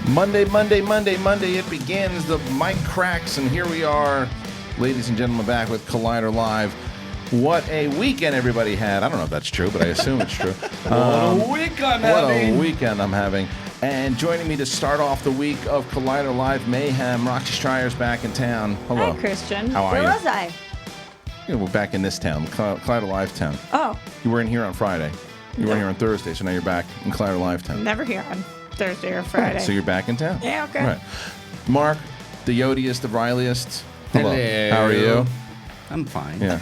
Monday, it begins. The mic cracks, and here we are, ladies and gentlemen, back with Collider Live. What a weekend everybody had. I don't know if that's true, but I assume it's true. What a weekend I'm having. And joining me to start off the week of Collider Live Mayhem, Roxy Striar's back in town. Hello. Hi, Kristian. How are Where you? was I? Yeah, we're back in this town, Collider Live town. Oh. You weren't here on Friday. You weren't here on Thursday, so now you're back in Collider Live town. Never here on Thursday or Friday. Right, so you're back in town. Yeah, okay. Right. Mark, the Yodiest, the Reillyest. Hello. Hello. How are you? I'm fine. Yeah.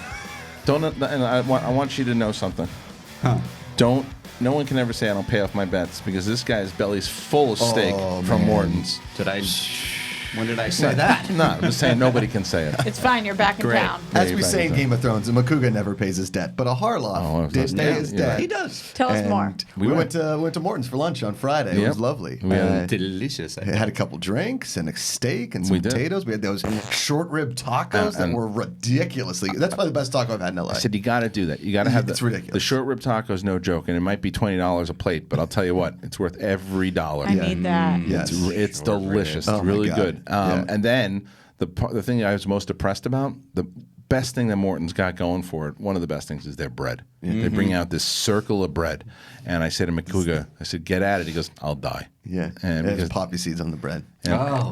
Don't. And I want you to know something. Huh. Don't. No one can ever say I don't pay off my bets because this guy's belly's full of steak from Morton's. When did I say that? No, I'm just saying nobody can say it. It's fine. You're back in Great. town. Yeah, As you're we back say in in Game of Thrones, a Macuga never pays his debt, but a Harloff did pay his debt. He does. Tell us more. We went to Morton's for lunch on Friday. It Yep. was lovely. We had Delicious. We had a couple drinks and a steak and some We did. potatoes. We had those short rib tacos that and- were ridiculously. That's probably the best taco I've had in LA. I said you got to do that. You got to have It's the ridiculous. short rib tacos, no joke, and it might be $20 a plate, but I'll tell you what, it's worth every dollar. I need that. Yes. It's delicious. Oh, It's my really God. good. Yeah. And then the thing I was most depressed about, the best thing that Morton's got going for it, one of the best things is their bread. They bring out this circle of bread. And I said to Macuga, I said, get at it. He goes, I'll die. Yeah. And There's because, poppy seeds on the bread.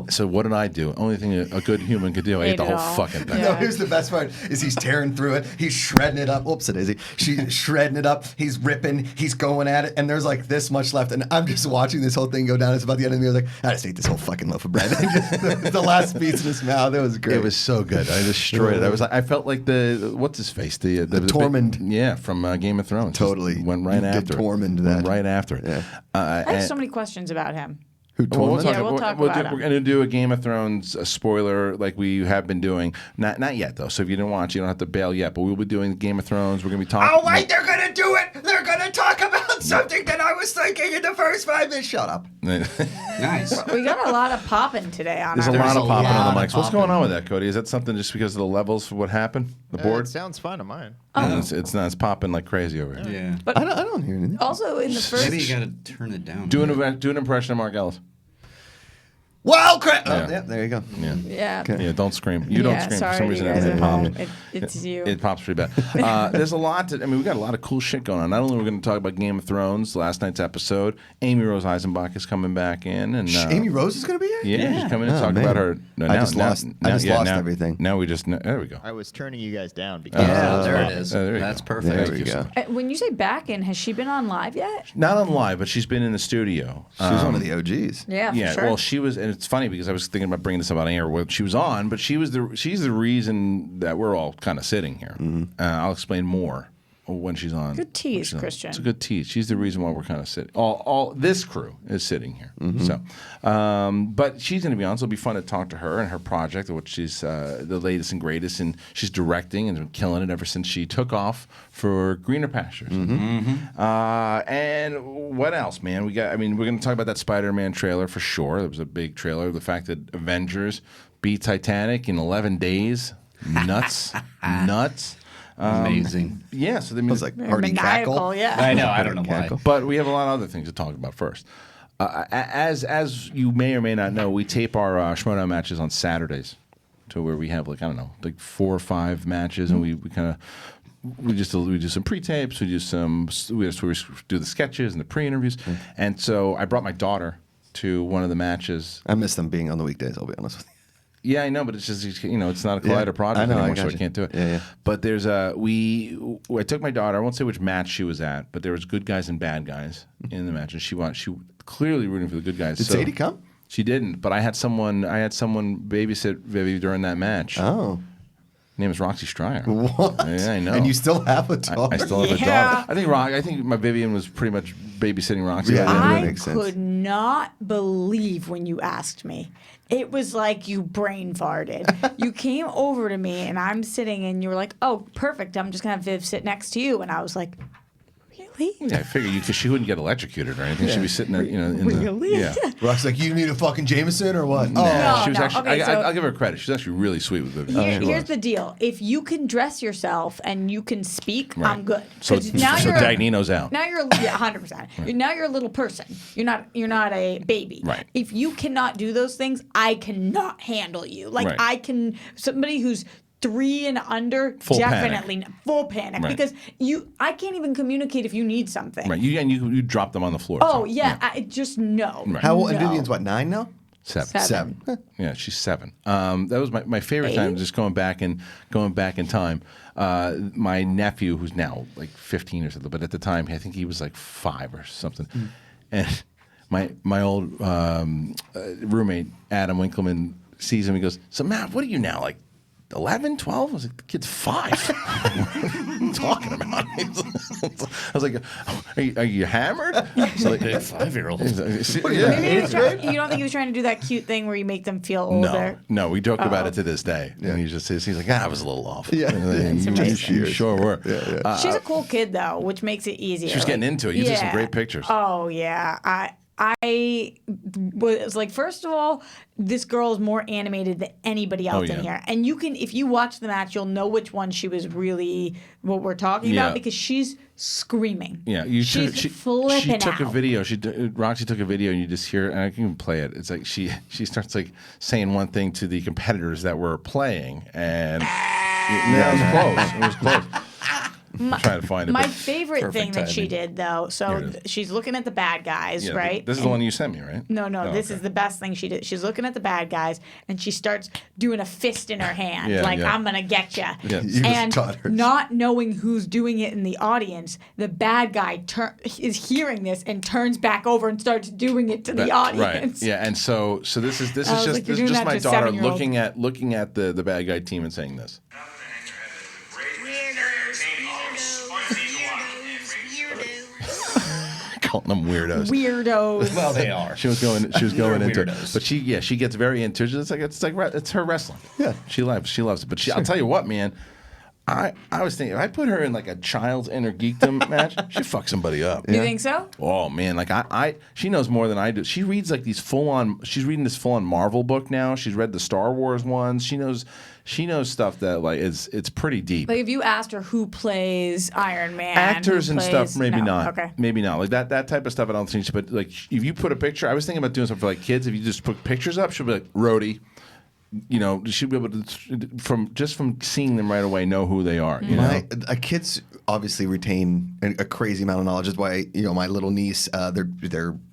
so what did I do? Only thing a good human could do, I ate Ate the it whole all. fucking thing. Yeah. No, here's the best part: is he's tearing through it, he's shredding it up. Whoops, it is. She's shredding it up. He's ripping. He's going at it, and there's like this much left, and I'm just watching this whole thing go down. It's about the end of me. I was like, I just ate this whole fucking loaf of bread. the last piece in his mouth. It was great. It was so good. I destroyed it. I felt like the what's his face, the Tormund. yeah, from Game of Thrones. Totally. Just went right You after. did Tormund it. that. Went right after it. Yeah. I have so many questions about him. Who Well, Tormund? Yeah, we'll talk about him. We're going to do a Game of Thrones spoiler like we have been doing. Not yet, though. So if you didn't watch, you don't have to bail yet. But we'll be doing Game of Thrones. We're going to be talking. Oh wait, they're gonna do it. They're gonna talk about something that I was thinking in the first 5 minutes. Shut up. Nice. We got a lot of popping today on There's a our lot of popping on lot the of mics. What's popping. going on with that, Cody? Is that something just because of the levels for what happened? The board? It sounds fine on mine. It's not. It's popping like crazy over here. Yeah. But I don't hear anything. also in the first... Maybe you got to turn it down. Do an impression of Mark Ellis. Well, crap. Yeah. Oh, yeah, there you go. Yeah. Yeah. Okay. Yeah, don't scream. You don't Yeah, scream. sorry, For some reason, you guys everything at pops. home. It's you. It pops pretty bad. There's a lot to. I mean, we got a lot of cool shit going on. Not only are we going to talk about Game of Thrones, last night's episode. Amirose Eisenbach is coming back in, and Amy Rose is gonna be here. yeah, she's coming in to Oh, talk man. about her. No, I just lost everything. Now we just. There we go. I was turning you guys down because Yeah, there it is. there you That's go. perfect. There Thank we you go. so When you say back in, has she been on live yet? Not on live, but she's been in the studio. She's one of the OGs. Yeah, Yeah, for sure. well, she was, and it's funny because I was thinking about bringing this up on air when she was on, but she's the reason that we're all kind of sitting here. I'll explain more when she's on. Good tease, when she's on. Kristian. It's a good tease. She's the reason why we're kind of sitting. All this crew is sitting here. So, but she's going to be on, so it'll be fun to talk to her and her project, which she's the latest and greatest, and she's directing and has been killing it ever since she took off for greener pastures. And what else, man? We're going to talk about that Spider-Man trailer for sure. There was a big trailer. The fact that Avengers beat Titanic in 11 days, nuts. Amazing. Yeah, so It was like Very hearty maniacal, cackle. yeah. I know. I don't know why. Cackle. but we have a lot of other things to talk about first. As you may or may not know, we tape our Schmoedown matches on Saturdays, to where we have like 4 or 5 matches, and we do some pre-tapes, we do the sketches and the pre-interviews, and so I brought my daughter to one of the matches. I miss them being on the weekdays. I'll be honest with you. Yeah, I know, but it's just it's not a Collider Yeah, project I know, I anymore, so I got you. can't do it. Yeah. But there's I took my daughter. I won't say which match she was at, but there was good guys and bad guys in the match, and she clearly rooting for the good guys. Did Sadie come? She didn't, but I had someone babysit Vivi during that match. Oh. Her name is Roxy Striar. What? Yeah, I know. And you still have a daughter? I still have a Yeah. daughter. I think my Vivian was pretty much babysitting Roxy. Yeah. that I makes sense. could not believe when you asked me. It was like you brain farted. You came over to me and I'm sitting and you were like, oh, perfect. I'm just going to have Viv sit next to you. And I was like, really? Really? Yeah, I figure because she wouldn't get electrocuted or anything. She'd be sitting there, Really? Yeah. Rock's like, you need a fucking Jameson or what? Nah, No, she was no. actually. Okay, so- I'll give her credit. She's actually really sweet with it. Here's the deal. If you can dress yourself and you can speak, Right. I'm good. So 'Cause now you're Dagnino's out. Now you're 100%. Now you're a little person. You're not a baby. Right. If you cannot do those things, I cannot handle you. Like Right. I can. Somebody who's 3 and under, Full definitely full panic Right. because I can't even communicate if you need something. Right. You drop them on the floor. Oh so, yeah, I just no. Right. How old? No. And Vivian's what, 9 now? 7. 7. Yeah, she's 7. That was my favorite time. 8? Just going back in time. My nephew, who's now like 15 or something, but at the time I think he was like 5 or something, and my old roommate Adam Winkleman sees him. He goes, "So Matt, what are you now, like 11, 12?" I was like, "The kid's 5." What are you talking about? I was like, "Are you hammered?" He's like, 5-year-old. Maybe you don't think he was trying to do that cute thing where you make them feel older? No, we joke about it to this day. And he's like, I was a little off. Yeah. You sure were. Yeah. She's a cool kid though, which makes it easier. She was getting into it. You took some great pictures. Oh yeah, I was like, first of all, this girl is more animated than anybody else in here, and you can, if you watch the match, you'll know which one she was really what we're talking about because she's screaming. Yeah, she's flipping she took out. a video. Roxy took a video, and you just hear, and I can even play it. It's like she starts like saying one thing to the competitors that were playing, and it was close. I'm trying to find it. My but favorite thing perfect that she timing. did though, so she's looking at the bad guys, yeah, right? This is the one you sent me, right? No, Oh, this okay. is the best thing she did. She's looking at the bad guys, and she starts doing a fist in her hand, Yeah, like, yeah. I'm going to get you. Yeah. You just And taught her. not knowing who's doing it in the audience, the bad guy is hearing this and turns back over and starts doing it to the audience. Right. Yeah, and so this is I was just like, you're this is doing just that my to daughter 7-year-old. looking at the bad guy team and saying this. Calling them weirdos. Weirdos. Well, they are. She was going into it, weirdos. but she gets very into it. It's her wrestling. Yeah. she loves it. But I'll tell you what, man. I was thinking if I put her in like a child's inner geekdom match, she'd fuck somebody up. You think so? Oh man, like she knows more than I do. She reads like these she's reading this full on Marvel book now. She's read the Star Wars ones. She knows stuff that like it's pretty deep. Like if you asked her who plays Iron Man, Actors who and plays- stuff, maybe no. not. Okay. Maybe not. Like that type of stuff I don't think she, but like if you put a picture, I was thinking about doing something for like kids. If you just put pictures up, she'll be like, Rhodey. You know, she'll be able to from seeing them right away know who they are. You know? Kids obviously retain a crazy amount of knowledge. That's why my little niece,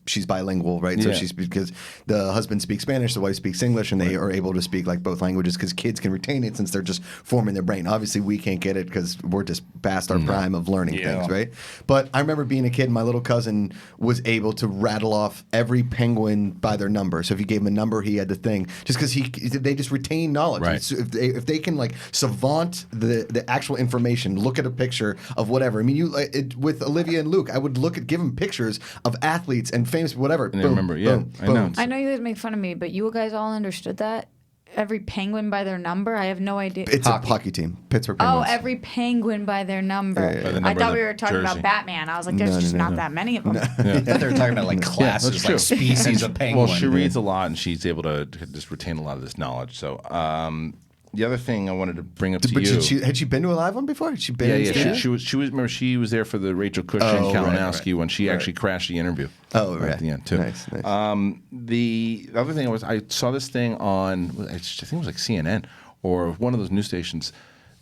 she's bilingual, right? So Yeah. she's because the husband speaks Spanish, the wife speaks English, and they are able to speak like both languages because kids can retain it since they're just forming their brain. Obviously, we can't get it because we're just past our prime of learning things, right? But I remember being a kid, my little cousin was able to rattle off every penguin by their number. So if you gave him a number, he had the thing, just because they just retain knowledge. Right. So if they can like savant the actual information, look at a picture of whatever. I mean, with Olivia and Luke, I would give them pictures of athletes and famous whatever. And I Boom, remember, yeah, boom, I know. boom. I know you guys make fun of me, but you guys all understood that? Every penguin by their number? I have no idea. It's a hockey team, Pittsburgh Oh, Penguins. every penguin by their number. Yeah, yeah, yeah. By the I number thought of we the were talking jersey. about Batman. I was like, there's No, just no, not no. that many of them. I thought they were talking about like classes, that's like true. species of penguin. Well, she reads a lot, and she's able to just retain a lot of this knowledge. So the other thing I wanted to bring up to But you. had she been to a live one before? Had she been? Yeah, in yeah. studio? She was. Remember, she was there for the Rachel Cushing Oh, right, Kalinowski when she actually crashed the interview. Oh, at right. the end too. Nice. The other thing I saw this thing on. I think it was like CNN or one of those news stations.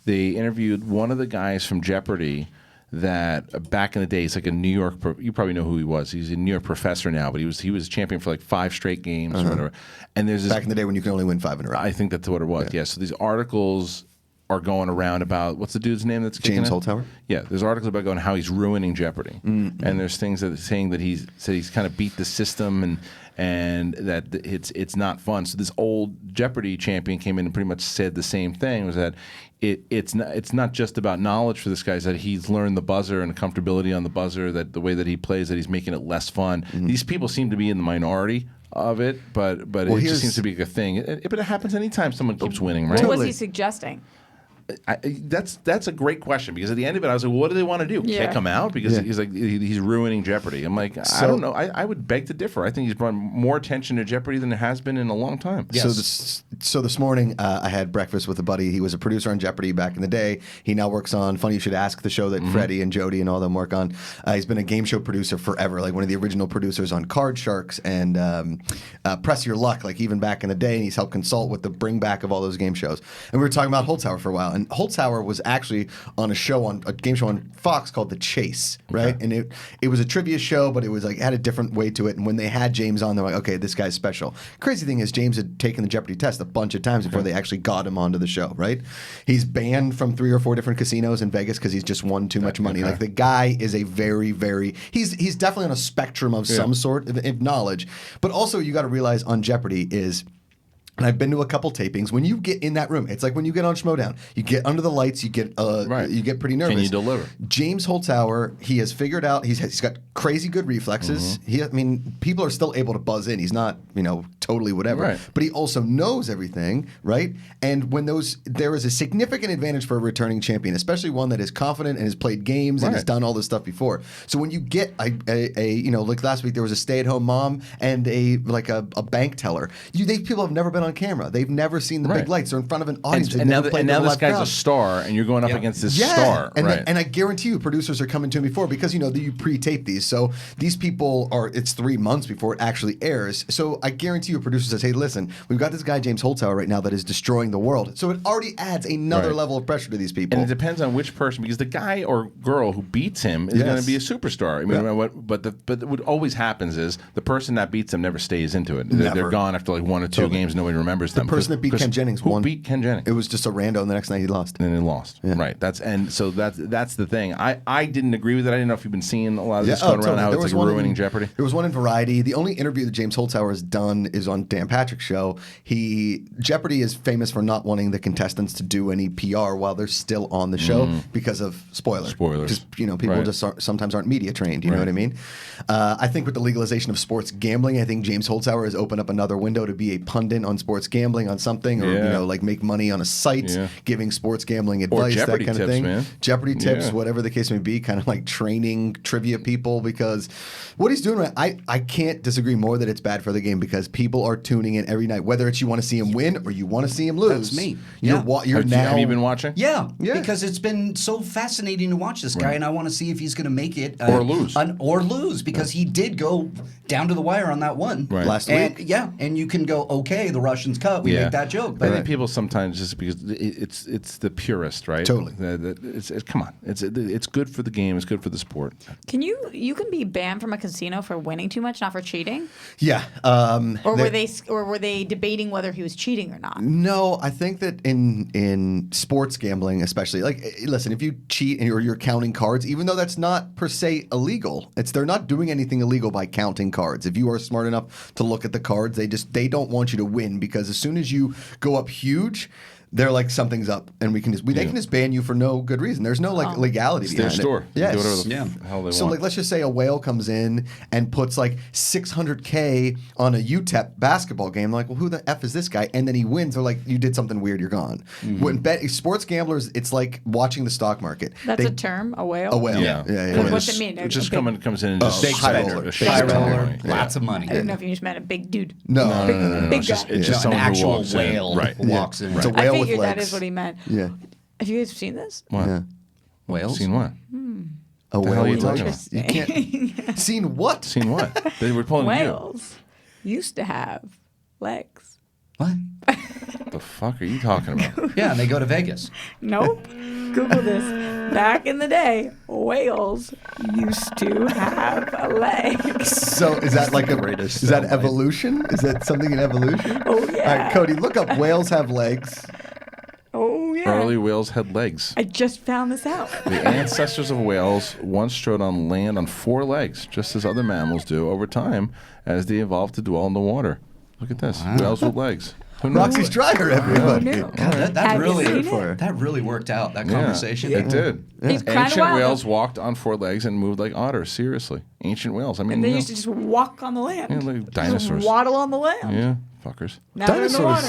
They interviewed one of the guys from Jeopardy. That back in the day, he's like a New York. You probably know who he was. He's a New York professor now, but he was a champion for like 5 straight games or whatever. And there's this. Back in the day when you could only win 5 in a row. I think that's what it was. Yeah. So these articles are going around about what's the dude's name that's kicking James it? Holzhauer? Yeah, there's articles about going how he's ruining Jeopardy, and there's things that saying that he's kind of beat the system and that it's not fun. So this old Jeopardy champion came in and pretty much said the same thing, was that it's not just about knowledge for this guy, is that he's learned the buzzer and the comfortability on the buzzer, that the way that he plays, that he's making it less fun. These people seem to be in the minority of it, but it just seems to be a thing. But it happens anytime someone keeps winning, right? What was Totally. he suggesting? That's a great question because at the end of it, I was like, what do they want to do? Yeah. Kick him out because he's like he's ruining Jeopardy. I'm like, I don't know. I would beg to differ. I think he's brought more attention to Jeopardy than it has been in a long time. Yes. So this morning I had breakfast with a buddy. He was a producer on Jeopardy back in the day. He now works on Funny You Should Ask, the show that Freddie and Jody and all them work on. He's been a game show producer forever, like one of the original producers on Card Sharks and Press Your Luck, like even back in the day. And he's helped consult with the bring back of all those game shows. And we were talking about Holzhauer for a while. And Holzhauer was actually on a game show on Fox called The Chase, right? And it was a trivia show, but it was like had a different way to it. And when they had James on, they're like, okay, this guy's special. Crazy thing is James had taken the Jeopardy test a bunch of times before they actually got him onto the show, right? He's banned from 3 or 4 different casinos in Vegas because he's just won too much money. Like the guy is a very, very he's definitely on a spectrum of some sort of knowledge. But also you got to realize on Jeopardy is. And I've been to a couple tapings. When you get in that room, it's like when you get on Schmodown. You get under the lights. You get you get pretty nervous. Can you deliver? James Holzhauer, he has figured out. He's got crazy good reflexes. People are still able to buzz in. He's not totally whatever. Right. But he also knows everything, right? And when there is a significant advantage for a returning champion, especially one that is confident and has played games and has done all this stuff before. So when you get a like last week there was a stay-at-home mom and a bank teller. These people have never been on camera. They've never seen the big lights. They're in front of an audience. And now this guy's a star, and you're going up against this star. And I guarantee you, producers are coming to him before because you pre-tape these. So these people it's 3 months before it actually airs. So I guarantee you, a producer says, "Hey, listen, we've got this guy James Holzhauer right now that is destroying the world." So it already adds another level of pressure to these people. And it depends on which person, because the guy or girl who beats him is going to be a superstar. I mean, but what always happens is the person that beats them never stays into it. They're gone after like 1 or 2 games. Nobody remembers them. The person that beat Ken Jennings won. Beat Ken Jennings? It was just a rando, and the next night he lost. And then he lost. Yeah. Right. That's the thing. I didn't agree with it. I didn't know if you've been seeing a lot of this going around how it's like ruining Jeopardy. There was one in Variety. The only interview that James Holzhauer has done is on Dan Patrick's show. Jeopardy is famous for not wanting the contestants to do any PR while they're still on the show because of spoilers. Because people just sometimes aren't media trained. You know what I mean? I think with the legalization of sports gambling, I think James Holzhauer has opened up another window to be a pundit on sports gambling on something, or like make money on a site, giving sports gambling advice, Jeopardy that kind tips, of thing. Man. Jeopardy tips, whatever the case may be, kind of like training trivia people, because what he's doing, I can't disagree more that it's bad for the game because people are tuning in every night, whether it's you want to see him win or you want to see him lose. That's me. Have you been watching? Yeah, because it's been so fascinating to watch this guy, and I want to see if he's going to make it or lose, because he did go down to the wire on that one last week. Yeah, and you can go, okay, the Russians cut. We make that joke. But I think people sometimes just because it's the purist, right? Totally. Come on, it's good for the game. It's good for the sport. You can be banned from a casino for winning too much, not for cheating? Yeah. Or were they debating whether he was cheating or not? No, I think that in sports gambling, especially, like, listen, if you cheat or you're counting cards, even though that's not per se illegal, they're not doing anything illegal by counting cards. If you are smart enough to look at the cards, they don't want you to win, because as soon as you go up huge, they're like, something's up, and they can just ban you for no good reason. There's no legality behind their store. Yes. Do whatever the hell they So want. like, let's just say a whale comes in and puts like $600K on a UTEP basketball game. Like, well, who the F is this guy? And then he wins. They're like, you did something weird. You're gone. When sports gamblers, it's like watching the stock market. That's a term, a whale? A whale. Yeah. What's it mean? It just comes in and just big spender. High roller, lots of money. I didn't know if you just meant a big dude. No. Big It's just, guy. it's just an someone who actual walks whale in. Right. who walks in. It's a I whale with figured that legs. is what he meant. Yeah. Have you guys seen this? What? Yeah. Whales? Seen what? A The hell whale are you with talking legs. about? You can't. Seen what? Seen what? They were pulling Whales used to have legs. What? you. The fuck are you talking about? Yeah, and they go to Vegas. Nope. Google this. Back in the day, whales used to have legs. So is that like is that evolution? Is that something in evolution? Oh, yeah. All right, Cody, look up whales have legs. Oh, yeah. Early whales had legs. I just found this out. The ancestors of whales once strode on land on 4 legs, just as other mammals do over time as they evolved to dwell in the water. Look at this. Whales with legs. Who knew? Roxy Striar, everybody. knew? God, that Have you really seen it? that really worked out. That Yeah, conversation. it did. It's kinda Ancient wild. whales walked on 4 legs and moved like otters. Seriously. Ancient whales. I mean, And they used to just walk on the land. like dinosaurs. Just waddle on the land. Yeah, fuckers. Now they're in the water.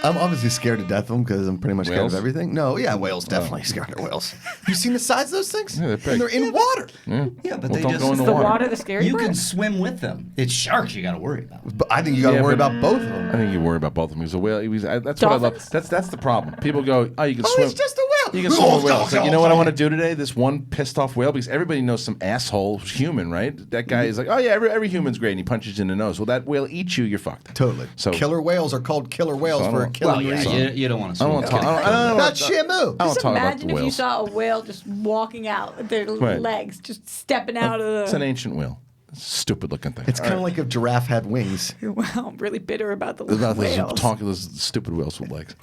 I'm obviously scared to death of them because I'm pretty much scared Whales? of everything. No, yeah, whales, definitely scared of whales. You seen the size of those things? Yeah, they're big. And they're in water. Yeah, but Well, they don't just go in Is the the water. water the scary you part? can swim with them. It's sharks you got to worry about. But I think you got to Yeah, worry but- about both of them. I think you worry about both of them. Because a whale, that's what I love. Dolphins? That's the problem. People go, oh, you can Oh, swim. it's just a whale. You can swim with a whale. It's like, you know what I want to do today? This one pissed off whale, because everybody knows some asshole human, right? That guy is like, oh yeah, every human's great, and he punches you in the nose. Well, that whale eats you, you're fucked. Totally. So Killer whales are called killer whales So I for a don't- killing Well, yeah, reason. you don't want to I swim. don't want with to talk. them. I don't That's want to. Shamu. I don't Just talk about imagine the if you whales. saw a whale just walking out with their Right. legs, just stepping out of the. It's an ancient whale. Stupid looking thing. It's kind of like if giraffe had wings. Wow, I'm really bitter about the about those whales. talking those stupid whales with legs.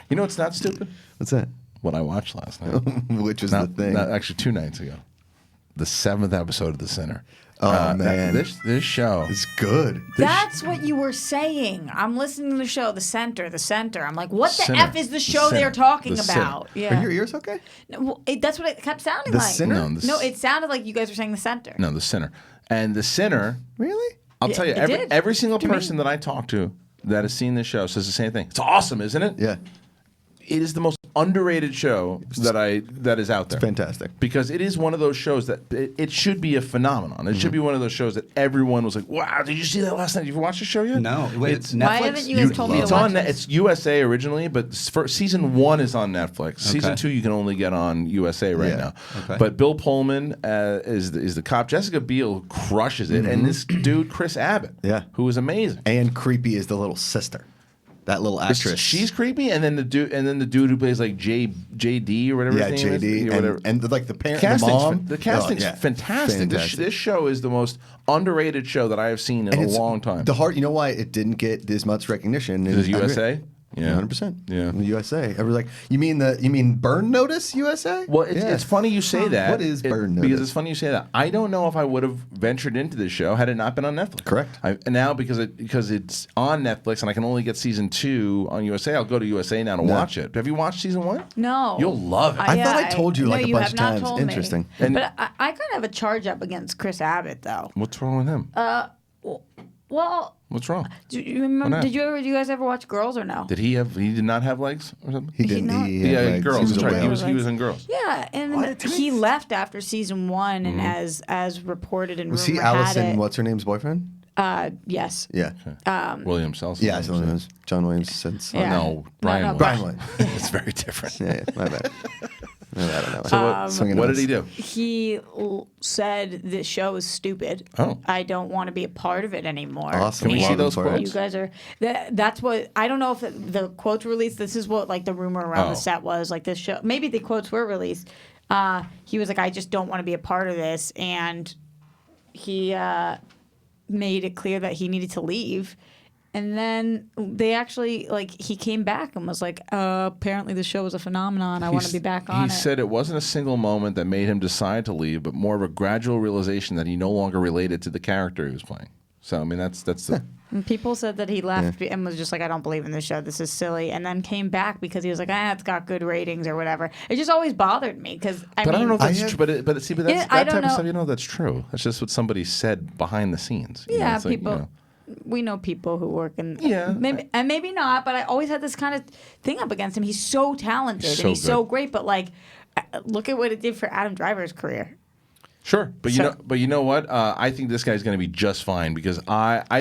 You know what's not stupid? What's that? What I watched last night. Which is the thing. Actually, 2 nights ago. The 7th episode of The Sinner. Oh, man. This show. It's good. That's what you were saying. I'm listening to the show, The Center. I'm like, what the Sinner. F is the show Sinner. they're talking The Sinner. about? Are Yeah. your ears okay? No, well, that's what it kept sounding The like. Sinner? No, No, it sounded like you guys were saying The Center. No, The Sinner. And The Sinner, Really? I'll Yeah, tell you, it every, did. every single To me. person that I talk to that has seen this show says the same thing. It's awesome, isn't it? Yeah. It is the most underrated show that is out there. Fantastic. Because it is one of those shows that it should be a phenomenon. It should be one of those shows that everyone was like, "Wow, did you see that last night? Did you watch the show yet?" No, wait, it's Netflix. Why haven't you guys told me to It's watch on. this? It's USA originally, but season 1 is on Netflix. Season Okay. 2 you can only get on USA right Yeah. now. Okay. But Bill Pullman is the cop. Jessica Biel crushes it, and this dude Chris Abbott, Yeah. who is amazing. And creepy is the little sister. That little actress. She's creepy, and then the dude who plays like JD or whatever. yeah, his name JD. is, or whatever. And like the parent, Casting's the mom. the casting's Oh, yeah. fantastic. This show is the most underrated show that I have seen in And a it's long time. The heart. You know why it didn't get this much recognition? Is it USA? Yeah. 100%. Yeah. USA. Everyone's like, you mean Burn Notice USA? Well, it's, Yeah. it's funny you say that. What is Burn Because Notice? it's funny you say that. I don't know if I would have ventured into this show had it not been on Netflix. Correct. And now because it's on Netflix and I can only get season 2 on USA, I'll go to USA now to watch it. Have you watched season 1? No. You'll love it. I thought I told you, no, like, a you bunch have of not times. told me. Interesting. And- But I kind of have a charge up against Chris Abbott, though. What's wrong with him? Well, What's wrong? do you remember? not? Do you guys ever watch Girls or no? Did he did not have legs or something? He didn't. not- He had Yeah, legs. Girls. He was That's a right. whale. He was in Girls. Yeah, and he left after season 1, and as reported in Was he rumor had Allison? it. What's her name's boyfriend? Yes. Yeah. William Selson. Yeah, so it was John Williams since. Yeah. No, Brian. no, Williams. Brian Williams. It's very different. Yeah, my bad. I don't know. So Swinging what on did he us. do? He said this show is stupid. Oh. I don't want to be a part of it anymore. Awesome. Can we see And those for it. quotes? You guys are. That's what I don't know if the quotes were released. This is what like the rumor around Oh. the set was like this show. Maybe the quotes were released. He was like, I just don't want to be a part of this, and he made it clear that he needed to leave. And then they actually he came back and was like, apparently the show was a phenomenon. I want to be back on He it. said it wasn't a single moment that made him decide to leave, but more of a gradual realization that he no longer related to the character he was playing. So I mean, that's the. And people said that he left and was just like, I don't believe in this show. This is silly. And then came back because he was like, it's got good ratings or whatever. It just always bothered me because I But mean, I don't know if that's I have- true. But that's Yeah, that I type don't of know. stuff. You know, that's true. That's just what somebody said behind the scenes. You know, yeah, it's like, you people. know. We know people who work in Yeah. maybe not, but I always had this kind of thing up against him. He's so talented So and he's so good. great, but look at what it did for Adam Driver's career. Sure, but you know what? I think this guy's going to be just fine because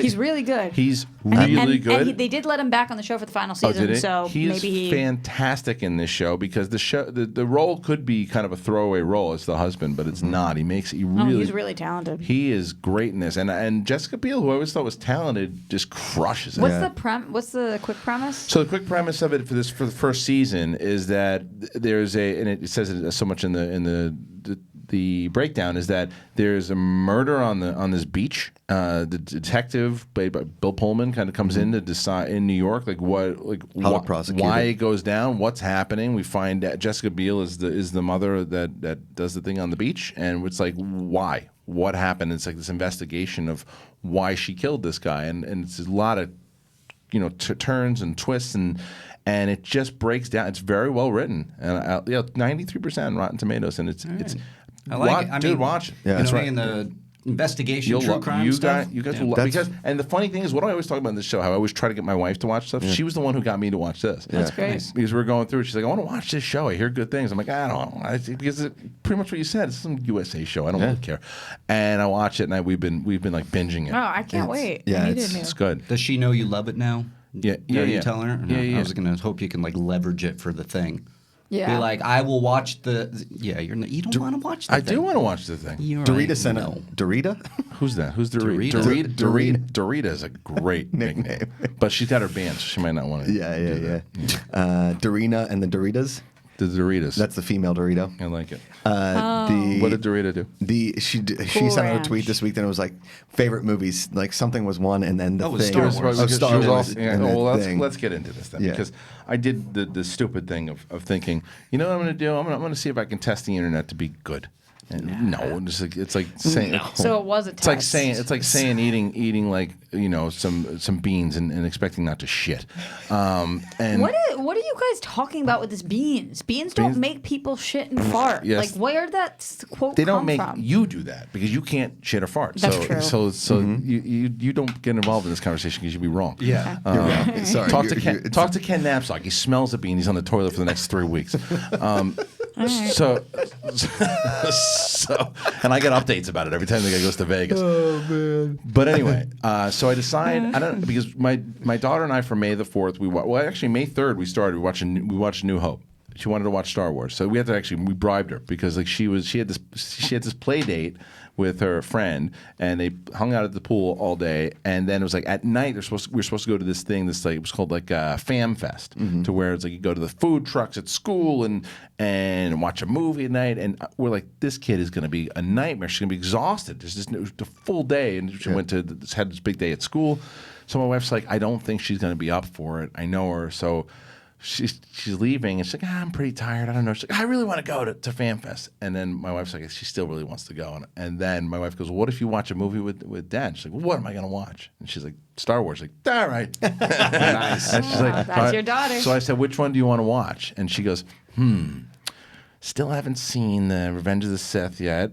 He's really good. He's And- really and good. they did let him back on the show for the final Oh, season, did it? so He's maybe he. fantastic in this show because the role could be kind of a throwaway role as the husband, but it's not. He's really talented. He is great in this, and Jessica Biel, who I always thought was talented, just crushes it. What's the quick premise? So the quick premise of it for the first season is that there's and it says it so much in the breakdown is that there's a murder on this beach. The detective played by Bill Pullman kind of comes in to decide in New York How to prosecute why it. it goes down, what's happening. We find that Jessica Biel is the mother that does the thing on the beach, and it's like why, what happened? It's like this investigation of why she killed this guy, and it's a lot of turns and twists and it just breaks down. It's very well written, and 93% Rotten Tomatoes, and it's I like it. I dude, mean, watch it. Yeah, you that's know, right. in the investigation, true crime you stuff. You guys will love because. And the funny thing is, what I always talk about in this show, how I always try to get my wife to watch stuff. She was the one who got me to watch this. That's great. Because we were going through it. She's like, I want to watch this show. I hear good things. I'm like, I don't know. Because pretty much what you said. It's some USA show. I don't really care. And I watch it, and we've been like binging it. Oh, I can't wait. Yeah, I need it's- it. It's good. Does she know you love it now? Yeah, Are you telling her? Yeah. I was gonna hope you can like leverage it for the thing. Yeah. Be like, I will watch the. Yeah, you don't want to watch the I thing. do want to watch the thing. You're Dorita right, sent no. Dorita? Who's that? Who's Dorita? Dorita. Dorita is a great Nickname. nickname. But she's got her band, so she might not want to. Yeah. Dorina and the Doritas. The Doritos. That's the female Dorito. I like it. The What did Dorita do? She Cool sent out a Ranch. tweet this week that it was like favorite movies. Like something was one, and then the Oh, it was thing. Star She was- Wars. she Star was Wars. also- yeah, and the well, thing. let's get into this then Yeah. because I did the stupid thing of thinking, you know what I'm going to do? I'm going to see if I can test the internet to be good. And no, it's like saying So it was a It's like test. saying eating like some beans and expecting not to shit. And What are you guys talking about with this beans? Beans don't make people shit and fart. Yes. Like where did that quote they don't come make from? you do that because you can't shit or fart. That's so true. you don't get involved in this conversation because you'd be wrong. Yeah. You're right. Sorry. Talk to you're- Ken. you're- Talk to Ken Knapsack. He smells a bean. He's on the toilet for the next 3 weeks. So, and I get updates about it every time the guy goes to Vegas. Oh man! But anyway, so I decide I don't because my daughter and I for May the 4th actually May 3rd we started we watched New Hope. She wanted to watch Star Wars, so we bribed her because like she had this play date with her friend, and they hung out at the pool all day, and then it was like at night we were supposed to go to this thing. This like it was called like Fam Fest, to where it's like you go to the food trucks at school and watch a movie at night, and we're like, this kid is going to be a nightmare. She's going to be exhausted. There's just a full day, and she had this big day at school. So my wife's like, I don't think she's going to be up for it. I know her, so. She's leaving, and she's like, I'm pretty tired. I don't know. She's like, I really want to go to FanFest. And then my wife's like, she still really wants to go. And then my wife goes, well, what if you watch a movie with Dad? She's like, well, what am I going to watch? And she's like, Star Wars. Like, all right. Nice. And she's like, That's your daughter. So I said, which one do you want to watch? And she goes, still haven't seen the Revenge of the Sith yet.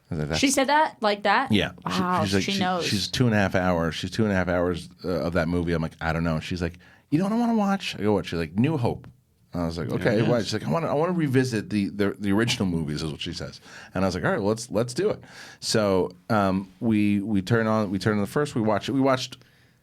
I was like, "That's She said that like that? yeah. Wow, She's like, she knows. She's 2.5 hours. She's 2.5 hours of that movie. I'm like, I don't know. She's like, you know what I want to watch? I go, what? She's like, New Hope. And I was like, okay, why? She's like, I want to revisit the original movies, is what she says. And I was like, all right, well, let's do it. So we turn on the first. We watch it. We watched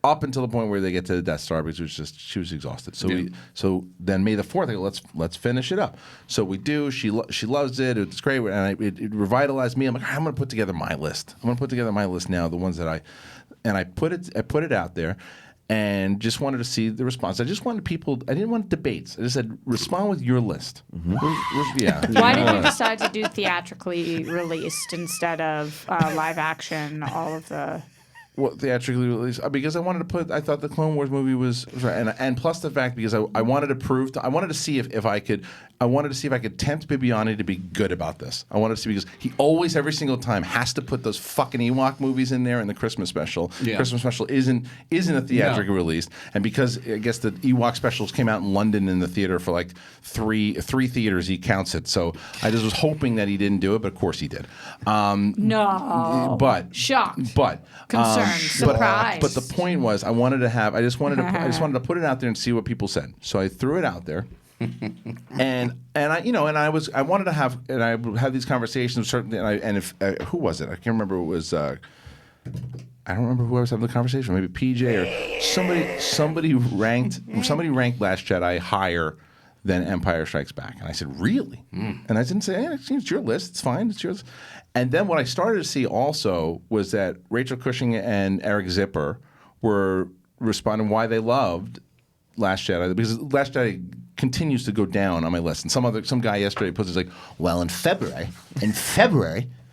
up until the point where they get to the Death Star because she was exhausted. So so then May the 4th, I go, let's finish it up. So we do. She loves it. It's great, and it revitalized me. I'm like, all right, I'm gonna put together my list. I'm gonna put together my list now, the ones that I put it out there. And just wanted to see the response. I just wanted people. I didn't want debates. I just said respond with your list. Yeah. Why did you decide to do theatrically released instead of live action? All of the What theatrically released? Because I wanted to put. I thought the Clone Wars movie was right, and plus the fact because I wanted to prove. I wanted to see if I could. I wanted to see if I could tempt Bibiani to be good about this. I wanted to see because he always, every single time, has to put those fucking Ewok movies in there in the Christmas special. Yeah. Christmas special isn't a theatrical release, and because I guess the Ewok specials came out in London in the theater for like three theaters, he counts it. So I just was hoping that he didn't do it, but of course he did. no, But shocked, but concerned, surprised. But the point was, I just wanted to put it out there and see what people said. So I threw it out there, and I wanted to have, and I would have these conversations certainly. And if who was it? I can't remember. It was. I don't remember who I was having the conversation. Maybe PJ or somebody ranked Last Jedi higher than Empire Strikes Back, and I said, really? And I didn't say, hey, it's your list. It's fine. It's yours. And then what I started to see also was that Rachel Cushing and Eric Zipper were responding why they loved Last Jedi, because Last Jedi continues to go down on my list. And some guy yesterday puts it like, well, in February,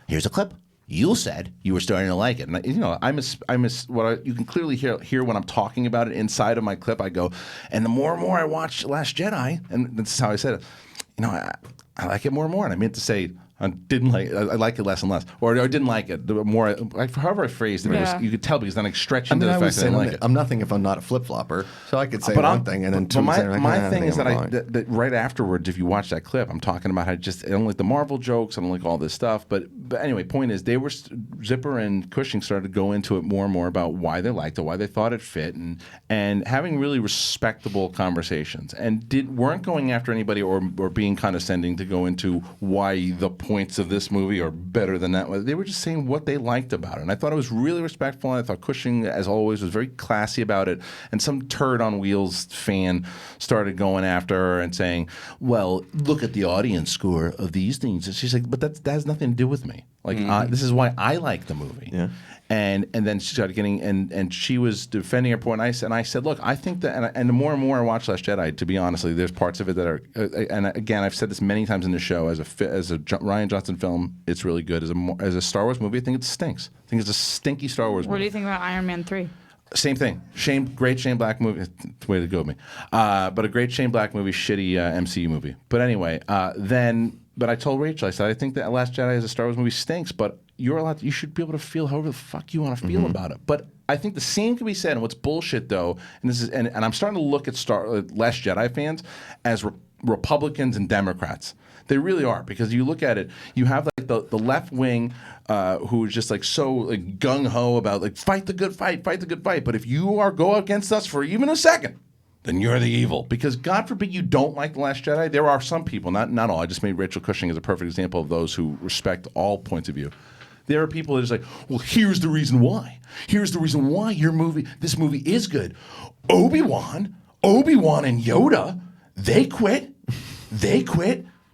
here's a clip. You said you were starting to like it, and I miss what you can clearly hear when I'm talking about it inside of my clip. I go, and the more and more I watch Last Jedi, and this is how I said it. I like it more and more, and I meant to say I didn't like it. I like it less and less, or I didn't like it. The more, however I phrased it, Yeah. you could tell because then I stretch into the fact that I didn't like it. I'm nothing if I'm not a flip flopper, so I could say But one thing and then two. my thing is that right afterwards, if you watch that clip, I'm talking about how I don't like the Marvel jokes, I don't like all this stuff. But but anyway, point is, Zipper and Cushing started to go into it more and more about why they liked it, why they thought it fit, and having really respectable conversations, and weren't going after anybody or being condescending to go into why the points of this movie are better than that. They were just saying what they liked about it, and I thought it was really respectful. And I thought Cushing, as always, was very classy about it. And some turd on wheels fan started going after her and saying, "Well, look at the audience score of these things." And she's like, "But that has nothing to do with me. Like, this is why I like the movie." Yeah. And then she started getting, and she was defending her point. And I said, look, I think that, and the more and more I watch Last Jedi, to be honestly, there's parts of it that are, and again, I've said this many times in the show, as a Rian Johnson film, it's really good. As a Star Wars movie, I think it stinks. I think it's a stinky Star Wars movie. What do you think about Iron Man 3? Same thing. Great Shane Black movie. Way to go, me. But a great Shane Black movie, shitty MCU movie. But anyway, but I told Rachel, I said, I think that Last Jedi as a Star Wars movie stinks, but you should be able to feel however the fuck you want to feel about it. But I think the same can be said, and what's bullshit though, and I'm starting to look at Last Jedi fans as Republicans and Democrats. They really are, because you look at it, you have like the left wing who is just like so like gung ho about like fight the good fight, but if you go against us for even a second, then you're the evil. Because God forbid you don't like The Last Jedi. There are some people, not all. I just made Rachel Cushing as a perfect example of those who respect all points of view. There are people that are just like, well, here's the reason why. Here's the reason why this movie is good. Obi-Wan and Yoda, they quit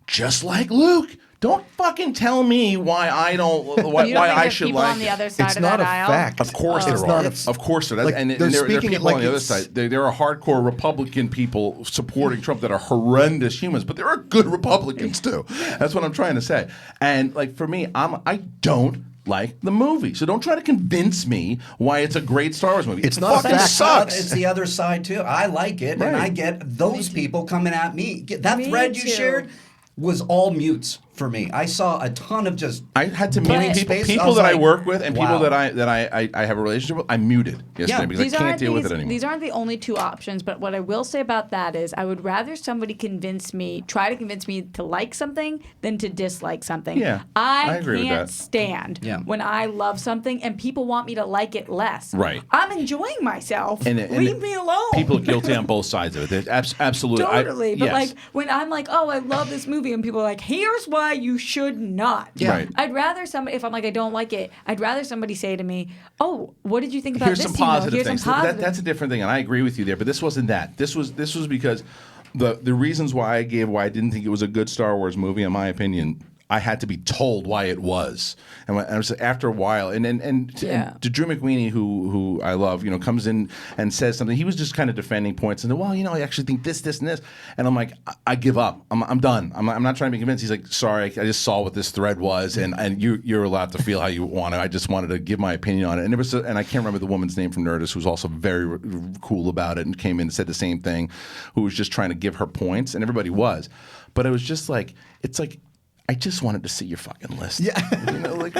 just like Luke. Don't fucking tell me why I should people like on the it. other side It's of not that a aisle? fact. Of course there are. Of course there are. Like, And they're there are speaking people it on the like other it's- side. There are hardcore Republican people supporting Trump that are horrendous humans, but there are good Republicans too. That's what I'm trying to say. And like for me, I don't like the movie. So don't try to convince me why it's a great Star Wars movie. It's It not a fucking fact. sucks. It's the other side too. I like it, Right. and I get those people coming at me. That Me thread you too. shared was all mutes for me. I saw a ton of just. I had to blank mute space. people was that I like, work with and people wow. that I have a relationship with. I muted yesterday Yeah. because I can't deal with it anymore. These aren't the only two options, but what I will say about that is I would rather somebody try to convince me to like something than to dislike something. Yeah, I agree with can't that. stand Yeah. when I love something and people want me to like it less. Right. I'm enjoying myself. And Leave me alone. People are guilty on both sides of it. Absolutely. Totally. But yes. like when I'm like, oh, I love this movie, and people are like, here's why you should not. Yeah. Right. I'd rather somebody, if I'm like, I don't like it, I'd rather somebody say to me, oh, what did you think about Here's this some scene, though? positive Here's things. some positive. That's a different thing, and I agree with you there. But this wasn't that. This was because the reasons why I didn't think it was a good Star Wars movie, in my opinion, I had to be told why it was, and I was after a while, and to Drew McWeeny, who I love, comes in and says something. He was just kind of defending points, and well, I actually think this, and this, and I'm like, I give up. I'm done. I'm not trying to be convinced. He's like, sorry, I just saw what this thread was, and you're allowed to feel how you want to. I just wanted to give my opinion on it, and it was, and I can't remember the woman's name from Nerdist, who was also very cool about it, and came in and said the same thing, who was just trying to give her points, and everybody was, but it was just like, it's like, I just wanted to see your fucking list. Yeah.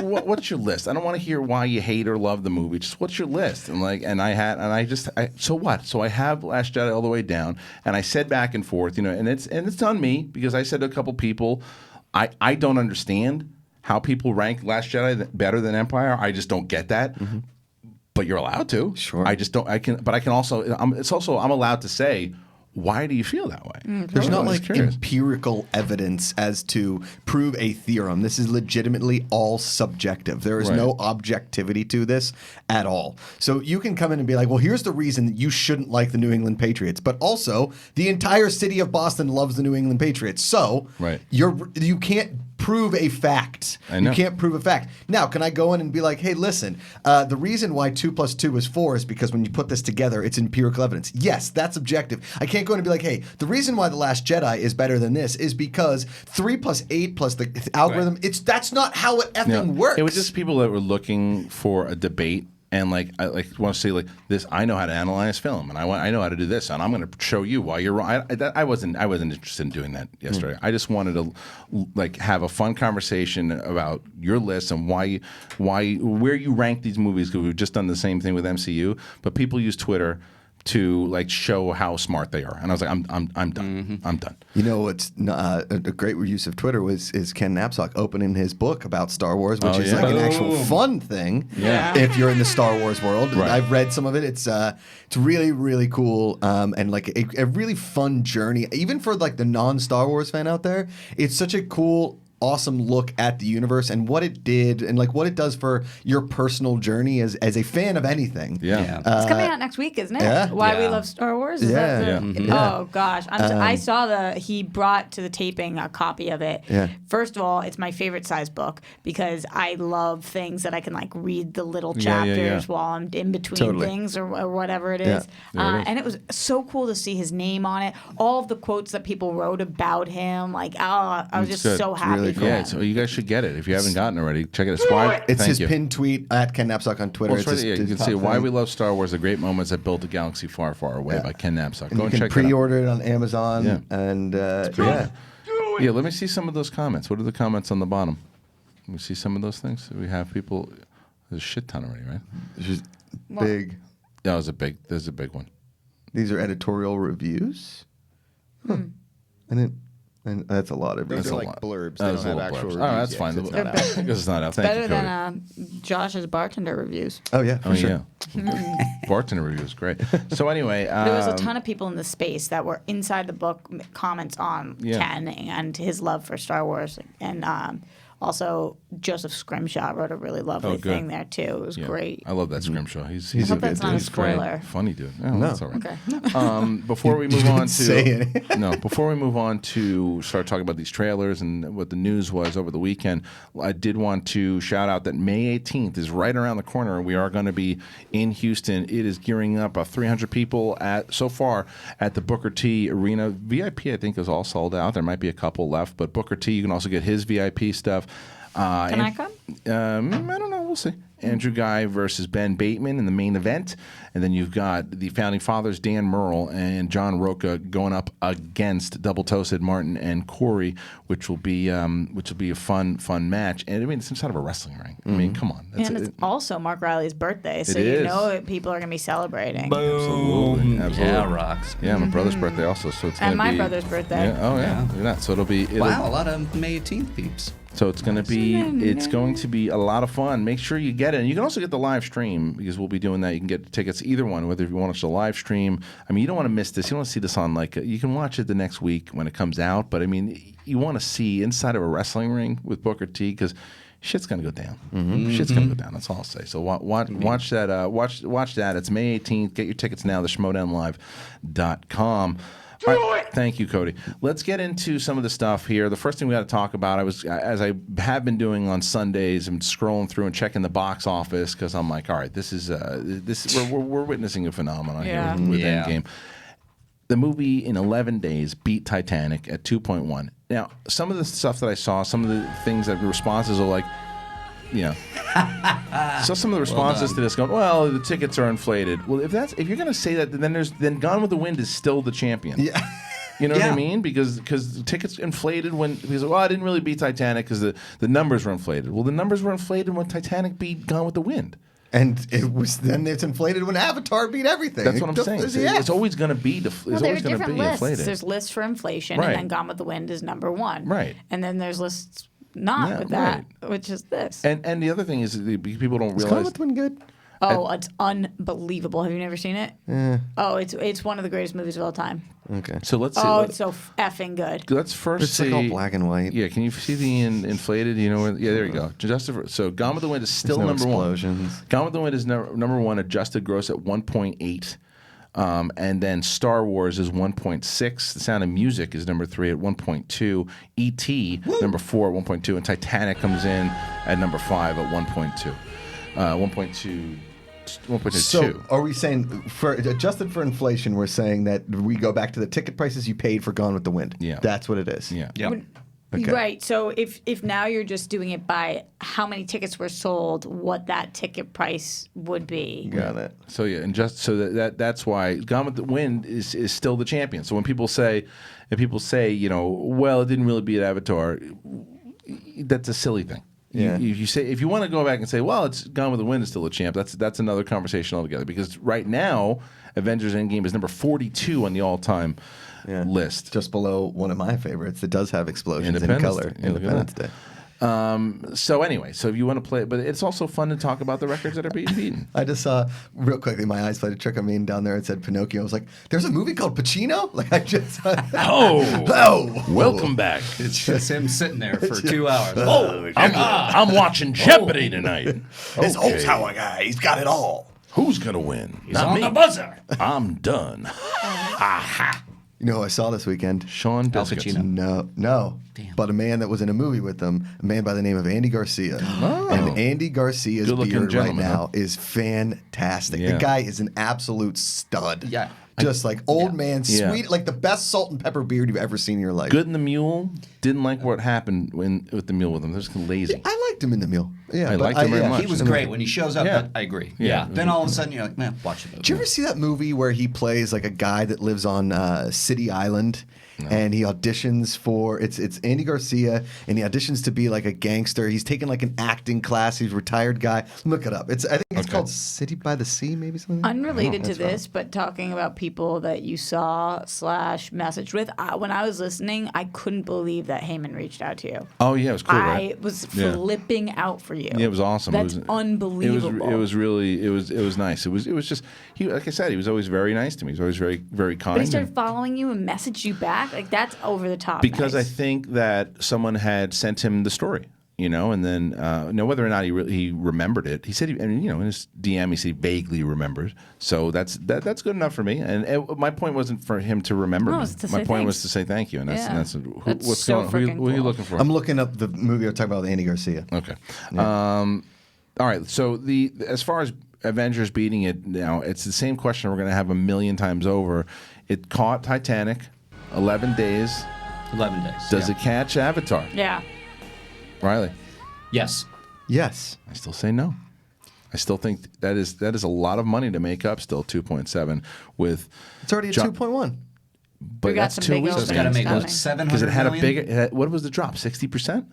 What's your list? I don't want to hear why you hate or love the movie. Just what's your list? So what? So I have Last Jedi all the way down, and I said back and forth, and it's on me because I said to a couple people, I don't understand how people rank Last Jedi better than Empire. I just don't get that. Mm-hmm. But you're allowed to. Sure. I just don't. I can. But I can also. I'm allowed to say, why do you feel that way? There's not I'm like just curious. empirical evidence as to prove a theorem. This is legitimately all subjective. There is Right. no objectivity to this at all. So you can come in and be like, well, here's the reason that you shouldn't like the New England Patriots. But also, the entire city of Boston loves the New England Patriots. So Right. you can't prove a fact. I know. You can't prove a fact. Now, can I go in and be like, hey, listen, the reason why 2 + 2 is 4 is because when you put this together, it's empirical evidence. Yes, that's objective. I can't go in and be like, hey, the reason why The Last Jedi is better than this is because 3 + 8 plus the algorithm, that's not how it effing works. It was just people that were looking for a debate. And I want to say this. I know how to analyze film, and I know how to do this, and I'm going to show you why you're wrong. I wasn't interested in doing that yesterday. I just wanted to have a fun conversation about your list and where you rank these movies, because we've just done the same thing with MCU. But people use Twitter to like show how smart they are. And I was like, I'm done. I'm done. You know what's a great use of Twitter is Ken Knapsack opening his book about Star Wars, which is like an actual fun thing. Yeah. If you're in the Star Wars world, Right. I've read some of it. It's really really cool and like a really fun journey, even for like the non-Star Wars fan out there. It's such a cool, awesome look at the universe and what it did and like what it does for your personal journey as a fan of anything. Yeah. It's coming out next week, isn't it? yeah. Why We Yeah. Love Star Wars? Is Yeah. that the- Yeah. Oh gosh, I saw he brought to the taping a copy of it. Yeah. First of all, it's my favorite size book because I love things that I can like read the little Yeah, yeah, chapters yeah. while I'm in between Totally. things or whatever it Yeah. is. There it is. And it was so cool to see his name on it. All of the quotes that people wrote about him, like I was It's just good. so It's happy really for cool. Yeah, him. so you guys should get it. If you haven't gotten it already, check it out. It's why, It's thank his you. pinned tweet at Ken Knapsack on Twitter. Well, it's right It's there. his- You can his see top Why thing. We Love Star Wars, the great moments that built a galaxy far, far away by Ken Knapsack. And Go you and can check it out. pre-order it on Amazon. Yeah. And yeah. Yeah, let me see some of those comments. What are the comments on the bottom? Let me see some of those things. We have people. There's a shit ton already, right? It's just big. That was a big. There's a big one. These are editorial reviews. Huh. And that's a lot of Those That's are a like lot. blurbs. That They was don't a have little actual blurbs. Oh, reviews that's yet, fine. 'cause it's not out. Because it's not out. Thank Better you, Cody. than Josh's bartender reviews. Oh yeah, for sure. Yeah. Bartender review is great. So anyway, There was a ton of people in the space that were inside the book comments on Yeah. Ken and his love for Star Wars. And also, Joseph Scrimshaw wrote a really lovely Oh, good. thing there, too. It was yeah. great. I love that Scrimshaw. He's I a hope good that's dude. not a He's great. spoiler. Funny dude. Oh, No. that's all right. Okay. Before we move didn't on say to no, before we move on to start talking about these trailers and what the news was over the weekend, I did want to shout out that May 18th is right around the corner. We are going to be in Houston. It is gearing up. 300 people so far at the Booker T Arena. VIP, I think, is all sold out. There might be a couple left, but Booker T, you can also get his VIP stuff. Can I come? I don't know. We'll see. Andrew Guy versus Ben Bateman in the main event. And then you've got the Founding Fathers, Dan Murrell and John Roca going up against Double Toasted Martin and Corey, which will be a fun match. And I mean, it's inside of a wrestling ring. I mean, come on. And it's also Mark Riley's birthday, so It you is. know people are going to be celebrating. Absolutely. Yeah, rocks. Yeah, my brother's birthday also. So it's And gonna my be, brother's birthday. Yeah. Oh yeah. Look at that. So it'll be. Wow, a lot of May 18th peeps. So it's going to be a lot of fun. Make sure you get it. And you can also get the live stream because we'll be doing that. You can get tickets to either one, whether if you want to watch the live stream. I mean, you don't want to miss this. You don't want to see this on you can watch it the next week when it comes out. But I mean, you want to see inside of a wrestling ring with Booker T because shit's going to go down. Shit's going to go down. That's all I'll say. So watch that. Watch that. It's May 18th. Get your tickets now. theschmodownlive.com. All right, thank you, Cody. Let's get into some of the stuff here. The first thing we got to talk about, as I have been doing on Sundays, I'm scrolling through and checking the box office because I'm like, all right, we're witnessing a phenomenon Yeah. here with Yeah. Endgame. The movie in 11 days beat Titanic at 2.1. Now, some of the stuff that I saw, some of the things that the responses are like, so some of the responses to this going, well, the tickets are inflated. Well, if you're going to say that, then Gone with the Wind is still the champion. Yeah. You know what I Yeah. mean? Because the tickets inflated because I didn't really beat Titanic because the numbers were inflated. Well, the numbers were inflated when Titanic beat Gone with the Wind. And it's inflated when Avatar beat everything. That's what I'm saying. It's always going to be Well, there are different lists. inflated. There's lists for inflation, Right. and then Gone with the Wind is number one. Right. And then there's lists not Yeah, with that, right. which is this. And the other thing is that people don't Is realize. Gone with the Wind good? Oh, it's unbelievable. Have you never seen it? Oh, it's one of the greatest movies of all time. Okay. So let's see. Oh, it's so effing good. Let's first It's see. like all black and white. Yeah, can you see the inflated? You know, yeah, there you go. So Gone with the Wind is still There's no number explosions. one. Gone with the Wind is number one, adjusted gross at 1.8. And then Star Wars is 1.6. The Sound of Music is number 3 at 1.2. E.T. number 4 at 1.2. And Titanic comes in at number 5 at 1.2. 1.2. 1.2. So are we saying, for adjusted for inflation, we're saying that we go back to the ticket prices you paid for Gone with the Wind? Yeah. That's what it is? Yeah. Yep. Okay. Right. So if now you're just doing it by how many tickets were sold, what that ticket price would be. Got it. So yeah, and just so that's why Gone with the Wind is still the champion. So when people say, well, it didn't really beat Avatar, that's a silly thing. Yeah. You say if you want to go back and say, well, it's Gone with the Wind is still a champ. That's another conversation altogether. Because right now, Avengers Endgame is number 42 on the all-time list. Just below one of my favorites. It does have explosions in Independence color. Day. Yeah, look at Independence that. Day. So anyway, so if you want to play, but it's also fun to talk about the records that are being beaten. I just saw real quickly. My eyes played a trick on me, and down there it said Pinocchio. I was like, "There's a movie called Pacino." Like I just. Welcome back. It's just him sitting there for 2 hours. I'm watching Jeopardy tonight. This Holzhauer guy, he's got it all. Who's gonna win? He's on the buzzer. I'm done. You know who I saw this weekend? Sean Al Biscuits. Pacino. No. Damn. But a man that was in a movie with them, a man by the name of Andy Garcia. And Andy Garcia's Good-looking beard right gentleman, now is fantastic. Yeah. The guy is an absolute stud. Yeah. Just like old man, Yeah. sweet, like the best salt and pepper beard you've ever seen in your life. Good in the Mule. Didn't like what happened with the Mule with him. They're just lazy. I liked him in the Mule. Yeah, I but liked him very much. He was great when he shows up. Yeah. I agree. Yeah. Then all of a sudden you're like, man, watch the movie. Did you ever see that movie where he plays like a guy that lives on City Island? And he auditions for it's Andy Garcia, and he auditions to be like a gangster. He's taking like an acting class. He's a retired guy. Look it up. I think it's called City by the Sea, maybe something. Unrelated to this, but talking about people that you saw / messaged with, when I was listening, I couldn't believe that Heyman reached out to you. Oh yeah, it was cool. I Right? was Yeah. flipping out for you. Yeah, it was awesome. That's it was, unbelievable. It was really it was nice. It was just like I said, he was always very nice to me. He was always very very kind. But he started following you and messaged you back. Like that's over the top. Because nice. I think that someone had sent him the story, and then whether or not he remembered it. He said, in his DM, he said he vaguely remembers. So that's good enough for me. And my point wasn't for him to remember No, me. it's to My say point was thanks. to say thank you. And that's, Yeah. and that's That's what's so going on. freaking Who are you cool. looking for? I'm looking up the movie I was talking about with Andy Garcia. Okay. All right. So as far as Avengers beating it now, it's the same question we're going to have a million times over. It caught Titanic, 11 days. 11 days. Does it catch Avatar? Yeah. Reilly? Yes. Yes. I still say no. I still think that is a lot of money to make up still 2.7 with It's already at Jo- 2.1. but We got that's some 2 big weeks. So it's got to make Coming. what, 700 Because it had a million? bigger what was the drop? 60%?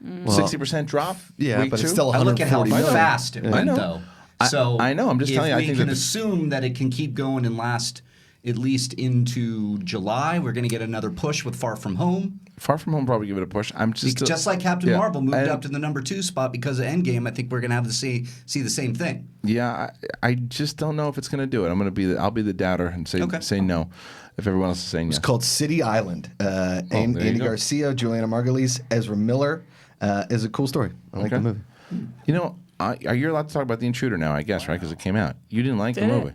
60% drop? Yeah, week but it's 2? still I look at how 140 million. fast it went, know. though. So I know. I'm just telling you, I if we think can that the- assume that it can keep going and last at least into July, we're going to get another push with Far From Home. Far From Home probably give it a push. I'm Just like Captain yeah. Marvel moved And- up to the number 2 spot because of Endgame, I think we're going to have to see the same thing. Yeah, I just don't know if it's going to do it. I'll be the doubter and say no if everyone else is saying yes. It's called City Island. there you Andy go. Garcia, Juliana Margulies, Ezra Miller. Is a cool story. I like the Okay. movie. You're allowed to talk about The Intruder now, I guess, right? Because it came out. You didn't like the Did it? movie.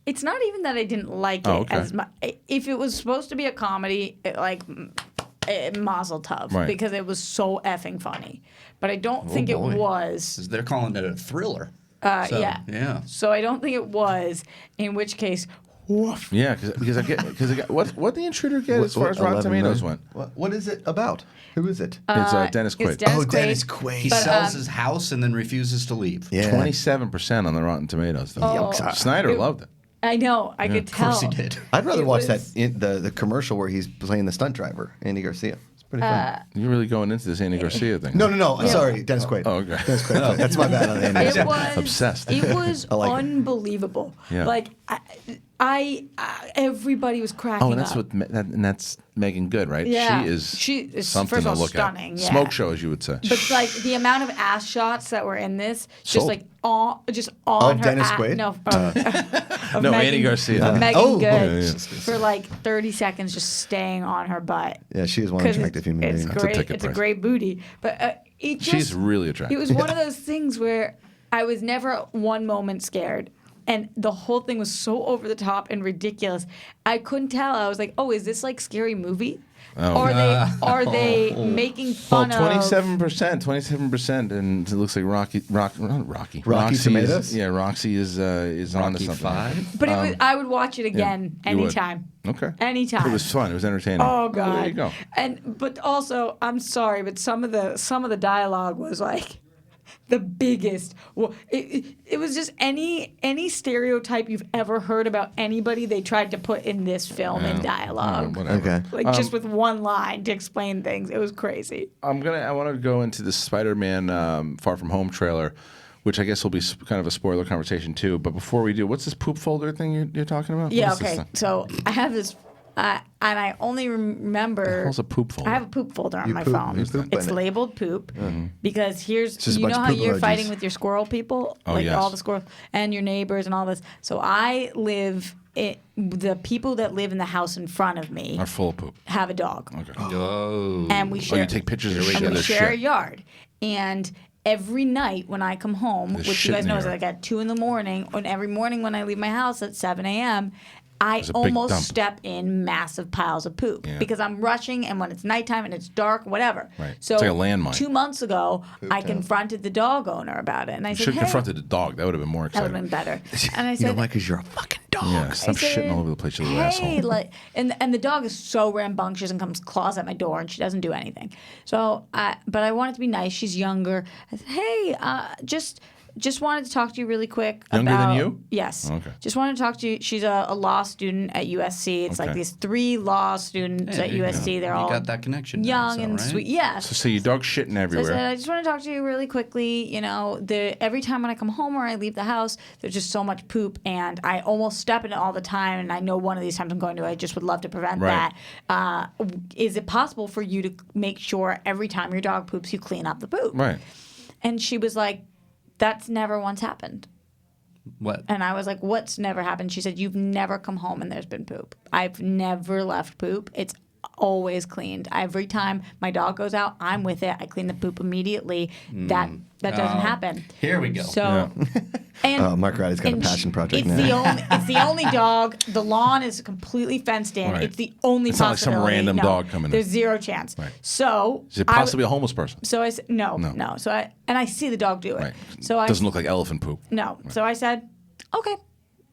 It's not even that I didn't like it Oh, okay. as much. If it was supposed to be a comedy, Mazel Tov, Right. because it was so effing funny. But I don't think it boy. was. 'Cause they're calling it a thriller. Yeah. So I don't think it was. In which case, woof. Yeah, because I get what The Intruder get as far as Rotten 11 Tomatoes million. went. What is it about? Who is it? It's Dennis Quaid. It's Dennis Quaid. Dennis Quaid. He But, sells his house and then refuses to leave. Yeah. 27% on the Rotten Tomatoes. Though. Snyder loved it. I know. I could Of tell. course he did. I'd rather It watch was- the commercial where he's playing the stunt driver, Andy Garcia. It's pretty fun. You're really going into this Andy Garcia thing. No. I'm sorry, Dennis Quaid. Oh, okay. Dennis Quaid. That's my bad on Andy. It was Obsessed. It was I like it. unbelievable. Yeah. Like I everybody was cracking Oh, and that's up. and that's Megan Good, right? Yeah. She is First something of all, to look stunning. at. Yeah. Smoke show, as you would say. But like the amount of ass shots that were in this, just Sold. like on her Dennis ass. Quaid? No, of No, Megan, Andy Garcia. Of Megan Oh, Good yeah. for like 30 seconds, just staying on her butt. Yeah, she is one 'Cause attractive human it's being. That's a great. ticket It's a price. great booty, but it just She's really attractive. It was one of those things where I was never one moment scared. And the whole thing was so over the top and ridiculous. I couldn't tell. I was like, "Oh, is this like Scary Movie? Are they making Well, fun of?" 27%, and it looks like Roxy Tomatoes? Roxy is on to Rocky something. 5? But I would watch it again you would. anytime. Okay. Anytime. It was fun. It was entertaining. Oh Well, God. there you go. But also, I'm sorry, but some of the dialogue was like, the biggest. Well, it was just any stereotype you've ever heard about anybody they tried to put in this film in dialogue. Whatever. Okay. Like just with one line to explain things. It was crazy. I want to go into the Spider-Man Far From Home trailer, which I guess will be kind of a spoiler conversation too. But before we do, what's this poop folder thing you're talking about? Yeah, What is this okay. thing? So I have this, and I only remember. What's a poop folder? I have a poop folder on my poop- phone. you poop It's in it. labeled poop because here's just a you bunch know of how poop you're emojis. fighting with your squirrel people, Oh, like yes. all the squirrels and your neighbors and all this. So I live. The people that live in the house in front of me Are full of poop. have a dog, Okay. Oh. and we Oh, share. you take pictures of and shit. we There's share a shit. yard. And every night when I come home, There's which shit you guys in the know is yard. like at 2 a.m, and every morning when I leave my house at 7 a.m., I There's a big almost dump. step in massive piles of poop Yeah. because I'm rushing, and when it's nighttime and it's dark, whatever. Right. So It's like a landmine. 2 months ago, I confronted the dog owner about it, and I You said, should have "Hey, confronted the dog. That would have been more that would exciting. have been better." And I You said, know why? Because you're a fucking dog. Yeah, stop I said, shitting all over the place, you little hey, asshole. like, and the dog is so rambunctious and comes claws at my door, and she doesn't do anything. So, but I wanted to be nice. She's younger. I said, hey, just wanted to talk to you really quick. Younger than about, you? Yes. Okay. Just wanted to talk to you. She's a law student at USC. It's like Okay. these 3 law students Hey, at there you USC. go. They're You all got that connection now, young so, and right? sweet. Yes. So your dog's shitting So I everywhere. said, I just want to talk to you really quickly. You know, every time when I come home or I leave the house, there's just so much poop, and I almost step in it all the time. And I know one of these times I'm going to. I just would love to prevent Right. that. Is it possible for you to make sure every time your dog poops, you clean up the poop? Right. And she was like, "That's never once happened." What? And I was like, "What's never happened?" She said, "You've never come home and there's been poop. I've never left poop. It's always cleaned. Every time my dog goes out, I'm with it. I clean the poop immediately. That doesn't happen." Here we go. So, and Oh, Mark Riley's got a and passion project it's now. it's the only dog. The lawn is completely fenced in. Right. It's the only It's not like some possibility. random No, dog coming in. There's zero chance. Right. So Is it I w- possibly a homeless person? So I said no. So I see the dog do it. Right. So I Doesn't look like elephant poop. no. So I said, okay.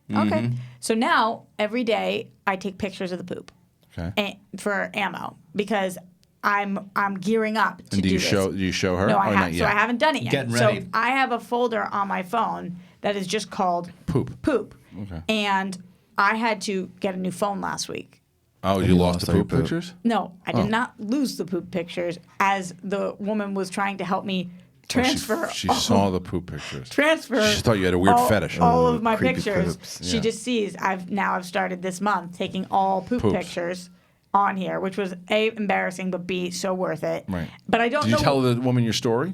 Mm-hmm. Okay. So now every day I take pictures of the poop Okay. for ammo because I'm gearing up to And do you this. show her? No, or I not have. yet? So I haven't done it yet. Getting So ready. I have a folder on my phone that is just called Poop. Poop. Okay. And I had to get a new phone last week. Oh, you lost the all your poop poop. pictures? No, I Oh. did not lose the poop pictures as the woman was trying to help me transfer. She saw the poop pictures. Transfer. She thought you had a weird all, fetish. All of my creepy pictures. poops. She Yeah. just sees. I've started this month taking all poop Poops. pictures on here, which was A, embarrassing, but B, so worth it. Right. But I don't Did know. you tell the woman your story?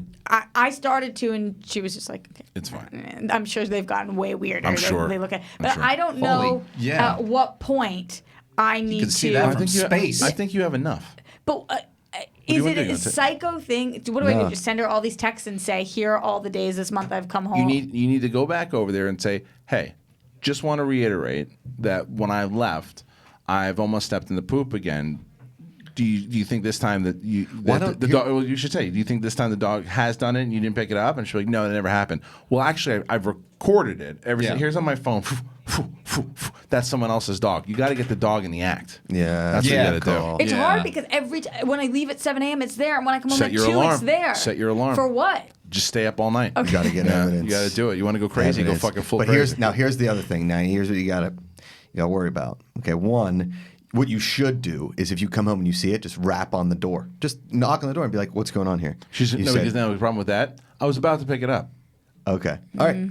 I started to, and she was just like, okay. It's fine. And I'm sure they've gotten way weirder. I'm sure. They look at, I'm but sure. I don't Holy- know yeah. at what point I need can see to. that I from think you space. I think you have enough. But you is wanna it do? a That's it. psycho thing? What do I No. do? Just send her all these texts and say, "Here are all the days this month I've come home." You need to go back over there and say, hey, just want to reiterate that when I left, I've almost stepped in the poop again. Do you think this time that Why don't the you- dog? Well, you should say. Do you think this time the dog has done it and you didn't pick it up? And she's like, no, that never happened. Well, actually, I've recorded it. Yeah. Here's on my phone. That's someone else's dog. You got to get the dog in the act. Yeah, That's Yeah, what you got to cool. do. It's Yeah. hard because when I leave at 7 a.m., it's there, and when I come home Set at your 2, alarm. it's there. Set your alarm. For what? Just stay up all night. You got to get evidence. You got to do it. You want to go crazy? Evidence. Go fucking full But crazy. here's the other thing. Now here's what you got to worry about. Okay, one, what you should do is if you come home and you see it, just rap on the door. Just knock on the door and be like, "What's going on here?" She's You no, said- because now the problem with that. I was about to pick it up. Okay. All right.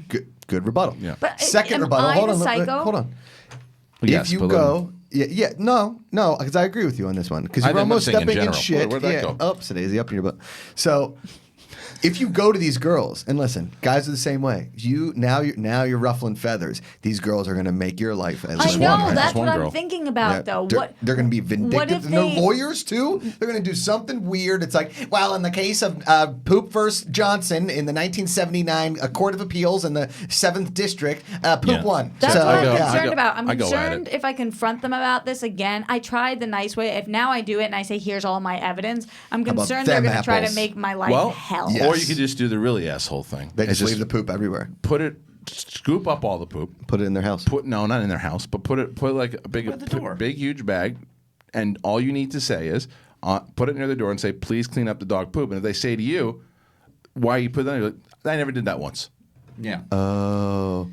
Good rebuttal. Yeah. But Second am rebuttal. I Hold the on. psycho? Hold on. Yes, if you but go, no, because I agree with you on this one. Because I you're think I'm almost saying in stepping in general. shit. Where'd that go? Up, Daisy, up in your butt. So, if you go to these girls and listen, guys are the same way. Now you're ruffling feathers. These girls are going to make your life. As I one, know. right? That's Just one what girl. I'm thinking about, though. They're going to be vindictive. What if And they're they? lawyers too. They're going to do something weird. It's like, well, in the case of Poop vs. Johnson in the 1979 Court of Appeals in the 7th District, Poop Yeah. won. That's So, what I I'm go- concerned I go- about. I'm I go at concerned it. if I confront them about this again. I tried the nice way. If now I do it and I say, "Here's all my evidence," I'm about concerned they're them going to try to apples? make my life Well, hell. Yeah. or Yes. you could just do the really asshole thing. They and just leave the poop everywhere. scoop up all the poop. Put it in their house. No, not in their house, but put like a By the door. big huge bag, and all you need to say is put it near the door and say, "Please clean up the dog poop." And if they say to you, why you put that? You're like, I never did that once. Yeah. Oh.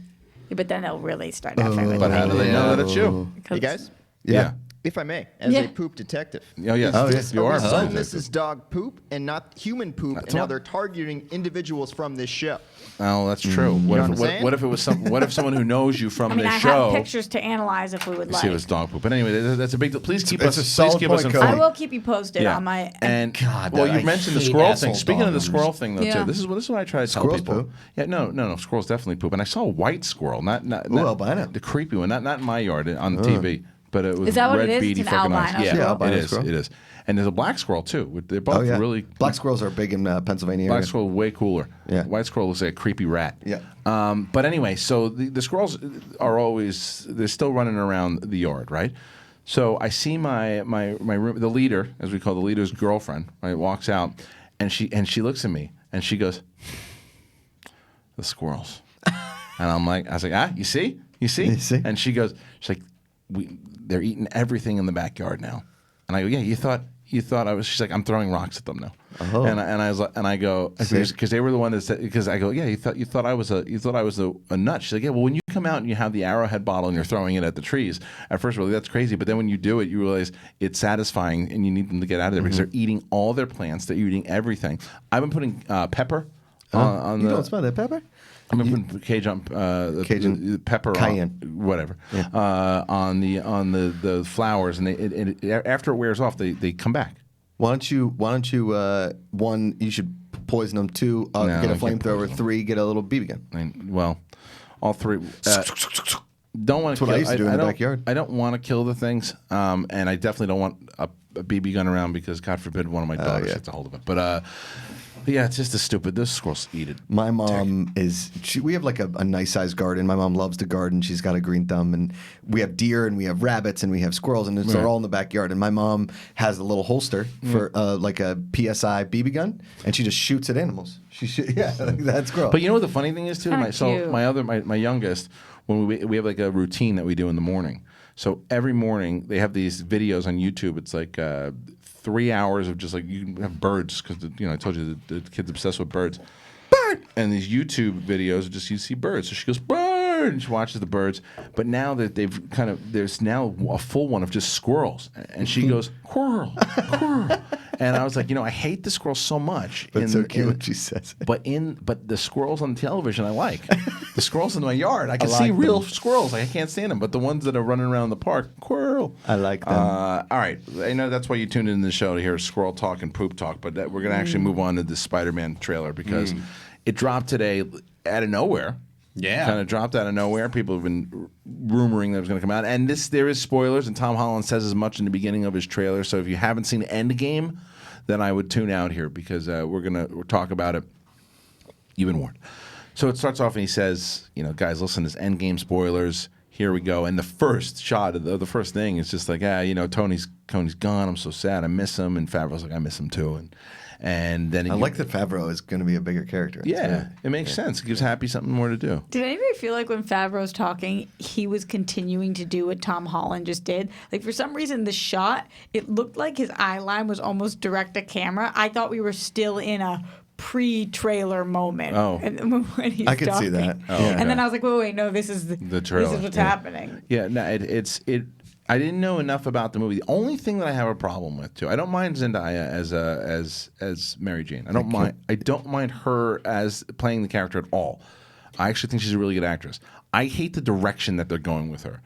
Yeah, but then they'll really start effing with But how do they know that it's you? Hey guys, Yeah. if I may, as Yeah. a poop detective. Oh yes, Oh, This you are. Some this is dog poop and not human poop, and now what- they're targeting individuals from this show. Oh, that's true. know what I'm What saying? if it was what if someone who knows you from I mean, this I show? have pictures to analyze if we would See, like. it was dog poop. But anyway, that's a big deal. Please keep It's us. a solid Please keep us point, informed. I Cody. will keep you posted on my. And God, well, I you mentioned the hate squirrel asshole thing. Speaking of the dog squirrel owners. thing, though, Yeah. too, this is what I try to tell Squirrels people. poop? Yeah, no, squirrels definitely poop. And I saw a white squirrel, not albino. the creepy one, not in my yard on the TV, but it was Is that what red it is? beady It's an fucking eyes. albino Yeah, squirrel? Yeah, albino it is. squirrel. It is. And there's a black squirrel too. They're both Oh yeah. really Black squirrels are big in Pennsylvania. Black area. squirrel way cooler. Yeah. White squirrel looks like a creepy rat. Yeah. But anyway, so the squirrels are always they're still running around the yard, right? So I see my room, the leader, as we call the leader's girlfriend, right, walks out, and she looks at me and she goes, "The squirrels," and I was like, you see, You see? and she's like, they're eating everything in the backyard now, and I go, yeah, you thought I was. She's like, I'm throwing rocks at them now. Oh. And I was like, and I go, because they were the one that said, because I go, yeah, you thought I was a nut. She's like, yeah, well, when you come out and you have the Arrowhead bottle and you're throwing it at the trees, at first, really, that's crazy. But then when you do it, you realize it's satisfying, and you need them to get out of there because they're eating all their plants, they're eating everything. I've been putting pepper on You the. don't smell that pepper? I've been putting Cajun Cajun pepper, cayenne. whatever, on the flowers, and after it wears off, they come back. Why don't you one, you should poison them. Two, No, get I a can't flamethrower. poison them. Three, get a little BB gun. I mean, well, all three. Don't want to. That's what I used to do in the backyard. I don't want to kill the things, and I definitely don't want a BB gun around because, God forbid, one of my daughters yeah. gets a hold of it. But yeah, it's just a stupid. Those squirrels eat it. My mom we have like a nice sized garden. My mom loves to garden. She's got a green thumb, and we have deer and we have rabbits and we have squirrels, and they're all in the backyard. And my mom has a little holster for like a PSI BB gun, and she just shoots at animals. That squirrel. But you know what the funny thing is too? Kinda cute. My youngest, when we have like a routine that we do in the morning. So every morning they have these videos on YouTube. It's like 3 hours of just like you have birds because I told you the kid's obsessed with birds. Bird, and these YouTube videos are just you see birds. So she goes bird, and she watches the birds. But now that there's now a full one of just squirrels, and she goes squirrel, squirrel. And I was like, I hate the squirrels so much. That's so cute when she says it. But the squirrels on television I like. The squirrels in my yard I can see like real them. squirrels. I can't stand them. But the ones that are running around the park, squirrel. I like them. All right, I know that's why you tuned in the show to hear squirrel talk and poop talk. But we're gonna actually move on to the Spider-Man trailer because it dropped today out of nowhere. Yeah. Kind of dropped out of nowhere. People have been rumoring that it was going to come out. And there is spoilers, and Tom Holland says as much in the beginning of his trailer. So if you haven't seen Endgame, then I would tune out here because we'll talk about it. You've been warned. So it starts off and he says, guys, listen, this Endgame spoilers. Here we go. And the first shot of the first thing is just like, Tony's gone. I'm so sad. I miss him. And Favreau's like, I miss him too. And then I like that Favreau is going to be a bigger character. Yeah, it makes sense. It gives Happy something more to do. Did anybody feel like when Favreau's talking, he was continuing to do what Tom Holland just did? Like, for some reason, the shot, it looked like his eye line was almost direct to camera. I thought we were still in a pre-trailer moment. Oh. And when he's I could see talking. that. Oh, Yeah. And then I was like, wait, no, this is The trailer. This is what's Yeah. happening. Yeah, no, I didn't know enough about the movie. The only thing that I have a problem with too, I don't mind Zendaya as Mary Jane. I don't mind her as playing the character at all. I actually think she's a really good actress. I hate the direction that they're going with her.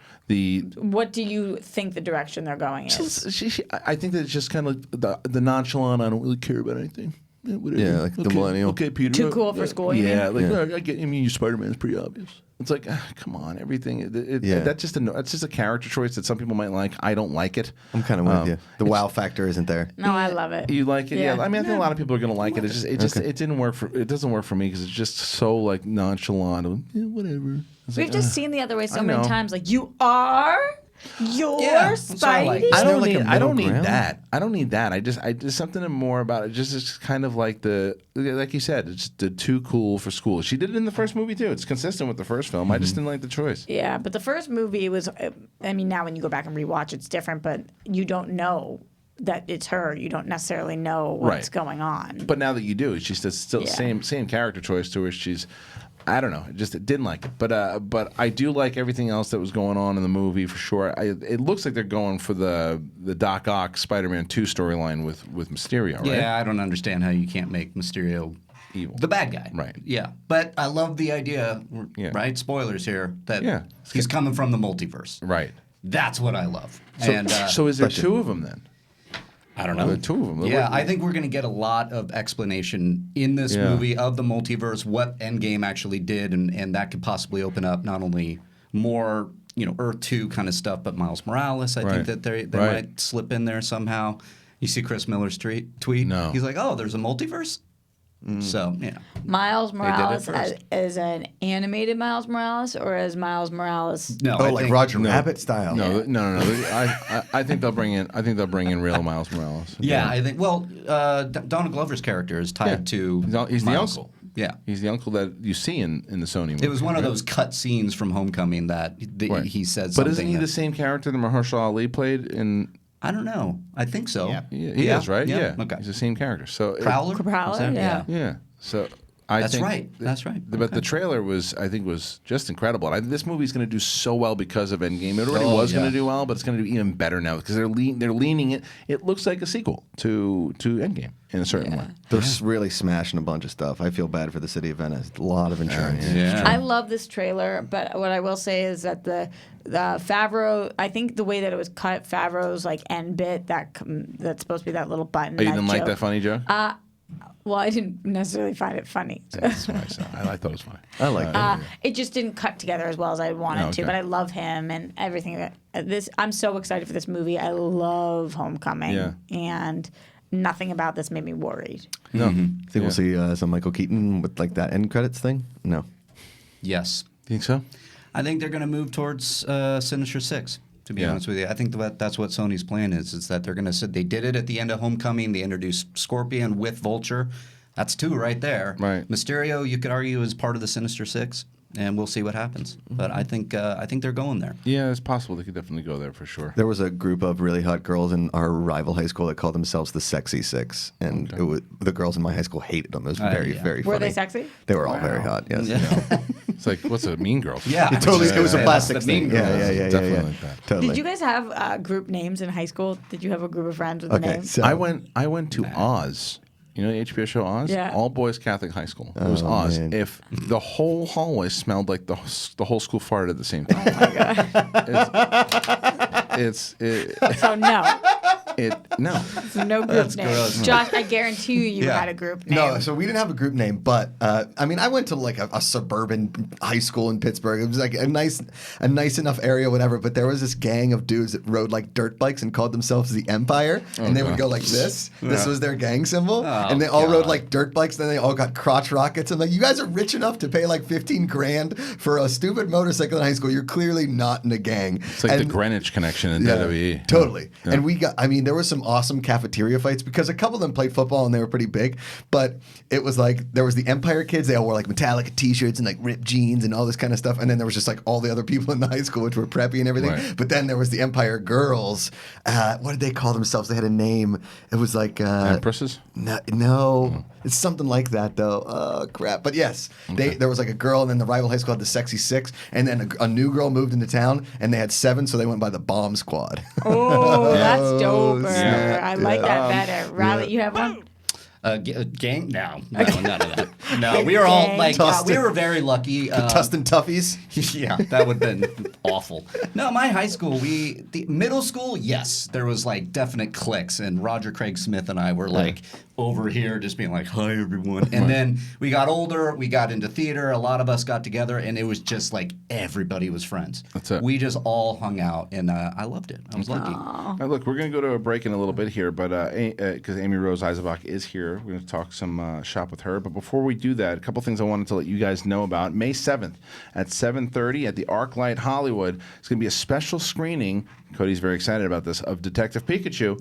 What do you think the direction they're going is? I think that it's just kind of the nonchalant. I don't really care about anything. Yeah, whatever. Yeah, like the millennial. Okay, Peter. Too cool for school, you Yeah, mean? like I get. I mean, Spider-Man's pretty obvious. It's like, come on, everything. Yeah. That's just a character choice that some people might like. I don't like it. I'm kind of with you. The wow factor isn't there. No, I love it. You like it? Yeah. Yeah. I mean, I think a lot of people are gonna like it. It didn't work for. It doesn't work for me because it's just so like nonchalant. Whatever. It's We've like, just seen the other way so I many know. times. Like, you are your Yeah, that's what I like. Spidey? I don't like a need. I don't middle need ground? that. I don't need that. I just something more about it. Just kind of like like you said, it's the too cool for school. She did it in the first movie too. It's consistent with the first film. I just didn't like the choice. Yeah, but the first movie was, I mean, now when you go back and rewatch, it's different, but you don't know that it's her. You don't necessarily know what's going on. But now that you do, she's still the same character choice to her. She's, I don't know, just didn't like it. But I do like everything else that was going on in the movie for sure. It looks like they're going for the Doc Ock Spider-Man 2 storyline with Mysterio, right? Yeah, I don't understand how you can't make Mysterio Evil. the bad guy. Right. Yeah. But I love the idea, right? Spoilers here, that he's coming from the multiverse. Right. That's what I love. So is there two of them then? I don't know. There are two of them. Yeah, I think we're going to get a lot of explanation in this movie of the multiverse, what Endgame actually did, and that could possibly open up not only more, Earth 2 kind of stuff, but Miles Morales. I think that they might slip in there somehow. You see Chris Miller's tweet? No. He's like, oh, there's a multiverse? So, yeah. Miles Morales first. as an animated Miles Morales or as Miles Morales? No, Oh, I like think- Roger Rabbit style. No. I think they'll bring in real Miles Morales. Yeah, I think. Well, Donald Glover's character is tied to. He's the Miles. uncle. Yeah, He's the uncle that you see in the Sony movie. it was one of right? those cut scenes from Homecoming that Right. he said But something. isn't he the same character that Mahershala Ali played in? I don't know. I think so. Yeah. He is, right? Yeah. Okay. He's the same character. So Prowler. Prowler, Is that- yeah. Yeah. So I That's think right. That's right. But the trailer was just incredible. And this movie's going to do so well because of Endgame. It already was going to do well, but it's going to do even better now because they're leaning it. It looks like a sequel to Endgame in a certain way. They're really smashing a bunch of stuff. I feel bad for the city of Venice. A lot of insurance. Yeah. I love this trailer, but what I will say is that the Favreau, I think the way that it was cut, Favreau's like end bit, that's supposed to be that little button. Oh, you that didn't like joke. that funny joke? Well, I didn't necessarily find it funny. That's what I said. I thought it was funny. I like it. It just didn't cut together as well as I wanted Okay. to, but I love him and everything that this. I'm so excited for this movie. I love Homecoming, and nothing about this made me worried. No. Think we'll see some Michael Keaton with like that end credits thing? No. Yes. Think so? I think they're going to move towards Sinister Six. To be honest with you, I think that's what Sony's plan is that they're going to. They did it at the end of Homecoming. They introduced Scorpion with Vulture. That's two right there. Right. Mysterio, you could argue, is part of the Sinister Six, and we'll see what happens. But I think they're going there. Yeah, it's possible. They could definitely go there for sure. There was a group of really hot girls in our rival high school that called themselves the Sexy Six, and the girls in my high school hated them. It was very, very funny. Were they sexy? They were all very hot. Yes. It's like, what's a Mean Girls? Yeah, It totally. It was a Yeah, plastic that's the Mean thing. Yeah, Girls. yeah. Definitely like that. Totally. Did you guys have group names in high school? Did you have a group of friends with a Okay, name? so I went to Oz. You know the HBO show Oz? Yeah. All boys Catholic high school. It was Oh, Oz. man. If the whole hallway smelled like the whole school farted at the same time. So no. No. So no group name. Josh, I guarantee you had a group name. No, so we didn't have a group name, but I mean, I went to like a suburban high school in Pittsburgh. It was like a nice enough area, whatever. But there was this gang of dudes that rode like dirt bikes and called themselves the Empire, and they would go like this. This was their gang symbol, and they all rode like dirt bikes. Then they all got crotch rockets. I'm like, you guys are rich enough to pay like $15,000 for a stupid motorcycle in high school. You're clearly not in a gang. It's like the Greenwich connection in WWE. Totally. Yeah. And I mean, there was some awesome cafeteria fights because a couple of them played football and they were pretty big. But it was like there was the Empire kids. They all wore like Metallica t-shirts and like ripped jeans and all this kind of stuff. And then there was just like all the other people in the high school, which were preppy and everything. Right. But then there was the Empire girls. What did they call themselves? They had a name. It was like Empresses? No, it's something like that though. Oh crap! But yes, there was like a girl, and then the rival high school had the Sexy Six, and then a new girl moved into town, and they had 7, so they went by the Bomb Squad. Oh, that's doper. snap. I like that better. Riley, you have one? Gang? No, none of that. No, we were all like, we were very lucky. Tustin Toughies. Yeah, that would have been awful. No, my high school, the middle school, yes, there was like definite cliques, and Roger Craig Smith and I were like over here just being like, hi, everyone. And then we got older, we got into theater, a lot of us got together, and it was just like everybody was friends. That's it. We just all hung out, and I loved it. I was lucky. All right, look, we're going to go to a break in a little bit here, but because Amirose Eisenbach is here, we're going to talk some shop with her. But before we do that, a couple things I wanted to let you guys know about. May 7th at 7:30 at the ArcLight Hollywood, it's going to be a special screening. Cody's very excited about this, of Detective Pikachu,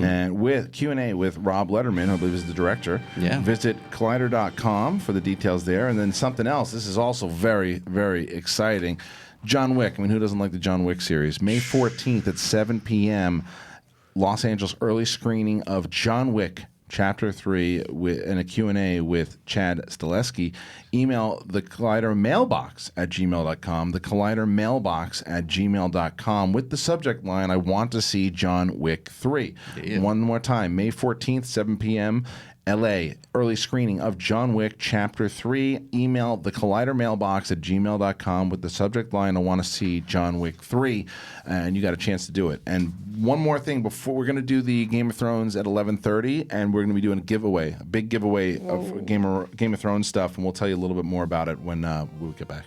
and with Q&A with Rob Letterman, who I believe is the director. Yeah. Visit Collider.com for the details there. And then something else, this is also very, very exciting. John Wick, I mean, who doesn't like the John Wick series? May 14th at 7 p.m., Los Angeles early screening of John Wick Chapter 3 and a Q&A with Chad Stileski. Email the Collider mailbox at gmail.com, the Collider mailbox at gmail.com with the subject line, I want to see John Wick 3. Yeah. One more time, May 14th, 7 p.m., LA, early screening of John Wick Chapter 3. Email the Collider mailbox at gmail.com with the subject line, I want to see John Wick 3. And you got a chance to do it. And one more thing before, we're going to do the Game of Thrones at 11:30, and we're going to be doing a giveaway, a big giveaway of Game of Thrones stuff, and we'll tell you a little bit more about it when we get back.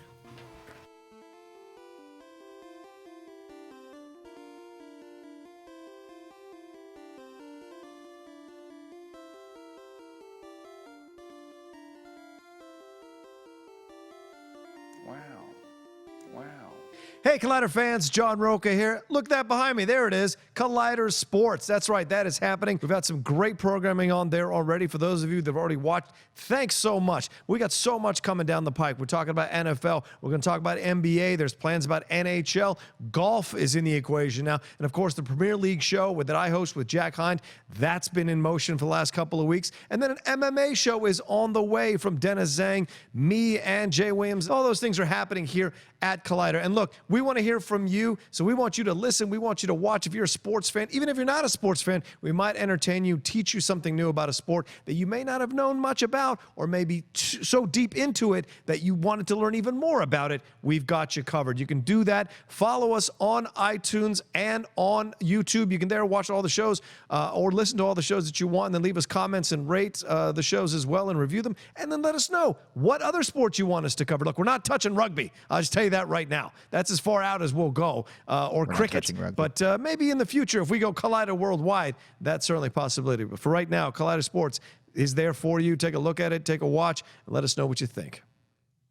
Hey, Collider fans, John Roca here. Look that behind me. There it is, Collider Sports. That's right, that is happening. We've got some great programming on there already. For those of you that have already watched, thanks so much. We got so much coming down the pike. We're talking about NFL. We're going to talk about NBA. There's plans about NHL. Golf is in the equation now. And, of course, the Premier League show that I host with Jack Hind, that's been in motion for the last couple of weeks. And then an MMA show is on the way from Dennis Zhang, me, and Jay Williams. All those things are happening here at Collider. And look, we want to hear from you, so we want you to listen. We want you to watch. If you're a sports fan, even if you're not a sports fan, we might entertain you, teach you something new about a sport that you may not have known much about, or maybe so deep into it that you wanted to learn even more about it. We've got you covered. You can do that. Follow us on iTunes and on YouTube. You can there watch all the shows or listen to all the shows that you want, and then leave us comments and rate the shows as well and review them, and then let us know what other sports you want us to cover. Look, we're not touching rugby. I'll just tell you that right now. That's as far out as we'll go, or cricket. But maybe in the future, if we go Collider worldwide, that's certainly a possibility. But for right now, Collider Sports is there for you. Take a look at it, take a watch, and let us know what you think.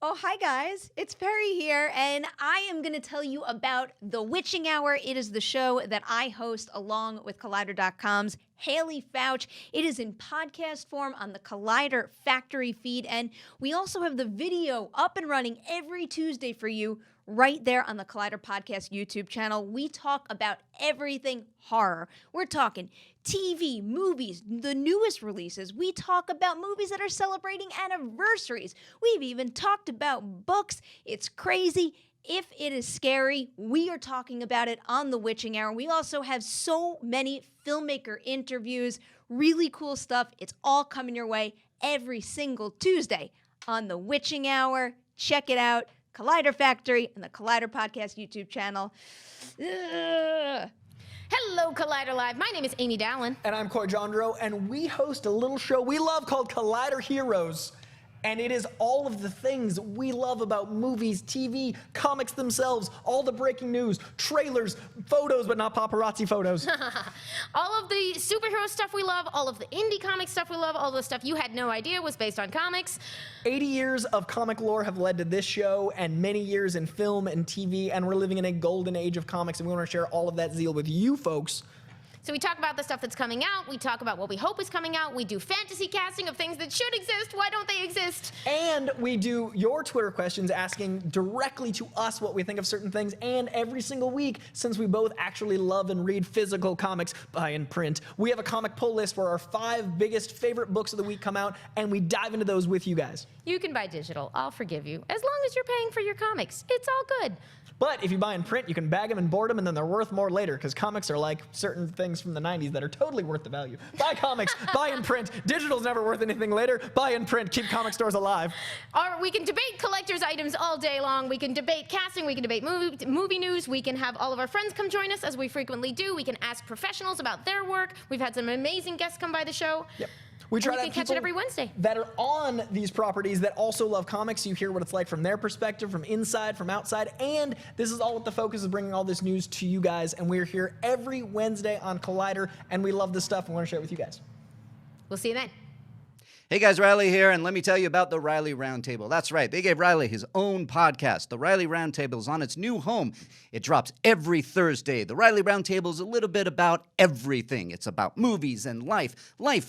Oh, hi guys, it's Perry here, and I am going to tell you about The Witching Hour. It is the show that I host along with Collider.com's Haley Fouch. It is in podcast form on the Collider Factory feed, and we also have the video up and running every Tuesday for you right there on the Collider Podcast YouTube channel. We talk about everything horror. We're talking TV, movies, the newest releases. We talk about movies that are celebrating anniversaries. We've even talked about books. It's crazy. If it is scary, we are talking about it on The Witching Hour. We also have so many filmmaker interviews, really cool stuff. It's all coming your way every single Tuesday on The Witching Hour. Check it out. Collider Factory and the Collider Podcast YouTube channel. Hello, Collider Live. My name is Amy Dallin. And I'm Coy Jandro, and we host a little show we love called Collider Heroes. And it is all of the things we love about movies, TV, comics themselves, all the breaking news, trailers, photos, but not paparazzi photos. All of the superhero stuff we love, all of the indie comic stuff we love, all the stuff you had no idea was based on comics. 80 years of comic lore have led to this show, and many years in film and TV, and we're living in a golden age of comics, and we want to share all of that zeal with you folks. So we talk about the stuff that's coming out. We talk about what we hope is coming out. We do fantasy casting of things that should exist. Why don't they exist? And we do your Twitter questions asking directly to us what we think of certain things. And every single week, since we both actually love and read physical comics buy in print, we have a comic pull list where our 5 biggest favorite books of the week come out, and we dive into those with you guys. You can buy digital. I'll forgive you. As long as you're paying for your comics. It's all good. But if you buy in print, you can bag them and board them, and then they're worth more later, because comics are like certain things from the 90s that are totally worth the value. Buy comics, buy in print. Digital's never worth anything later. Buy in print. Keep comic stores alive. Or we can debate collector's items all day long. We can debate casting. We can debate movie news. We can have all of our friends come join us, as we frequently do. We can ask professionals about their work. We've had some amazing guests come by the show. Yep. We try to catch it every Wednesday. That are on these properties that also love comics. You hear what it's like from their perspective, from inside, from outside, and this is all with the focus of bringing all this news to you guys. And we're here every Wednesday on Collider, and we love this stuff and want to share it with you guys. We'll see you then. Hey guys, Reilly here, and let me tell you about the Reilly Roundtable. That's right, they gave Reilly his own podcast. The Reilly Roundtable is on its new home. It drops every Thursday. The Reilly Roundtable is a little bit about everything. It's about movies and life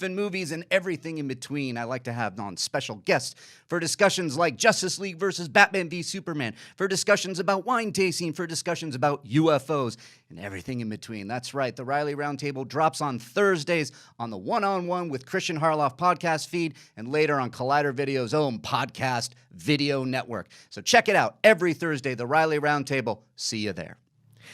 and movies and everything in between. I like to have on special guests for discussions like Justice League versus Batman v Superman, for discussions about wine tasting, for discussions about UFOs, and everything in between. That's right, the Reilly Roundtable drops on Thursdays on the One-on-One with Kristian Harloff podcast feed, and later on Collider Video's own podcast video network. So check it out every Thursday, the Reilly Roundtable. See you there.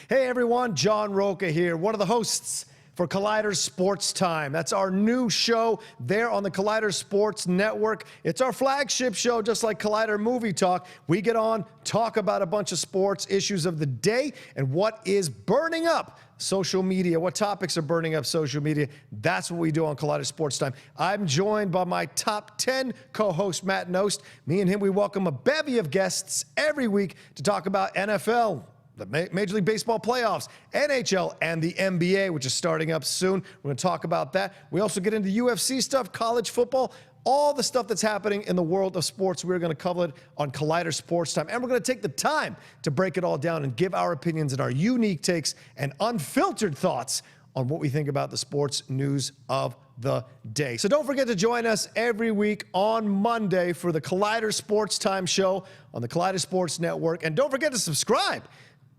Hey everyone, John Roca here, one of the hosts for Collider Sports Time. That's our new show there on the Collider Sports Network. It's our flagship show, just like Collider Movie Talk. We get on, talk about a bunch of sports issues of the day and what is burning up social media, what topics are burning up social media. That's what we do on Collider Sports Time. I'm joined by my top 10 co-host, Matt Nost. Me and him, we welcome a bevy of guests every week to talk about NFL, the Major League Baseball playoffs, NHL, and the NBA, which is starting up soon. We're going to talk about that. We also get into UFC stuff, college football, all the stuff that's happening in the world of sports. We're going to cover it on Collider Sports Time. And we're going to take the time to break it all down and give our opinions and our unique takes and unfiltered thoughts on what we think about the sports news of the day. So don't forget to join us every week on Monday for the Collider Sports Time show on the Collider Sports Network. And don't forget to subscribe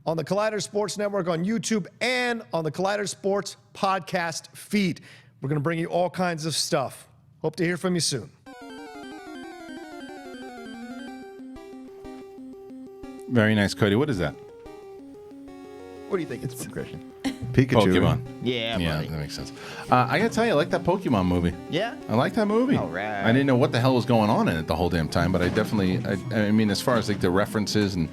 on the Collider Sports Network on YouTube and on the Collider Sports podcast feed. We're going to bring you all kinds of stuff. Hope to hear from you soon. Very nice, Cody. What is that? What do you think it's from, Kristian? Pikachu. Pokemon. Yeah, Yeah, buddy. that makes sense. I gotta tell you, I like that Pokemon movie. Yeah? I like that movie. All right. I didn't know what the hell was going on in it the whole damn time, but I definitely, I mean, as far as like the references and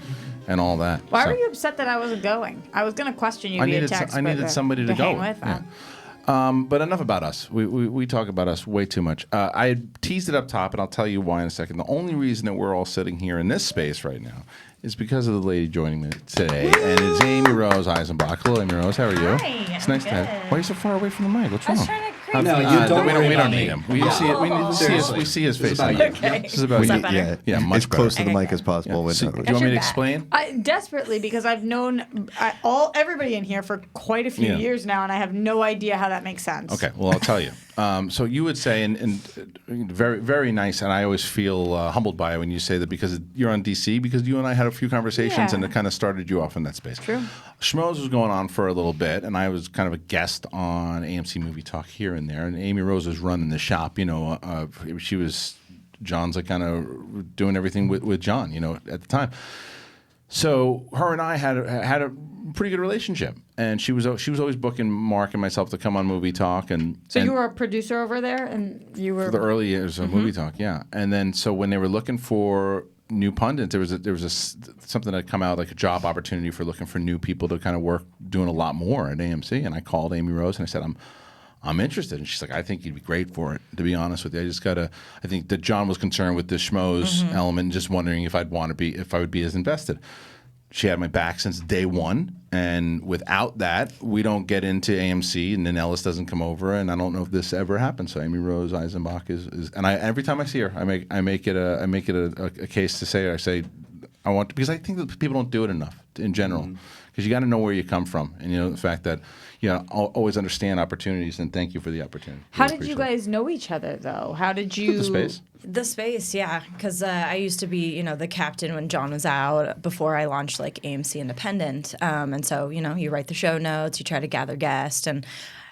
all that. Why so. were you upset that I wasn't going? I was going to question you I via needed, text. I needed somebody to go hang with. Yeah. But enough about us. We talk about us way too much. I had teased it up top, and I'll tell you why in a second. The only reason that we're all sitting here in this space right now is because of the lady joining me today, and it's Amirose Eisenbach. Hello, Amirose. How are you? Hi, It's I'm nice to have. good. Why are you so far away from the mic? What's I was wrong? trying to create No, some- you don't we worry don't about need me. him. We see it. We see his face. about on you. it. Okay. This is about Is you. that better? Yeah, much as close better. to the mic as possible. Yeah. with- So, do you Got want me your to back. explain? Desperately, because I've known everybody in here for quite a few Yeah. years now, and I have no idea how that makes sense. Okay, well, I'll tell you. So you would say, and very, very nice, and I always feel humbled by it when you say that because you're on DC, because you and I had a few conversations, Yeah. and it kind of started you off in that space. True. Schmoes was going on for a little bit, and I was kind of a guest on AMC Movie Talk here and there, and Amy Rose was running the shop. You know, she was John's like kind of doing everything with John. You know, at the time. So her and I had a pretty good relationship, and she was always booking Mark and myself to come on Movie Talk, and So and you were a producer over there, and you were for the early years of Movie Talk, yeah. And then so when they were looking for new pundits, there was something that had come out like a job opportunity for looking for new people to kind of work doing a lot more at AMC, and I called Amy Rose and I said I'm interested, and she's like, I think you'd be great for it. To be honest with you, I think that John was concerned with the schmoes element, just wondering if I would be as invested. She had my back since day one, and without that, we don't get into AMC, and then Ellis doesn't come over, and I don't know if this ever happens. So Amirose Eisenbach is, and every time I see her, I make it a case to say, I want to, because I think that people don't do it enough in general, because you got to know where you come from, and you know the fact that always understand opportunities, and thank you for the opportunity. How Really did you appreciate it. guys know each other, though? How did you? The space. The space, yeah, because I used to be, the captain when John was out before I launched like AMC Independent, and so you write the show notes, you try to gather guests, and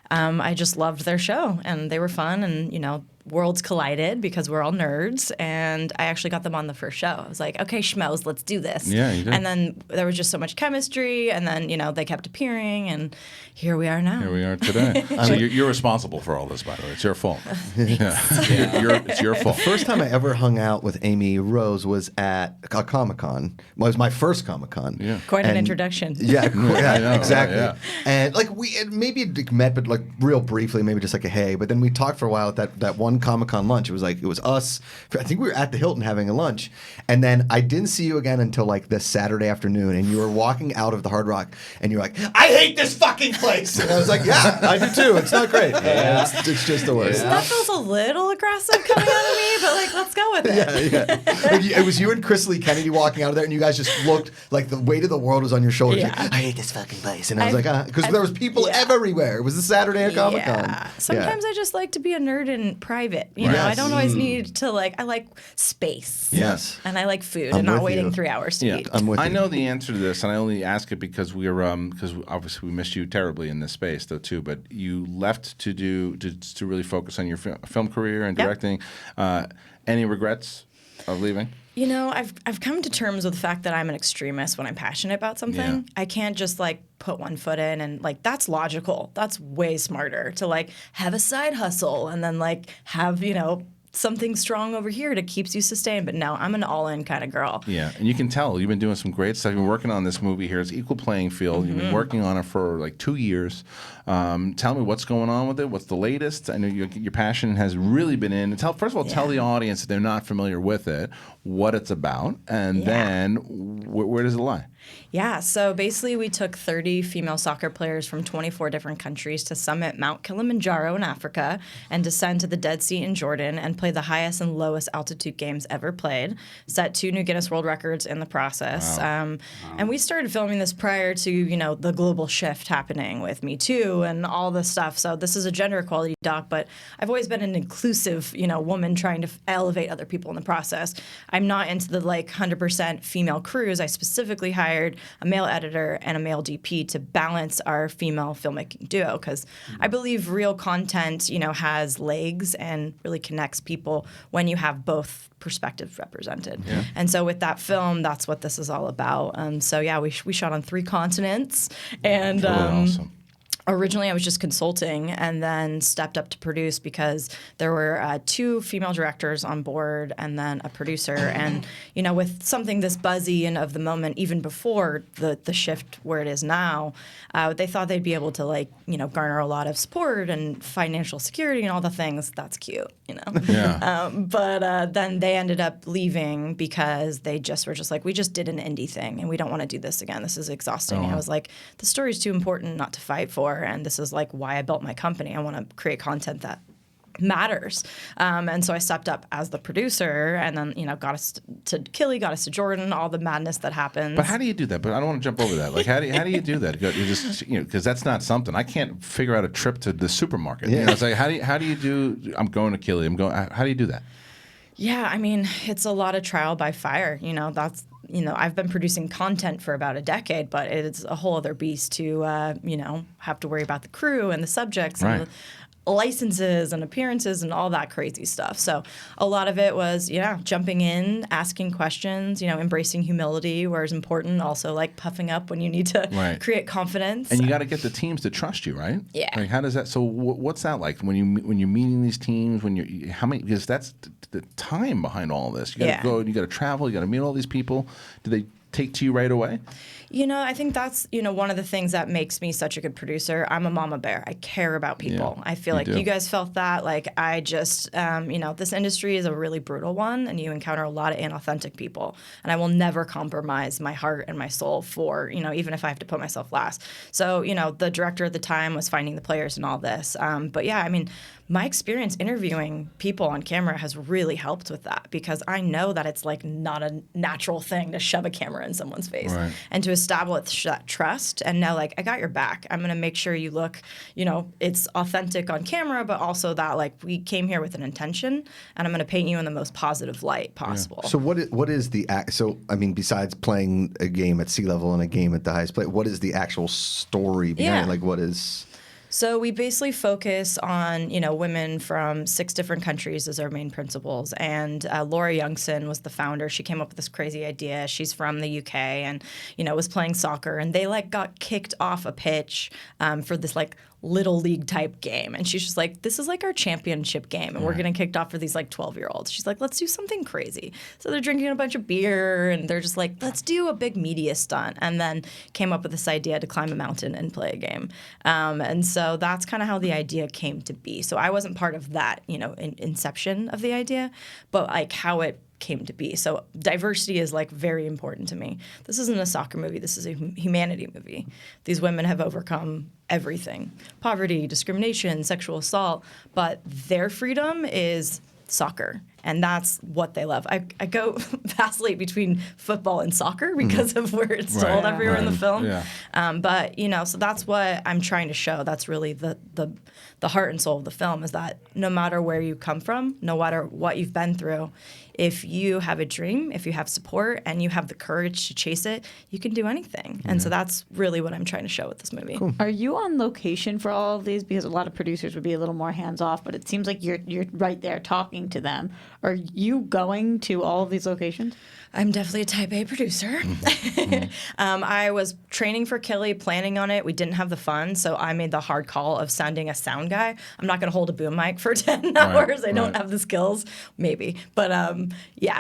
I just loved their show, and they were fun, and worlds collided because we're all nerds, and I actually got them on the first show. I was like, okay, schmoes, let's do this. Yeah, you did. And then there was just so much chemistry, and then they kept appearing, and here we are now. Here we are today. So you're responsible for all this, by the way. It's your fault. It's your fault. First time I ever hung out with Amy Rose was at a Comic-Con. Well, it was my first Comic-Con. Yeah. Quite an And- introduction. Yeah, I know, exactly. yeah. And like we maybe met, but like real briefly, maybe just like a hey. But then we talked for a while at that one one Comic-Con lunch. It was us. I think we were at the Hilton having a lunch, and then I didn't see you again until like this Saturday afternoon, and you were walking out of the Hard Rock, and you're like, I hate this fucking place. And I was like, yeah, I do too. It's not great. It's just the worst. That feels a little aggressive coming out of me, but like, let's go with it. Yeah. It was you and Chris Lee Kennedy walking out of there, and you guys just looked like the weight of the world was on your shoulders. Yeah. Like, I hate this fucking place. And I was like, because there was people everywhere. It was the Saturday at Comic-Con. Yeah. Sometimes I just like to be a nerd in private. You know, I don't always need to I like space. Yes. And I like food and not waiting 3 hours to eat. I'm with you. I know the answer to this, and I only ask it because because obviously we missed you terribly in this space though too. But you left to really focus on your film career and directing. Any regrets of leaving? You know, I've come to terms with the fact that I'm an extremist when I'm passionate about something. Yeah. I can't just put one foot in and that's logical. That's way smarter to have a side hustle and then have, something strong over here that keeps you sustained. But no, I'm an all-in kind of girl. Yeah, and you can tell you've been doing some great stuff. You've been working on this movie here. It's Equal Playing Field. You've been working on it for 2 years. Tell me what's going on with it. What's the latest? I know your passion has really been in. First of all, tell the audience if they're not familiar with it, what it's about, and then where does it lie? Yeah, so basically we took 30 female soccer players from 24 different countries to summit Mount Kilimanjaro in Africa and descend to the Dead Sea in Jordan and play the highest and lowest altitude games ever played, set 2 new Guinness World Records in the process. Wow. And we started filming this prior to, the global shift happening with Me Too and all this stuff. So this is a gender equality doc, but I've always been an inclusive, woman trying to elevate other people in the process. I'm not into the 100% female crews. I specifically hired a male editor and a male DP to balance our female filmmaking duo because I believe real content, has legs and really connects people when you have both perspectives represented. Yeah. And so with that film, that's what this is all about. So yeah, we shot on 3 continents and awesome. Originally, I was just consulting and then stepped up to produce because there were 2 female directors on board and then a producer. And, with something this buzzy and of the moment, even before the shift where it is now, they thought they'd be able to, garner a lot of support and financial security and all the things. That's cute, Yeah. But then they ended up leaving because they just were just we just did an indie thing and we don't want to do this again. This is exhausting. And I was like, the story's too important not to fight for. And this is why I built my company. I want to create content that matters. And so I stepped up as the producer and then, got us to Killy, got us to Jordan, all the madness that happens. But how do you do that? But I don't want to jump over that. How do you do that? You just, because that's not something. I can't figure out a trip to the supermarket. Yeah. It's how do you do, I'm going to Killy, how do you do that? Yeah, I mean, it's a lot of trial by fire. That's I've been producing content for about a decade, but it's a whole other beast to, have to worry about the crew and the subjects and the licenses and appearances and all that crazy stuff. So a lot of it was, jumping in, asking questions, embracing humility where it's important, also puffing up when you need to create confidence. And you got to get the teams to trust you, right? Yeah. How does that? So what's that like when you're meeting these teams? Because that's the time behind all this. You got to go. You got to travel. You got to meet all these people. Do they take to you right away? I think that's, one of the things that makes me such a good producer. I'm a mama bear. I care about people. Yeah, I feel you guys felt that. I just, this industry is a really brutal one, and you encounter a lot of inauthentic people. And I will never compromise my heart and my soul for, even if I have to put myself last. So, the director at the time was finding the players and all this. But yeah, I mean, my experience interviewing people on camera has really helped with that because I know that it's not a natural thing to shove a camera in someone's face and to establish that trust and know I got your back. I'm going to make sure you look, it's authentic on camera, but also that we came here with an intention and I'm going to paint you in the most positive light possible. So what is the besides playing a game at sea level and a game at the highest play, what is the actual story behind it? What is... So we basically focus on, women from 6 different countries as our main principals. And Laura Youngson was the founder. She came up with this crazy idea. She's from the UK and, was playing soccer. And they got kicked off a pitch for this little league type game. And she's just this is our championship game. And we're getting kicked off for these 12-year-olds. She's let's do something crazy. So they're drinking a bunch of beer and they're just let's do a big media stunt. And then came up with this idea to climb a mountain and play a game. And so So that's kind of how the idea came to be. So I wasn't part of that, inception of the idea, but like how it came to be. So diversity is like very important to me. This isn't a soccer movie. This is a humanity movie. These women have overcome everything: poverty, discrimination, sexual assault, but their freedom is soccer. And that's what they love. I go vacillate between football and soccer because of where it's told everywhere in the film. Yeah. But so that's what I'm trying to show. That's really the heart and soul of the film, is that no matter where you come from, no matter what you've been through, if you have a dream, if you have support, and you have the courage to chase it, you can do anything. And so that's really what I'm trying to show with this movie. Cool. Are you on location for all of these? Because a lot of producers would be a little more hands off, but it seems like you're right there talking to them. Are you going to all of these locations? I'm definitely a type A producer. I was training for Kelly, planning on it. We didn't have the funds, so I made the hard call of sending a sound guy. I'm not going to hold a boom mic for 10 hours. I don't have the skills, maybe. But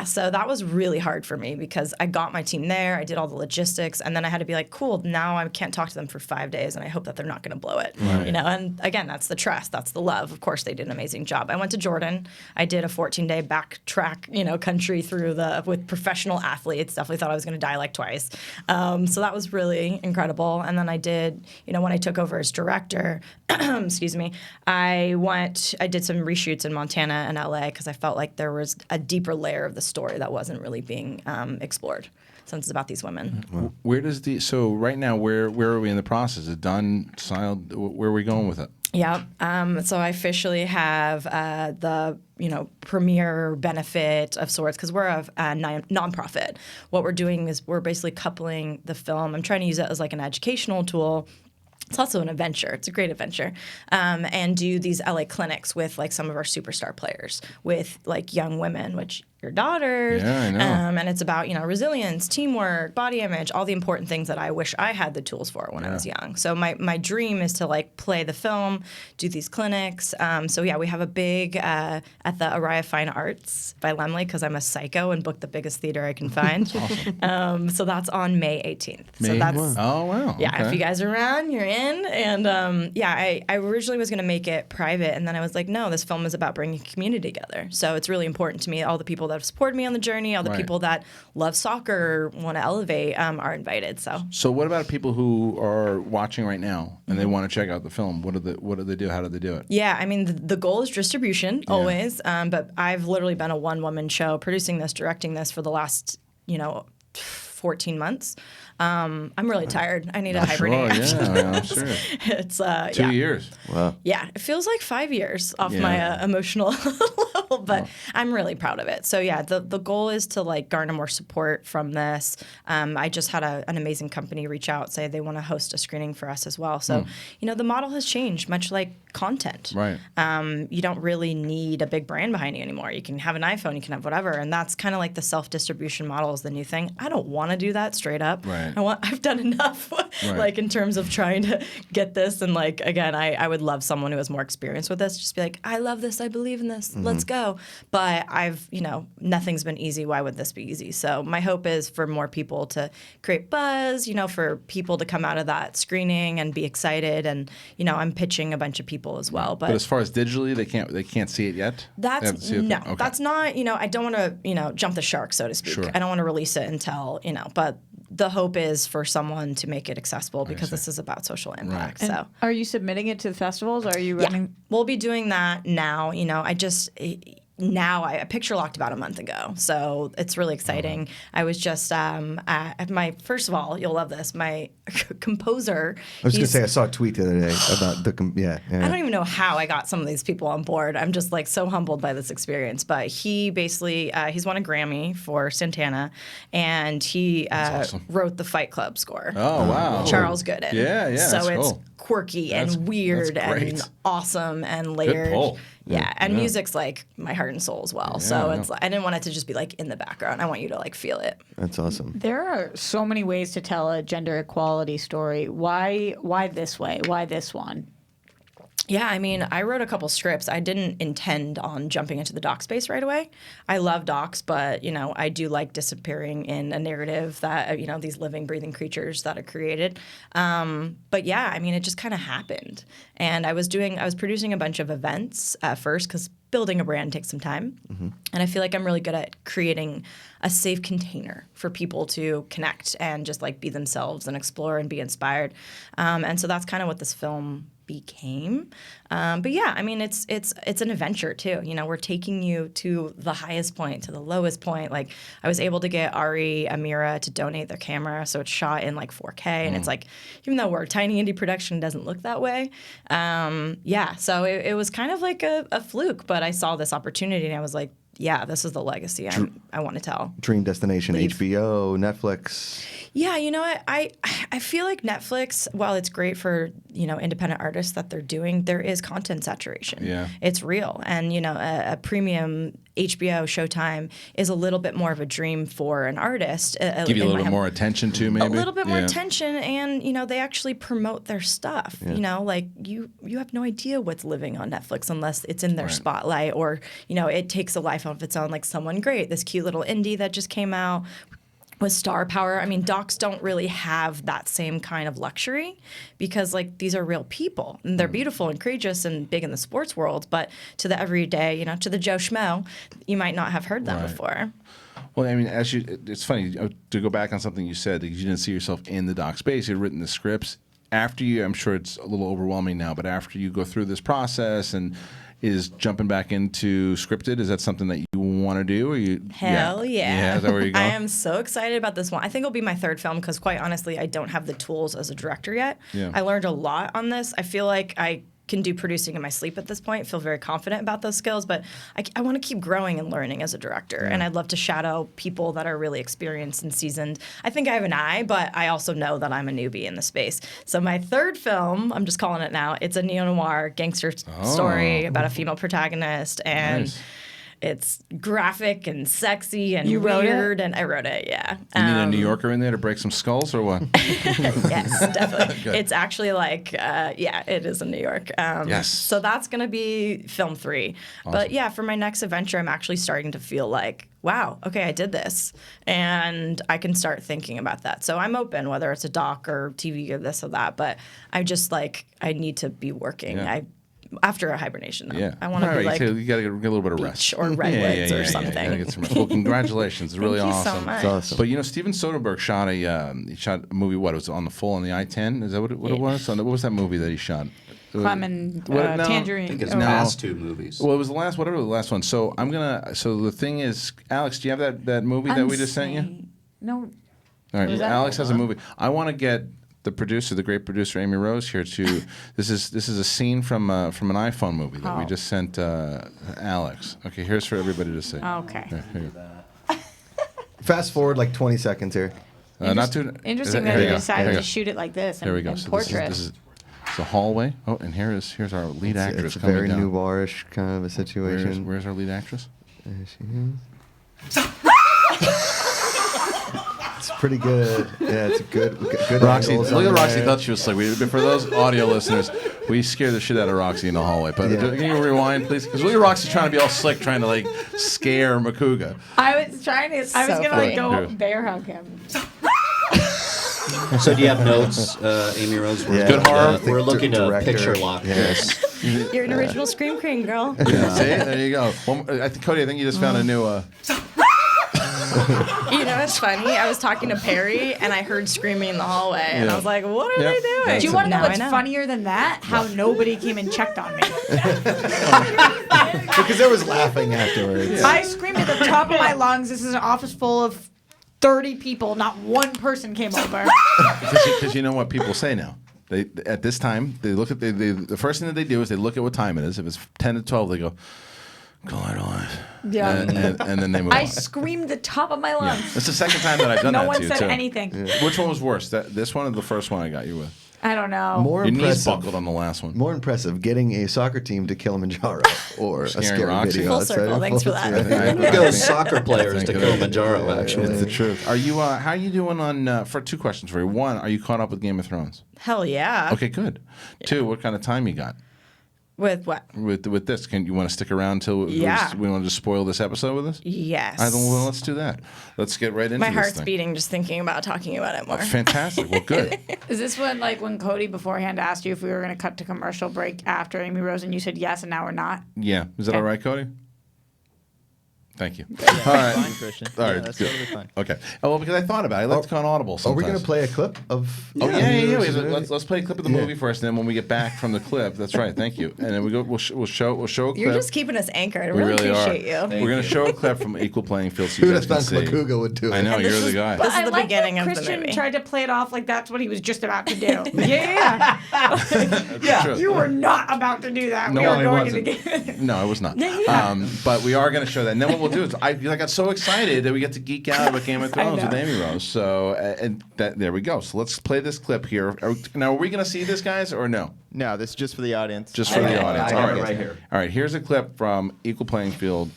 so that was really hard for me because I got my team there. I did all the logistics, and then I had to be like, cool, now I can't talk to them for 5 days, and I hope that they're not going to blow it. And again, that's the trust. That's the love. Of course, they did an amazing job. I went to Jordan. I did a 14-day backtrack, country through with professional athletes. Definitely thought I was going to die like twice. So that was really incredible. And then I did, when I took over as director, excuse me, I did some reshoots in Montana and LA because I felt like there was a deeper layer of the story that wasn't really being explored, since it's about these women. Where does so right now, where are we in the process? Is it done, signed? Where are we going with it? Yeah. So I officially have the premier benefit of sorts, because we're a nonprofit. What we're doing is we're basically coupling the film. I'm trying to use it as like an educational tool. It's also an adventure. It's a great adventure. And do these LA clinics with like some of our superstar players, with like young women, which your daughters. Yeah, I know. And it's about, resilience, teamwork, body image, all the important things that I wish I had the tools for when I was young. So my dream is to like play the film, do these clinics. We have a big at the Araya Fine Arts by Lemley, because I'm a psycho and booked the biggest theater I can find. So that's on May 18th. Oh, wow. Yeah, Okay. if you guys are around, you're in. And I originally was going to make it private, and then I was like, no, this film is about bringing community together. So it's really important to me. All the people that have supported me on the journey, all the people that love soccer, want to elevate, are invited. So what about people who are watching right now and they want to check out the film? What do they do? How do they do it? Yeah, I mean, the goal is distribution always. But I've literally been a one-woman show, producing this, directing this for the last, 14 months. I'm really tired. I need to hibernate. Sure, yeah, I'm sure. It's 2 years. Wow. Yeah, it feels like 5 years off my emotional level, but I'm really proud of it. So yeah, the goal is to like garner more support from this. I just had an amazing company reach out, say they want to host a screening for us as well. So the model has changed, much like content. Right. You don't really need a big brand behind you anymore. You can have an iPhone, you can have whatever, and that's kind of like the self-distribution model is the new thing. I don't want to do that straight up. Right. I've done enough, like in terms of trying to get this. And like, again, I would love someone who has more experience with this. Just be like, I love this. I believe in this. Let's go. But nothing's been easy. Why would this be easy? So my hope is for more people to create buzz, for people to come out of that screening and be excited. And, I'm pitching a bunch of people as well. But as far as digitally, they can't see it yet? That's that's not, I don't want to, jump the shark, so to speak. Sure. I don't want to release it until, but the hope is for someone to make it accessible, because this is about social impact. And so, are you submitting it to the festivals? Or are you running? Yeah, we'll be doing that now. I picture locked about a month ago, so it's really exciting. I was just at my, first of all, you'll love this, my composer. I was going to say, I saw a tweet the other day about I don't even know how I got some of these people on board. I'm just like so humbled by this experience. But he basically, he's won a Grammy for Santana, and he wrote the Fight Club score. Oh, wow. Charles Gooden. Yeah, So that's it's cool. quirky and weird and awesome and layered. Good pull. Yeah, and music's like my heart and soul as well. So it's I didn't want it to just be like in the background. I want you to like feel it. That's awesome. There are so many ways to tell a gender equality story. Why this way? Why this one? Yeah, I mean, I wrote a couple scripts. I didn't intend on jumping into the doc space right away. I love docs, but, I do like disappearing in a narrative that, these living, breathing creatures that are created. But yeah, I mean, it just kind of happened. And I was producing a bunch of events at first because building a brand takes some time. Mm-hmm. And I feel like I'm really good at creating a safe container for people to connect and just like be themselves and explore and be inspired. And so that's kind of what this film became. But yeah, I mean, it's an adventure too. We're taking you to the highest point, to the lowest point. Like I was able to get Ari Amira to donate their camera, so it's shot in like 4K, and it's like, even though we're a tiny indie production, it doesn't look that way. Yeah, so it was kind of like a fluke, but I saw this opportunity and I was like, yeah, this is the legacy I want to tell. Dream destination, HBO, Netflix. Yeah, you know what? I feel like Netflix, while it's great for, independent artists that they're doing, there is content saturation. Yeah. It's real. And, a premium HBO Showtime is a little bit more of a dream for an artist. Give you a little bit more attention to, maybe? A little bit more attention, and, they actually promote their stuff. Yeah. Like you have no idea what's living on Netflix unless it's in their spotlight, or, it takes a life of its own, like Someone Great, this cute little indie that just came out with star power. I mean, docs don't really have that same kind of luxury because, like, these are real people and they're beautiful and courageous and big in the sports world. But to the everyday, to the Joe Schmo, you might not have heard them before. Well, I mean, it's funny to go back on something you said, because you didn't see yourself in the doc space. You'd written the scripts. After I'm sure it's a little overwhelming now, but after you go through this process and is jumping back into scripted, is that something that you want to do? Or Hell yeah. Yeah, is that where you go? I am so excited about this one. I think it'll be my third film because, quite honestly, I don't have the tools as a director yet. Yeah. I learned a lot on this. I feel like I can do producing in my sleep at this point, feel very confident about those skills, but I want to keep growing and learning as a director, and I'd love to shadow people that are really experienced and seasoned. I think I have an eye, but I also know that I'm a newbie in the space. So my third film, I'm just calling it now, it's a neo-noir gangster story about a female protagonist, and it's graphic and sexy and weird, and I wrote it, yeah. You need a New Yorker in there to break some skulls, or what? Yes, definitely. It's actually like, it is in New York. Yes. So that's going to be film 3. Awesome. But yeah, for my next adventure, I'm actually starting to feel like, wow, okay, I did this. And I can start thinking about that. So I'm open, whether it's a doc or TV or this or that. But I just I need to be working. Yeah. After a hibernation, though. Yeah. I want to be like, you got to get a little bit of rest. or redwoods or something. Yeah, gotta get some rest. Well, congratulations. It's really Thank you awesome. so much. It's awesome. But Steven Soderbergh shot a movie. What, it was on the full on the I-10? Is that what it was? What was that movie that he shot? Clement, No. Tangerine. I think his Oh, past 2 movies. Well, it was the last one. So the thing is, Alex, do you have that movie that we just sent you? No. All right. Is that- Alex has a movie. I want to get the producer, the great producer Amirose here to. This is a scene from an iPhone movie that we just sent Alex. Okay, here's for everybody to see. Okay. Here you go. Fast forward like 20 seconds here. Not too Interesting Here that you he go. decided Here you to go. shoot it like this Here we and go. So portrait. this is the hallway. Oh, and here's our lead actress It's coming very down. noirish kind of a situation. Where's our lead actress? There she is. It's pretty good. Yeah, it's good. Roxy, angles look on at Roxy. there. Thought she was slick. For those audio listeners, we scared the shit out of Roxy in the hallway. But Yeah. can you rewind, please? Because look at Roxy trying to be all slick, trying to like scare Macuga. I was gonna funny. go bear hug him. So do you have notes, Amy Rose? Yeah. Good horror? We're looking to Director. picture lock this. You're an original Scream Queen, girl. Yeah. See, there you go. Well, Cody, I think you just found a new. You know, it's funny. I was talking to Perry, and I heard screaming in the hallway, and I was like, what are they doing? Do you want to know Now what's I know. funnier than that? How nobody came and checked on me. Because there was laughing afterwards. I screamed at the top of my lungs. This is an office full of 30 people. Not one person came over. Because you know what people say now. They at this time they look at the first thing that they do is they look at what time it is. If it's 10 to 12, they go, "Collide Live." Yeah. And then they move I on. screamed the top of my Yeah. lungs. It's the second time that I've done No that one to you said too. anything. Which one was worse? This one or the first one I got you with? I don't know. More Your knees impressive. buckled on the last one. More impressive, getting a soccer team to Kilimanjaro or a Scaring scary Roxy. video. Full outside circle. of Thanks for Full that. Circle. It goes soccer players to Think it is. Kilimanjaro, actually. It's the truth. Are you? How are you doing on? For 2 questions for you. One, are you caught up with Game of Thrones? Hell yeah. Okay, good. 2, what kind of time you got? With what? With this, you want to stick around till Yeah. we want to just spoil this episode with us? Yes. Well, let's do that. Let's get right into My this heart's thing. beating just thinking about talking about it more. Fantastic. Well, good. Is this when Cody beforehand asked you if we were going to cut to commercial break after Amy Rose and you said yes and now we're not? Yeah. Is that Okay. all right, Cody? Thank you. Yeah, All right. fine, Kristian. All Yeah, right, that's good. totally fine. Okay. Oh, well, because I thought about it. I like to go on Audible Are sometimes. we going to play a clip of? Oh yeah. Let's play a clip of the movie first, and then when we get back from the clip, that's right. Thank you. And then we'll show a clip. You're just keeping us anchored. I We really appreciate are. you. We're going to show a clip from Equal Playing Field so Who you would guys have can thought see. Macuga would do it? I know And you're this the is- guy. This is I the like beginning that of the Kristian movie. tried to play it off like that's what he was just about to do. Yeah. True. You were not about to do that. No, we are I going wasn't. to get No, I was not. Yeah. But we are going to show that. And then what we'll do is I got so excited that we get to geek out about Game of Thrones with know. Amy Rose. So there we go. So let's play this clip here. Now, are we going to see this, guys, or no? No, this is just for the audience. Just for the audience. I All have right. it right here. All right. Here's a clip from Equal Playing Field.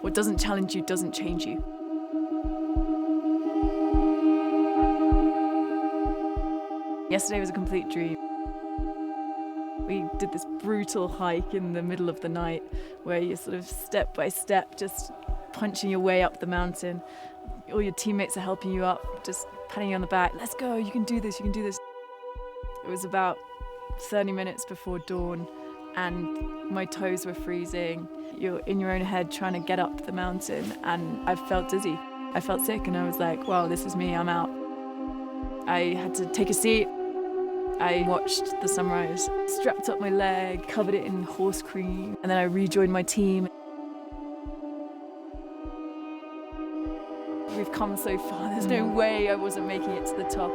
What doesn't challenge you doesn't change you. Yesterday was a complete dream. We did this brutal hike in the middle of the night where you're sort of step by step just punching your way up the mountain. All your teammates are helping you up, just patting you on the back. Let's go, you can do this, you can do this. It was about 30 minutes before dawn and my toes were freezing. You're in your own head trying to get up the mountain and I felt dizzy. I felt sick and I was like, wow, this is me, I'm out. I had to take a seat. I watched the sunrise, strapped up my leg, covered it in horse cream, and then I rejoined my team. We've come so far, there's no way I wasn't making it to the top.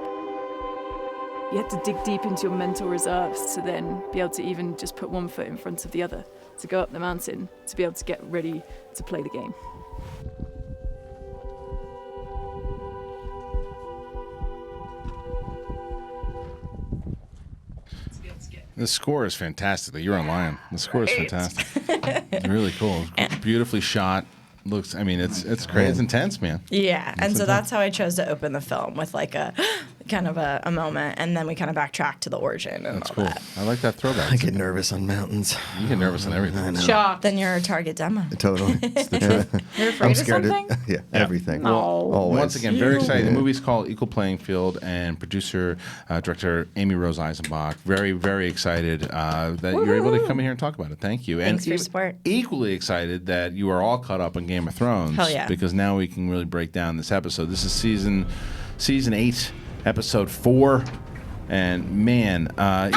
You have to dig deep into your mental reserves to then be able to even just put one foot in front of the other, to go up the mountain, to be able to get ready to play the game. The score is fantastic. You're on Lion. The score is fantastic. It's really cool. Beautifully shot. Looks. I mean, it's great. It's intense, man. Yeah, and so that's how I chose to open the film with like a kind of a moment, and then we kind of backtrack to the origin and That's all cool. that. I like that throwback. I get nervous on mountains. You get nervous on everything. shocked. Then you're a target demo. Totally. You're afraid I'm of scared something? of everything. No. Always. Once again, very excited. The movie's called Equal Playing Field, and producer, director Amy Rose Eisenbach. Very, very excited that you're able to come in here and talk about it. Thank you. Thanks and for your support. Equally excited that you are all caught up on Game of Thrones. Hell yeah. Because now we can really break down this episode. This is season 8, episode 4, and man, That's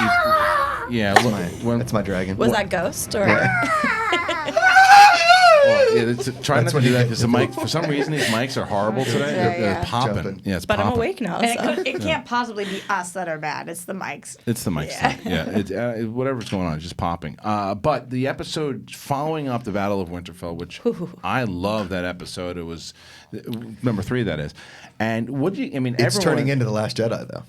my dragon. Was that Ghost or? Try not to when do you that get- because the mic, for some reason, these mics are horrible today. They're popping. Jumping. Yeah, it's But popping. I'm awake now. And So. it can't possibly be us that are bad. It's the mics. It's the mic thing. Yeah, whatever's going on, it's just popping. But the episode following up the Battle of Winterfell, which I love that episode. It was number 3, that is. And what do you? I mean, It's everyone, turning into The Last Jedi, though.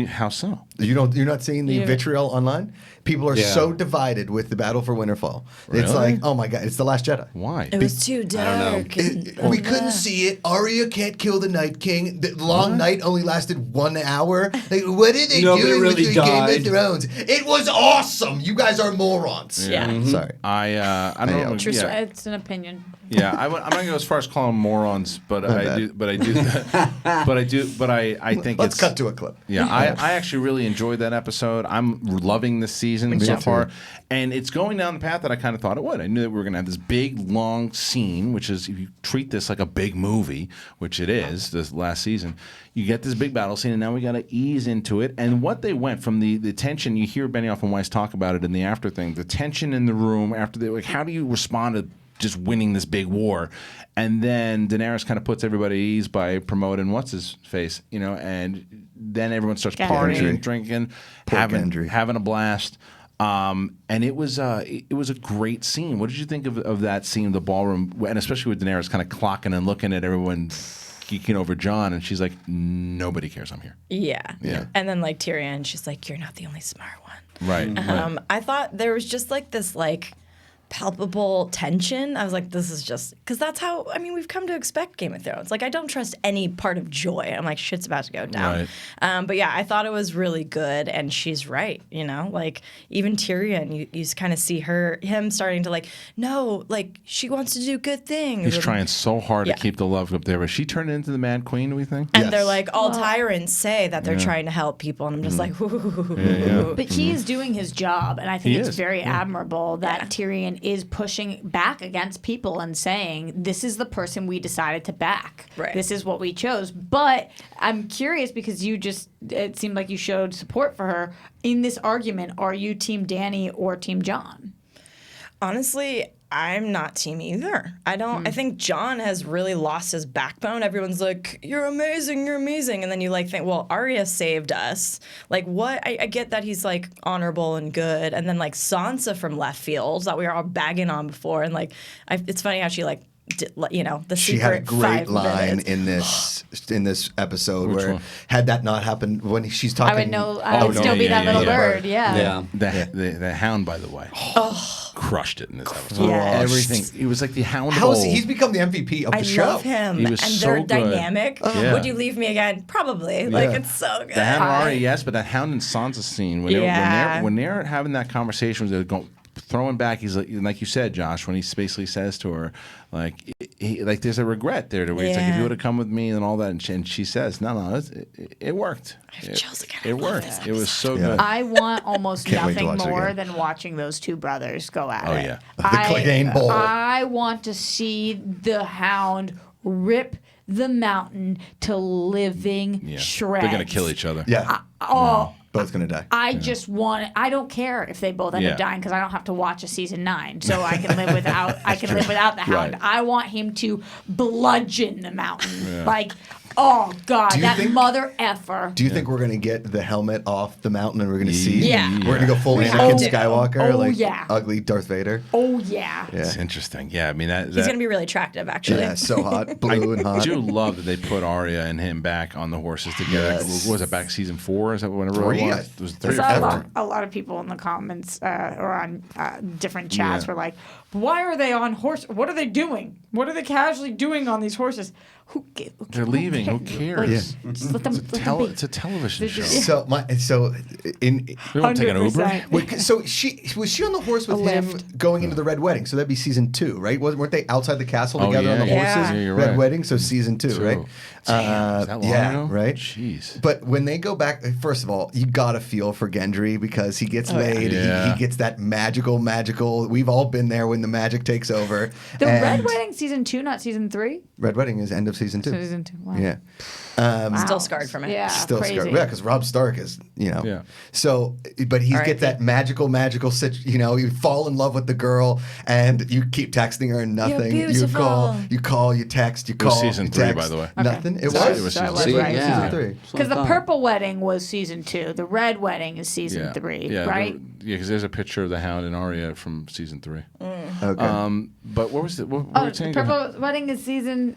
How so? You're not seeing the vitriol online? People are so divided with the battle for Winterfell. It's Really? like, oh my god, it's The Last Jedi. Why? It was too dark. We couldn't see it. Arya can't kill the Night King. The long night only lasted 1 hour. Like, what are they Nobody doing with really the Game died. of Thrones? It was awesome. You guys are morons. Yeah. Sorry. I don't know. True story. It's an opinion. Yeah, I'm not going to go as far as calling them morons, but I do. But I think Let's it's cut to a clip. Yeah, I actually really enjoyed that episode. I'm loving this season so too. far. And it's going down the path that I kind of thought it would. I knew that we were going to have this big, long scene, which is, if you treat this like a big movie, which it is, this last season, you get this big battle scene, and now we got to ease into it. And what they went from the tension, you hear Benioff and Weiss talk about it in the after thing, the tension in the room after how do you respond to just winning this big war? And then Daenerys kind of puts everybody at ease by promoting what's-his-face, and then everyone starts partying, drinking, having a blast. And it was a great scene. What did you think of that scene, the ballroom, and especially with Daenerys kind of clocking and looking at everyone geeking over Jon, and she's like, nobody cares I'm here. Yeah. And then like Tyrion, she's like, you're not the only smart one. Right. I thought there was just like this like palpable tension. I was like, this is just because that's how we've come to expect Game of Thrones. Like, I don't trust any part of Joy. I'm like, shit's about to go down. Right. But yeah, I thought it was really good, and she's right. Like even Tyrion, you kind of see him starting to like, no, like she wants to do good things. He's trying so hard to keep the love up there, but she turned into the Mad Queen. Do we think? And they're like, all tyrants say that they're trying to help people, and I'm just like, ooh. But he is doing his job, and I think it's very admirable that Tyrion is pushing back against people and saying, this is the person we decided to back. Right. This is what we chose. But I'm curious because it seemed like you showed support for her. In this argument, are you Team Dany or Team Jon? Honestly, I'm not team either. I think Jon has really lost his backbone. Everyone's like, you're amazing. And then you like think, well, Arya saved us. Like what? I get that he's like honorable and good. And then like Sansa from left field that we were all bagging on before. And like, it's funny how she like, the she had a secret great 5 line minutes. in this episode where had that not happened when she's talking. I would know. I would still be that little bird. Yeah. The Hound, by the way, crushed it in this episode. Yes. Everything. He was like the Hound. He's become the MVP of the show. I love him. He was and so their good. dynamic. Yeah. Would you leave me again? Probably. Like it's so good. The Hound Arya, yes, but that Hound and Sansa scene when they're having that conversation, they're going. Throwing back, he's like you said, Josh, when he basically says to her, like there's a regret there to where he's like, if you would have come with me and all that, and she says, no, it worked. It worked. It was so good. I want almost Can't wait to nothing watch it more again. than watching those two brothers go at it. Oh yeah, the Clegane Bowl. I want to see the Hound rip the mountain to living shreds. They're gonna kill each other. Yeah. Both gonna die. I just want. I don't care if they both end up dying because I don't have to watch a season 9, so I can live without. I can live without the Hound. Right. I want him to bludgeon the mountain like. Oh God, that mother effer. Do you think we're gonna get the helmet off the mountain and we're gonna see? Yeah. We're gonna go full Anakin Skywalker, ugly Darth Vader. Oh yeah. It's interesting. Yeah, I mean he's gonna be really attractive, actually. Yeah, so hot, blue and hot. I do love that they put Arya and him back on the horses together. Yes. What was it back season 4? Is that whenever it was? It was 3 or So 4. a lot of people in the comments or on different chats were like, "Why are they on horse? What are they doing? What are they casually doing on these horses? They're leaving. Who cares? Just let them. It's a television show. So We won't take an Uber. Wait, so was she on the horse with him going into the Red Wedding? So that'd be season 2, right? Weren't they outside the castle together on the horses? Yeah, you're Red right. Wedding, so season 2, right? Damn, is that long ago? Right. Jeez. But when they go back, first of all, you gotta feel for Gendry because he gets laid. Yeah. He gets that magical. We've all been there when the magic takes over. The Red Wedding season 2, not season 3. Red Wedding is end of season 2. Season 2. Wow. Yeah. Still scarred from it. Yeah. Still crazy. scarred. Yeah, because Rob Stark is, Yeah. So, but he gets that magical, you fall in love with the girl and you keep texting her and nothing. You're You beautiful. call, you text, you It was call. season you 3, text. by the way. Nothing. It It was. was So I season was 3. right. Season 3. Because the Purple Wedding was season 2. The Red Wedding is season 3, Yeah, right? because there's a picture of the Hound and Arya from season 3. Okay. But what was it? What were Oh, you the saying? Purple Wedding is season.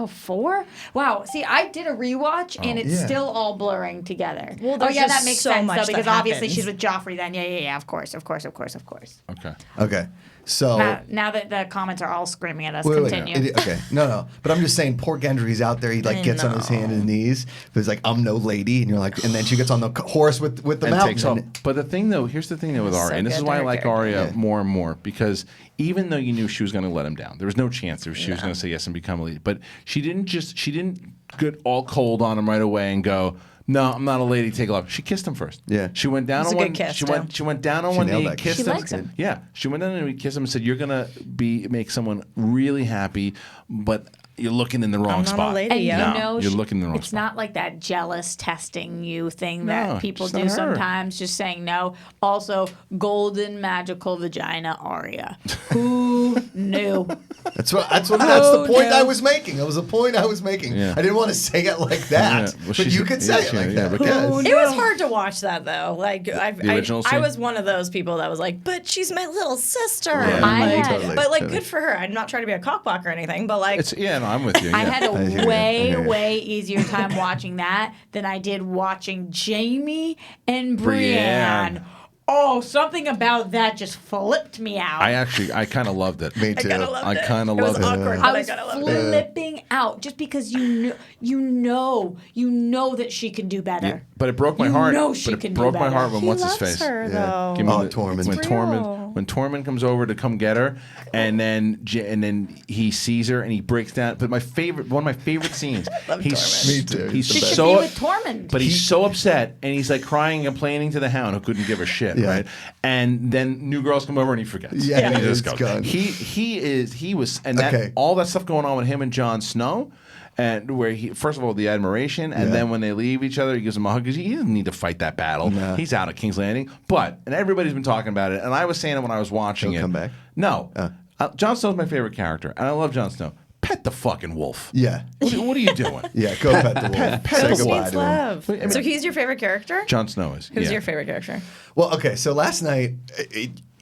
4? Wow. See, I did a rewatch and it's Yeah. still all blurring together. Well, oh there's yeah, just that makes so sense much though that because obviously happens. she's with Joffrey then. Yeah. Of course. Okay. Okay. So. Now that the comments are all screaming at us, Wait. continue. Okay. No. But I'm just saying, poor Gendry's out there. He gets on his hands and knees. But he's like, I'm no lady, and you're like, and then she gets on the horse with the And mountain. takes off. But the thing though, here's the thing though with Arya, and this is good why I to her like character. Arya more and more because even though you knew she was going to let him down, there was no chance that she was going to say yes and become a lead. But she didn't get all cold on him right away and go, no, I'm not a lady. Take it off. She kissed him first. Yeah. She went down It was on a one. good kiss, She went down on one nailed knee, that kissed kiss. him. She likes him. Yeah. She went down and kissed him and said, "You're gonna make someone really happy, but you're looking in the wrong I'm not spot." a lady, And yeah. you know, you're looking in the wrong it's spot. not like that jealous testing you thing No, that people just do not her. sometimes, just saying no. Also, golden magical vagina Arya. Who knew? That's the point no. I was making. That was the point I was making. Yeah. I didn't want to say it like that, Yeah. Well, but she's- you could say it like that. but- Yes. It was hard to watch that though. Like The original I scene? was one of those people that was like, but she's my little sister. Yeah, I Like, had- but like, totally. good for her. I'm not trying to be a cockblock or anything, but like, No, I'm with you. I yeah. had a hear you. I hear you. way easier time watching that than I did watching Jamie and Brienne. Brienne. Oh, something about that just flipped me out. I kind of loved it. Me too. I kind of It was loved it. awkward, I but I was kind of loved it. flipping out just because you know that she can do better. But it broke my You heart. know she but it can do broke my better. heart when He what's his loves face? her, though. Give me Oh, the- Tormund. When Tormund comes over to come get her, and then he sees her and he breaks down. But one of my favorite scenes. He's Me too. He's She should so be with Tormund. but he's so upset and he's like crying and complaining to the Hound who couldn't give a shit, Yeah. right? And then new girls come over and he forgets. Yeah, and he just it's goes. gone. He was and that Okay. all that stuff going on with him and Jon Snow. And where he, first of all, the admiration, and then when they leave each other, he gives him a hug because he doesn't need to fight that battle. No. He's out at King's Landing. And everybody's been talking about it, and I was saying it when I was watching He'll it. come back? No. Jon Snow's my favorite character, and I love Jon Snow. Pet the fucking wolf. Yeah. What are you doing? Yeah, go pet the wolf. pet Say the goodbye Means to him. love. I mean- So he's your favorite character? Jon Snow is. Who's yeah. your favorite character? Well, okay, so last night,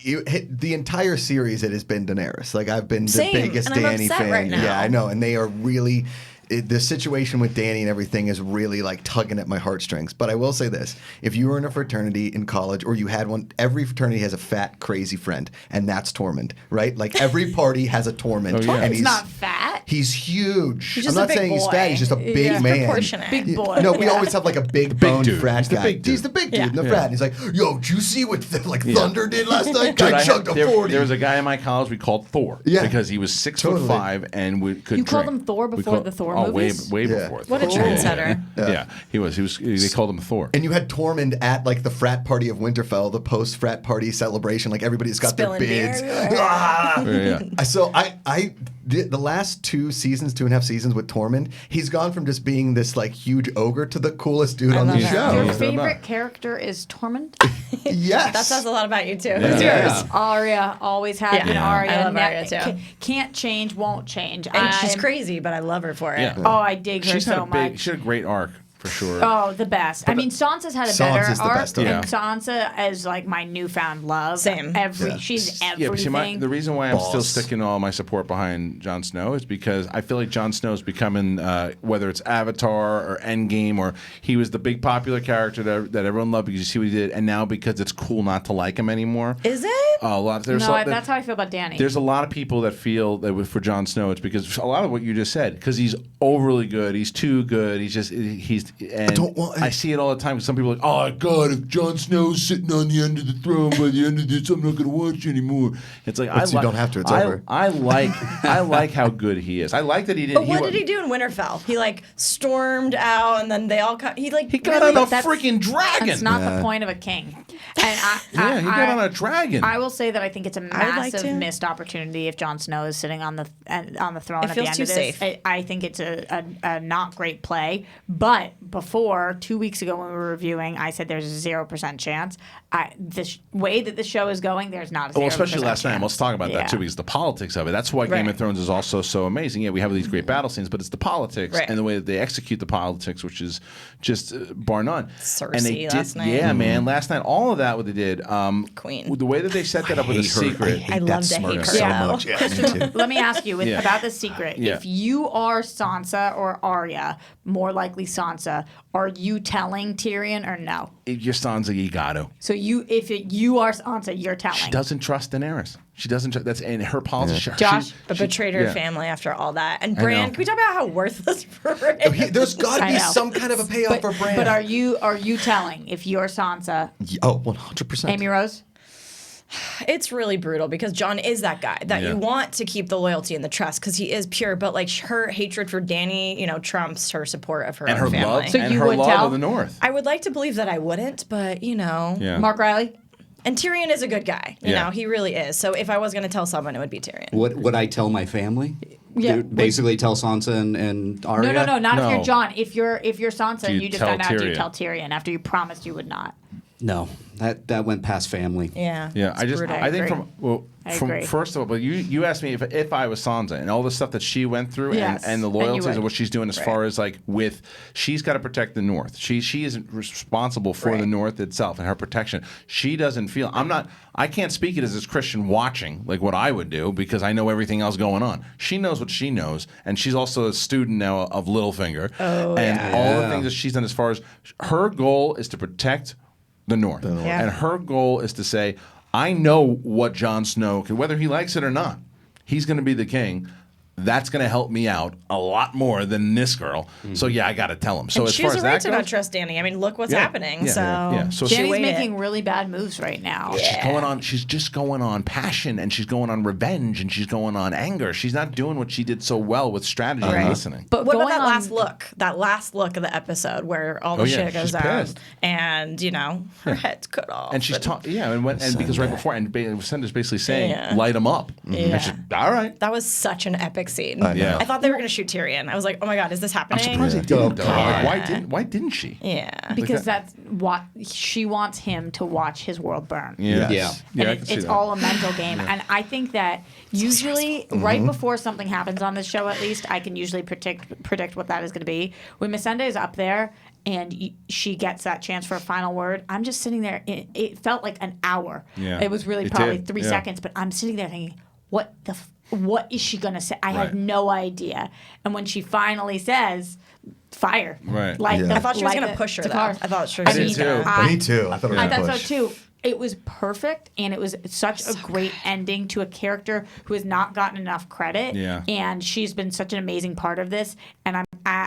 the entire series, it has been Daenerys. Like, I've been Same, the biggest and I'm Dany upset fan. right now. Yeah, I know, and they are really. The situation with Dany and everything is really like tugging at my heartstrings. But I will say this: if you were in a fraternity in college, or you had one, every fraternity has a fat, crazy friend, and that's Tormund, right? Like every party has a Tormund, yeah. and He's not fat. He's huge. He's I'm just a not big saying he's boy. fat. He's just a big Yeah, man. proportionate. Big boy. No, we always have like a big boned dude. frat He's the guy. big dude. He's the big dude Yeah. in the frat. And he's like, "Yo, did you see what Thunder did last night? Dude, I chugged a there 40." was a guy in my college we called Thor. Yeah. Because he was 6'5" Totally. and we could You called drink. him Thor We before called- the Thor oh, movies? way Yeah. before. What a Thor. trendsetter. Yeah. He was. They called him Thor. And you had Tormund at like the frat party of Winterfell, the post frat party celebration. Like everybody's got Spilling their bids. beer. Ah! Yeah. So the last 2.5 seasons with Tormund, he's gone from just being this like huge ogre to the coolest dude on the love that. show. Your He's the favorite best. character is Tormund? Yes. That says a lot about you, too. Yeah. Who's yours? Arya, always has been Yeah. Arya. I love Arya, too. Can't change, won't change. And she's I'm- crazy, but I love her for it. Yeah. Oh, I dig her She's had so a big. much. She had a great arc for sure. Oh, the best. I mean, Sansa's had a better Sansa's the arc, best and arc. Sansa is like my newfound love. Same. She's everything. Yeah, but see, the reason why I'm still Boss. sticking all my support behind Jon Snow is because I feel like Jon Snow is becoming, whether it's Avatar or Endgame, or he was the big popular character that everyone loved because you see what he did, and now because it's cool not to like him anymore. Is it? A lot. That's how I feel about Dany. There's a lot of people that feel that for Jon Snow, it's because a lot of what you just said, because he's overly good, he's too good, I see it all the time. Some people are like, oh God, if Jon Snow's sitting on the end of the throne by the end of this, I'm not going to watch anymore. It's like But you don't have to, it's over. I like how good he is. I like that he didn't. But what did he do in Winterfell? He like stormed out, and then they all got. He He got really, on a that's- freaking dragon. That's not the point of a king. And Yeah, he got on a dragon. I will say that I think it's a would like massive to. missed opportunity if Jon Snow is sitting on the throne It at the feels end too of this. safe. I think it's a not great play. But before 2 weeks ago when we were reviewing, I said there's a 0% chance. The way that the show is going, there's not a 0% Well, especially last night. chance. Let's talk about that too, because the politics of it. That's why Game Right. of Thrones is also so amazing. Yeah, we have these great battle scenes, but it's the politics Right. and the way that they execute the politics, which is just bar none. Cersei and they last did, night. yeah, man. Last night, all of that what they did. Queen. The way that they set that up with a secret. I love to hate her so though. much. Yeah, me too. Let me ask you Yeah. about the secret. Yeah. If you are Sansa or Arya, more likely Sansa, are you telling Tyrion or no? If you're Sansa, you got to. So you are Sansa, you're telling. She doesn't trust Daenerys. She doesn't. That's in her policy. Josh, But betrayed her yeah. family after all that. And know. Bran, can we talk about how worthless Bran is? There's got to I be know. some kind of a payoff for Bran. But are you telling if you're Sansa? Oh, 100%. Amy Rose? It's really brutal because Jon is that guy that Yeah. you want to keep the loyalty and the trust because he is pure. But like her hatred for Dany, trumps her support of her and own her family. love. So and you her would love tell? of the North. I would like to believe that I wouldn't, but Yeah. Mark Reilly? And Tyrion is a good guy. You Yeah. know, he really is. So if I was going to tell someone, it would be Tyrion. What would I tell my family? Yeah. Basically tell Sansa and Arya? No, not if No. you're Jon. If you're Sansa Do and you you just tell found out, do you Tyrion? tell Tyrion after you promised you would not? No, that went past family. Yeah. Yeah, it's brutal. I think agree. I from agree. first of all, but you asked me if I was Sansa and all the stuff that she went through Yes, and the and you loyalties would. and what she's doing as far as like she's got to protect the North. She isn't responsible for the Right. North itself and her protection. She doesn't feel. I can't speak it as this Christian watching like what I would do because I know everything else going on. She knows what she knows, and she's also a student now of Littlefinger. Oh, and yeah. all the things that she's done as far as her goal is to protect The North. Yeah. And her goal is to say, I know what Jon Snow, whether he likes it or not, he's going to be the king. That's going to help me out a lot more than this girl. So yeah, I got to tell him. So And as she far has as a right that to goes, not trust Danny. I mean, look what's Yeah. happening. Yeah. So, Yeah. So Danny's weighed making it. really bad moves right now. she's going on. She's just going on passion, and she's going on revenge, and she's going on anger. She's not doing what she did so well with strategy and listening. But What about going that on- last look? That last look of the episode where all the yeah, shit goes she's down, pissed. and her head's cut off. And she's and because right before, and Sender's basically saying, Yeah. light him up. Yeah. And she's, all right. That was such an epic scene. know. I thought they were going to shoot Tyrion. I was like, oh my god, is this happening? I'm surprised they didn't. though. Like, why didn't she? Yeah. Because that's what she wants him to watch his world burn. Yes. Yeah. And I can see it's that. all a mental game. And I think that usually, right before something happens on this show, at least, I can usually predict what that is going to be. When Missandei is up there and she gets that chance for a final word, I'm just sitting there. It felt like an hour. Yeah. It was really It probably did, 3 yeah. seconds, but I'm sitting there thinking, what is she going to say? I Right. had no idea. And when she finally says, fire. Right. Like Yeah. I thought she was like going to push her, though. cars. I thought she I was mean, just going too. Me too. I thought it was I a thought push. so too. It was perfect, and it was such a great ending to a character who has not gotten enough credit. Yeah. And she's been such an amazing part of this. And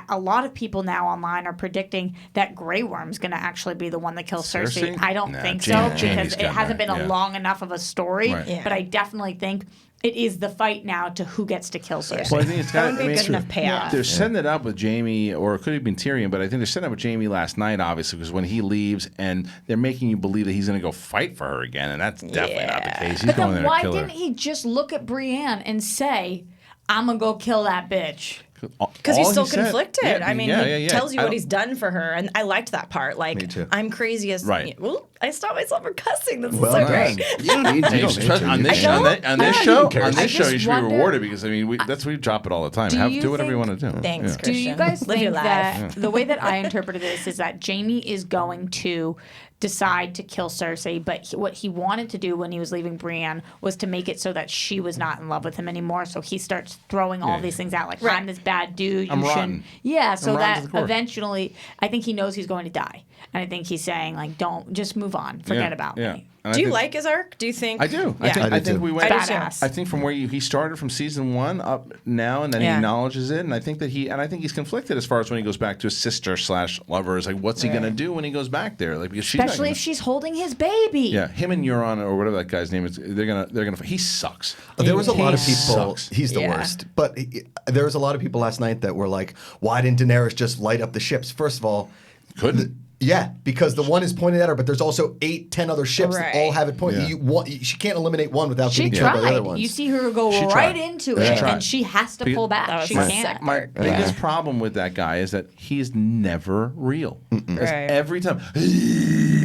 a lot of people now online are predicting that Grey Worm's going to actually be the one that kills Cersei. Cersei? I don't Nah, think Jaime- so Jaime's because it getting hasn't there, been yeah. a long enough of a story. Right. Yeah. But I definitely think it is the fight now to who gets to kill Cersei. Well, I think it's That got would be a good enough payoff. They're setting it up with Jamie, or it could have been Tyrion, but I think they're setting up with Jamie last night, obviously, because when he leaves, and they're making you believe that he's going to go fight for her again, and that's definitely not the case. He's But going then there why to kill her. didn't he just look at Brienne and say, I'm going to go kill that bitch? Because he's All still he said- conflicted. Yeah, I mean, yeah, he yeah. tells you I what don't- he's done for her, and I liked that part. Like, Me too. I'm crazy as Right. Well, I stopped myself from cussing. This Well is so done. great. You don't need to. Hey, You don't need to. on this I on don't- this, on this I show, don't care. on I this show, just you should be wonder- rewarded because I mean, we drop it all the time. Do you Do whatever you think- want to do. Thanks, Yeah. Christian. Do you guys Live your think life. that the way that I interpreted this is that Jamie is going to decide to kill Cersei, but what he wanted to do when he was leaving Brienne was to make it so that she was not in love with him anymore. So he starts throwing all these things out, like I'm this bad dude. I'm You rotten. shouldn't. Yeah, so I'm rotten to that the core. eventually, I think he knows he's going to die, and I think he's saying like, don't just move on, forget about me. And I Do you think- like his arc? Do you think? I do. Yeah. I think too. we went. Badass. I think from where he started from season 1 up now, and then Yeah. he acknowledges it, and I think that he's conflicted as far as when he goes back to his sister / lover. Is like, what's he gonna do when he goes back there? Like, because she's not Especially gonna- if she's holding his baby. yeah, him and Euron or whatever that guy's name is. They're gonna. He sucks. There was a lot of He people. sucks. He's the Yeah. worst. But there was a lot of people last night that were like, "Why didn't Daenerys just light up the ships?" First of all, Couldn't. yeah, because the one is pointed at her, but there's also 8-10 other ships that all Right. have it pointed. Yeah. She can't eliminate one without She getting killed by the other tried. ones. You see her go She right tried. into She it, tried. and she has to Because- pull back. That was She my can't. second My biggest problem with that guy is that he is never real. Because Right. every time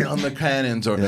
on the cannons or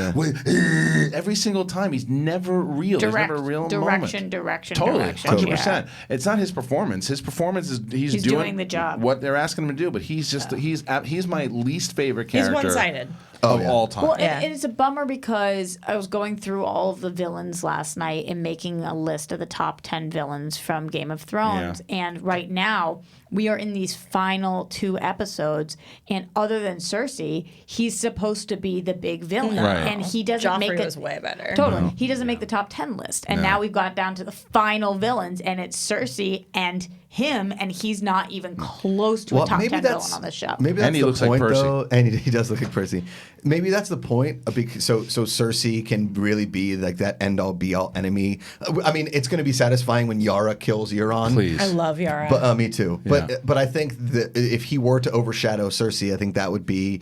every single time he's never real. There's never a real direction, moment. direction, Totally, direction. 100%. It's not his performance. His performance is he's doing the job. what they're asking him to do. But he's just he's my least favorite He's character. one-sided. Of all time. Well, Yeah. it's a bummer because I was going through all of the villains last night and making a list of the top 10 villains from Game of Thrones. And right now, we are in these final 2 episodes. And other than Cersei, he's supposed to be the big villain. Right. And he doesn't Joffrey make it. was way better. Totally. He doesn't make the top 10 list. And now we've got down to the final villains, and it's Cersei and him, and he's not even close to a top 10 villain on this show. Maybe that's And he the looks like point, Percy. though. And he does look like Percy. Maybe that's the point. So Cersei can really be like that end-all, be-all enemy. I mean, it's going to be satisfying when Yara kills Euron. Please. I love Yara. But me too. Yeah. But I think that if he were to overshadow Cersei, I think that would be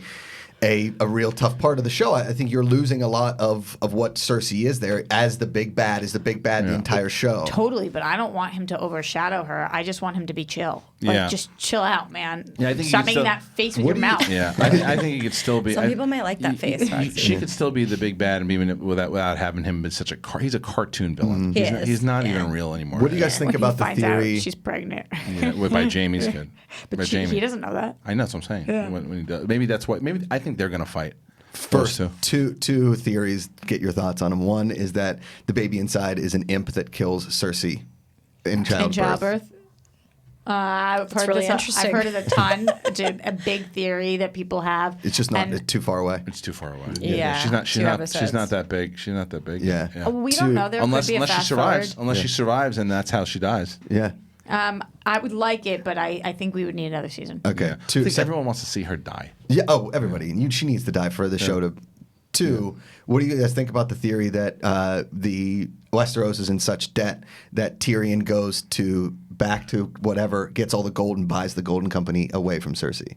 a real tough part of the show. I think you're losing a lot of what Cersei is there as the big bad, the entire show. Totally, but I don't want him to overshadow her. I just want him to be chill. Like, Yeah. just chill out, man. Yeah, I think Stop you making still- that face with What your do you- mouth. Yeah, I think he could still be. Some people might like that face, Roxy. She could still be the big bad, and even without having him be such a he's a cartoon villain. He He's not, is, he's not yeah. even real anymore. What do you guys think When about he the finds theory? out she's pregnant. Yeah, by Jamie's good. By But Jamie. he doesn't know that. I know that's what I'm saying. When he does. Maybe that's what. Maybe I think they're gonna fight. First, Those two. two theories. Get your thoughts on them. One is that the baby inside is an imp that kills Cersei in childbirth. In childbirth. I've heard really this. interesting. I've heard it a ton. It's a big theory that people have. It's just not And- it's too far away. It's too far away. Yeah, She's not. She's 2 not. episodes. She's not that big. She's not that big. Yeah. Oh, we don't know. There unless could be a unless she fast survives. forward. Unless she survives, and that's how she dies. Yeah. I would like it, but I think we would need another season. Okay. I Two. think everyone wants to see her die. Yeah. Oh, everybody. She needs to die for the show to. Two. What do you guys think about the theory that the Westeros is in such debt that Tyrion goes back to whatever, gets all the gold and buys the Golden Company away from Cersei?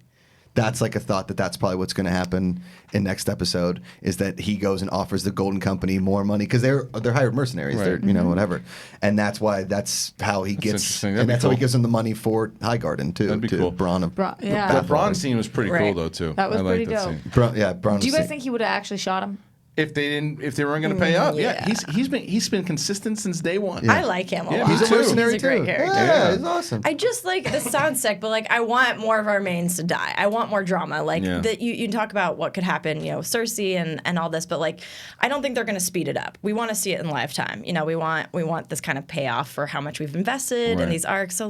That's like a thought that's probably what's going to happen in next episode, is that he goes and offers the Golden Company more money because they're hired mercenaries. Right. They're whatever, and that's how he gets, interesting. That'd and be that's how he cool. gives them the money for Highgarden too. That'd be to cool. Bronn. Yeah. That Bronn scene was pretty cool Right. though too. That was I liked pretty that dope. scene. Bronn. Do you guys think he would have actually shot him? If they weren't going to pay up, yeah. he's been consistent since day one. I like him a Yeah, lot. me He's a too. mercenary He's a great too. character. Yeah, he's awesome. I just this sounds sick, but I want more of our mains to die. I want more drama. That you talk about what could happen, Cersei and all this, but I don't think they're going to speed it up. We want to see it in live time. We want this kind of payoff for how much we've invested in Right. these arcs. So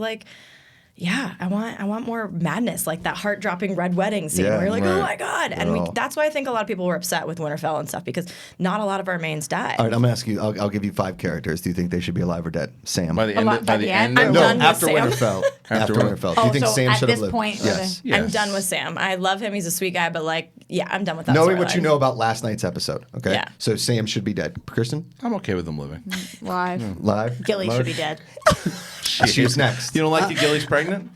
yeah, I want more madness, like that heart-dropping red wedding scene Yeah, where you're like, right. oh my god, and that's why I think a lot of people were upset with Winterfell and stuff because not a lot of our mains died. All right, I'm gonna ask you. I'll give you 5 characters. Do you think they should be alive or dead? Sam. By the end. By the end? I'm no, done with after Sam. Winterfell. after Winterfell. Do you think so Sam at should have this lived? point, Yes. Yes. I'm done with Sam. I love him. He's a sweet guy, but I'm done with that. Knowing what storyline. you know about last night's episode, okay? Yeah. So Sam should be dead. Kristen, I'm okay with them living. live. live. Gilly Mark? should be dead. She's next. You don't like that Gilly's pregnant?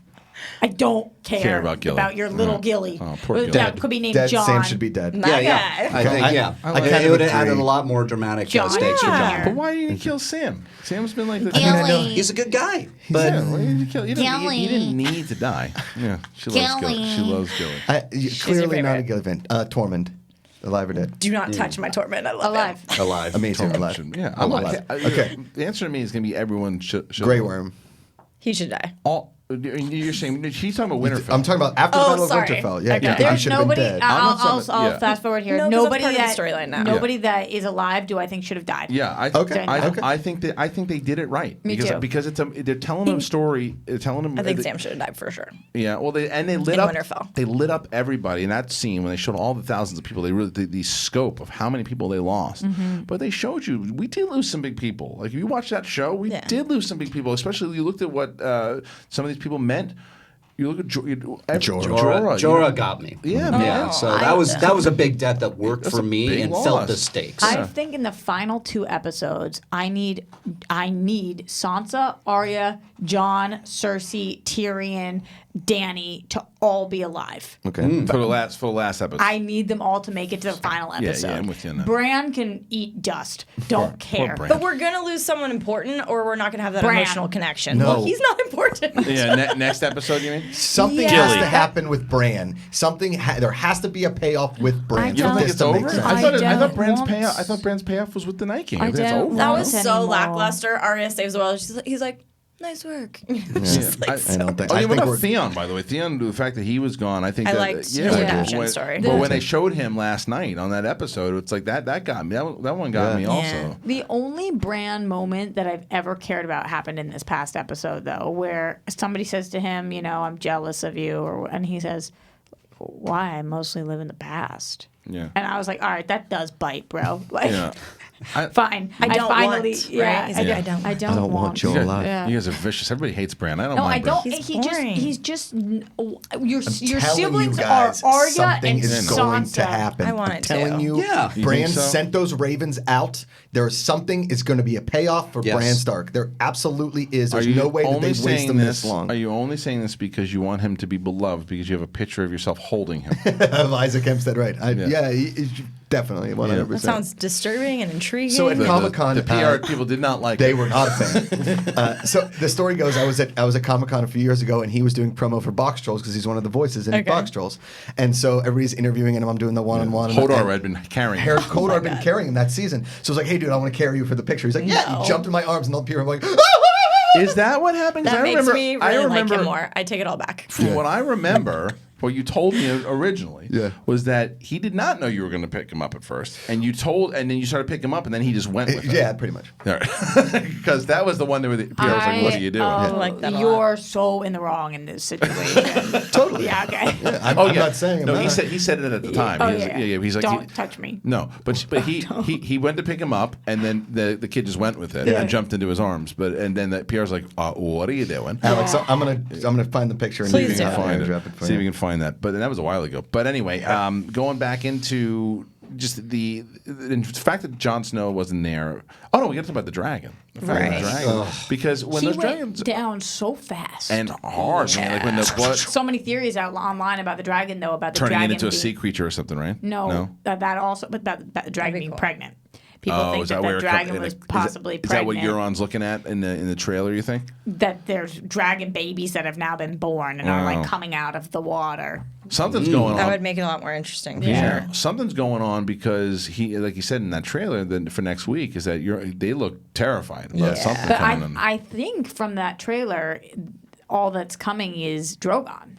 I don't care about Gilly. your little Gilly. Oh, poor Well, Gilly. that could be named Dead. John. Sam should be dead. My Yeah. guy. I think, I kind it of would have added agree. a lot more dramatic John. stakes for Yeah. John. But why didn't you kill Sam? Sam's been like the. He's a good guy. But Yeah, why didn't you kill? He didn't need to die. Yeah, she loves Gilly. She loves Gilly. Clearly not a favorite. Gilly fan. Tormund, alive or dead? Do not touch my Torment. I love Alive. him. alive. Amazing, alive. Yeah, I'm I'm alive. okay. Okay. The answer to me is going to be everyone should. Grey Worm. He should die. All. You're saying she's talking about Winterfell. I'm talking about after the Oh, Battle of sorry. Winterfell. Yeah, Okay. you think he There's should have been nobody. dead? I'll yeah. fast forward here. No, 'cause that's Nobody part of that the storyline now. nobody that is alive. Do I think should have died? Yeah, Okay. I think they did it right. Me because, too. Because they're telling them a story. They're telling them. I think Sam should have died for sure. Yeah, well, they lit In up. Winterfell. They lit up everybody in that scene when they showed all the thousands of people. They really the scope of how many people they lost. But they showed you we did lose some big people. Like if you watch that show, we did lose some big people. Especially you looked at what some of these people meant. You look at Jorah. Jorah got me. Yeah, Oh, man. Yeah, so that was a big debt that worked That's for a me big and loss. felt the stakes. I think in the final 2 episodes, I need Sansa, Arya, Jon, Cersei, Tyrion, Dany to all be alive. Okay. For the last episode. I need them all to make it to the final episode. yeah, I'm with you on that. Bran can eat dust. Don't care. Bran. But we're gonna lose someone important, or we're not gonna have that Bran. emotional connection. No. Well, he's not important. yeah, next episode you mean? Something Yeah. has Gilly. to happen with Bran. There has to be a payoff with Bran. You don't for think this It's to over. make sense. I don't thought Bran's want- payoff. I thought Bran's payoff was with the Night King. I It's don't over. That want was it so anymore. lackluster. Arya saves the world. He's like, nice work. Yeah. I don't think. Oh, I yeah, what think about we're. Theon, by the way? Theon, the fact that he was gone, I think I that, liked his redemption story. But when they showed him last night on that episode, it's like that got me. That one got Yeah. me Yeah. also. The only Bran moment that I've ever cared about happened in this past episode, though, where somebody says to him, I'm jealous of you, and he says, why? I mostly live in the past. Yeah. And I was like, all right, that does bite, bro. Like, Yeah. fine. I don't finally, want, yeah, right? He's like, I I don't. don't want want you You guys, alive. Yeah. you guys are vicious. Everybody hates Bran. I don't No, I mind Bran. don't. He's He's boring. just your Telling siblings you guys, are Arya something and is Sansa. going to happen. I want I'm it telling to. you, Yeah. You Bran think so? sent those ravens out. There's something is going to be a payoff for Yes. Bran Stark. There absolutely is. Are There's you no way that only they waste saying him this long. Are you only saying this because you want him to be beloved because you have a picture of yourself holding him? Of Isaac Hempstead, right? Yeah. Definitely, 100%. That sounds disturbing and intriguing. So at Comic-Con, the PR people did not like They it. were not a fan. So the story goes, I was at Comic-Con a few years ago, and he was doing promo for Box Trolls because he's one of the voices in Okay. Box Trolls. And so everybody's interviewing him. I'm doing the one-on-one. Hodor had been carrying him. Hodor had been carrying him that season. So I was like, hey, dude, I want to carry you for the picture. He's like, yeah. No. He jumped in my arms, and all the people were like, Is that what happened? 'Cause that I makes remember, me I really remember, like him more. I take it all back. From what I remember, what you told me originally was that he did not know you were going to pick him up at first, and then you started picking him up, and then he just went with it. Yeah, pretty much. Because that was the one where the Pierre was like, "What are you doing?" I like that a lot. You're so in the wrong in this situation. Totally. Yeah. Okay. Yeah, I'm not saying I'm no. not. He said it at the time. Oh, He's like, don't touch me. No, but he went to pick him up, and then the kid just went with it and jumped into his arms. And then Pierre's like, "What are you doing?" Alex, I'm gonna find the picture and Please maybe do. Find it. drop it for See if you. we can find that. But that was a while ago. But anyway, going back into just the fact that Jon Snow wasn't there. Oh no, we got to talk about the dragon. Because when He those went dragons down so fast and hard, man, like when the blood So many theories out online about the dragon, though, about the turning dragon it into a being- sea creature or something, right? No, that also, but that the dragon being cool. pregnant. People think is that where the it dragon come- was is that- possibly Is that what pregnant. Euron's looking at in the trailer? You think? That there's dragon babies that have now been born and are like coming out of the water. Something's going on. That would make it a lot more interesting. For Yeah. sure. Something's going on because he, like you said in that trailer, then for next week is that they look terrified about something But coming in. I think from that trailer, all that's coming is Drogon.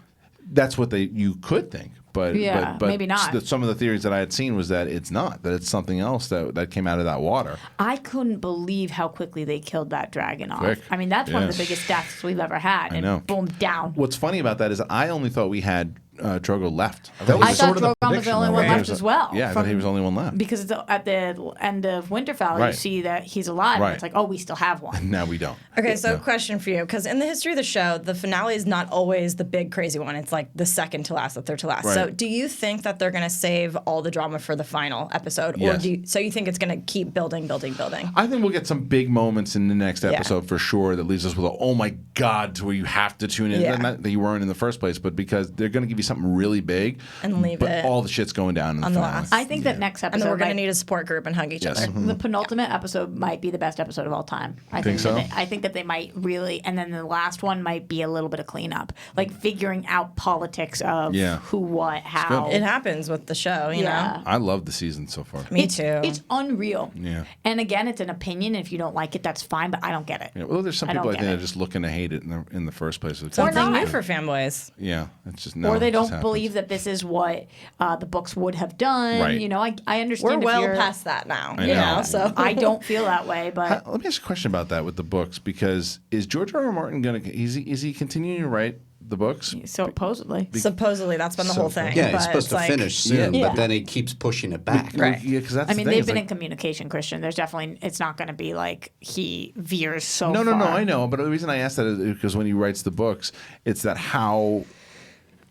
That's what you could think, but Yeah, but maybe not. Some of the theories that I had seen was that it's not, that it's something else that came out of that water. I couldn't believe how quickly they killed that dragon off. Quick. I mean, that's one of Yeah. the biggest deaths we've ever had. I And know. boom, down. What's funny about that is I only thought we had Drogo left. That was I sort thought of the Drogon was the prediction, only though, one right? left as well. Yeah, I thought he was the only one left. Because at the end of Winterfell, you Right. see that he's alive. Right. And it's like, oh, we still have one. Now we don't. Okay, so question for you, because in the history of the show, the finale is not always the big crazy one. It's like the second to last, the third to last. Right. So do you think that they're going to save all the drama for the final episode? Yes. Or so you think it's going to keep building? I think we'll get some big moments in the next episode for sure that leaves us with a, oh my God, to where you have to tune in. Yeah. Not that you weren't in the first place, but because they're going to give you something really big. And leave but it all the shit's going down in the on the finale. last. I think that next And episode. then we're going to might- need a support group and hug each Yes. other. Mhm. The penultimate episode might be the best episode of all time. I Think so? I think that they might really, and then the last one might be a little bit of cleanup, like figuring out politics of Yeah. who, what, how. It happens with the show, you know? I love the season so far. Me it's, too. It's unreal. Yeah. And again, it's an opinion. If you don't like it, that's fine. But I don't get it. Yeah, well, there's some I people don't I think get are it. just looking to hate it in the first place. It's Something not. new for fanboys. Yeah, it's just Or they it just don't happens. believe that this is what the books would have done. Right. You know, I We're understand. if well you're- past that now, I you know. know? So I don't feel that way, but Let me ask you a question about that with the books, because is George R. R. Martin going to is he continuing to write the books? supposedly. supposedly that's been the whole thing. Yeah, but he's supposed it's to like, finish soon, Yeah. but then he keeps pushing it back. Right. Yeah, because that's I the mean, thing. they've It's been like- in communication, Christian. There's definitely, it's not going to be like he veers so No, far. I know. But the reason I asked that is because when he writes the books, it's that how.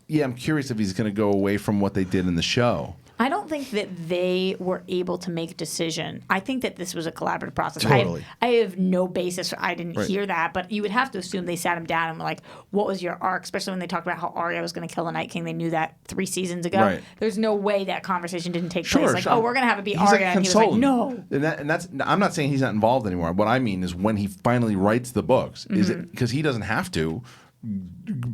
Yeah, I'm curious if he's going to go away from what they did in the show. I don't think that they were able to make a decision. I think that this was a collaborative process. Totally. I have no basis. I didn't Right. hear that, but you would have to assume they sat him down and were like, what was your arc? Especially when they talked about how Arya was going to kill the Night King. They knew that 3 seasons ago. Right. There's no way that conversation didn't take Sure, place. Like, sure. oh, we're going to have it be He's Arya. like a And he was like, consultant. no. And that's. I'm not saying he's not involved anymore. What I mean is when he finally writes the books, is Mm-hmm. it because he doesn't have to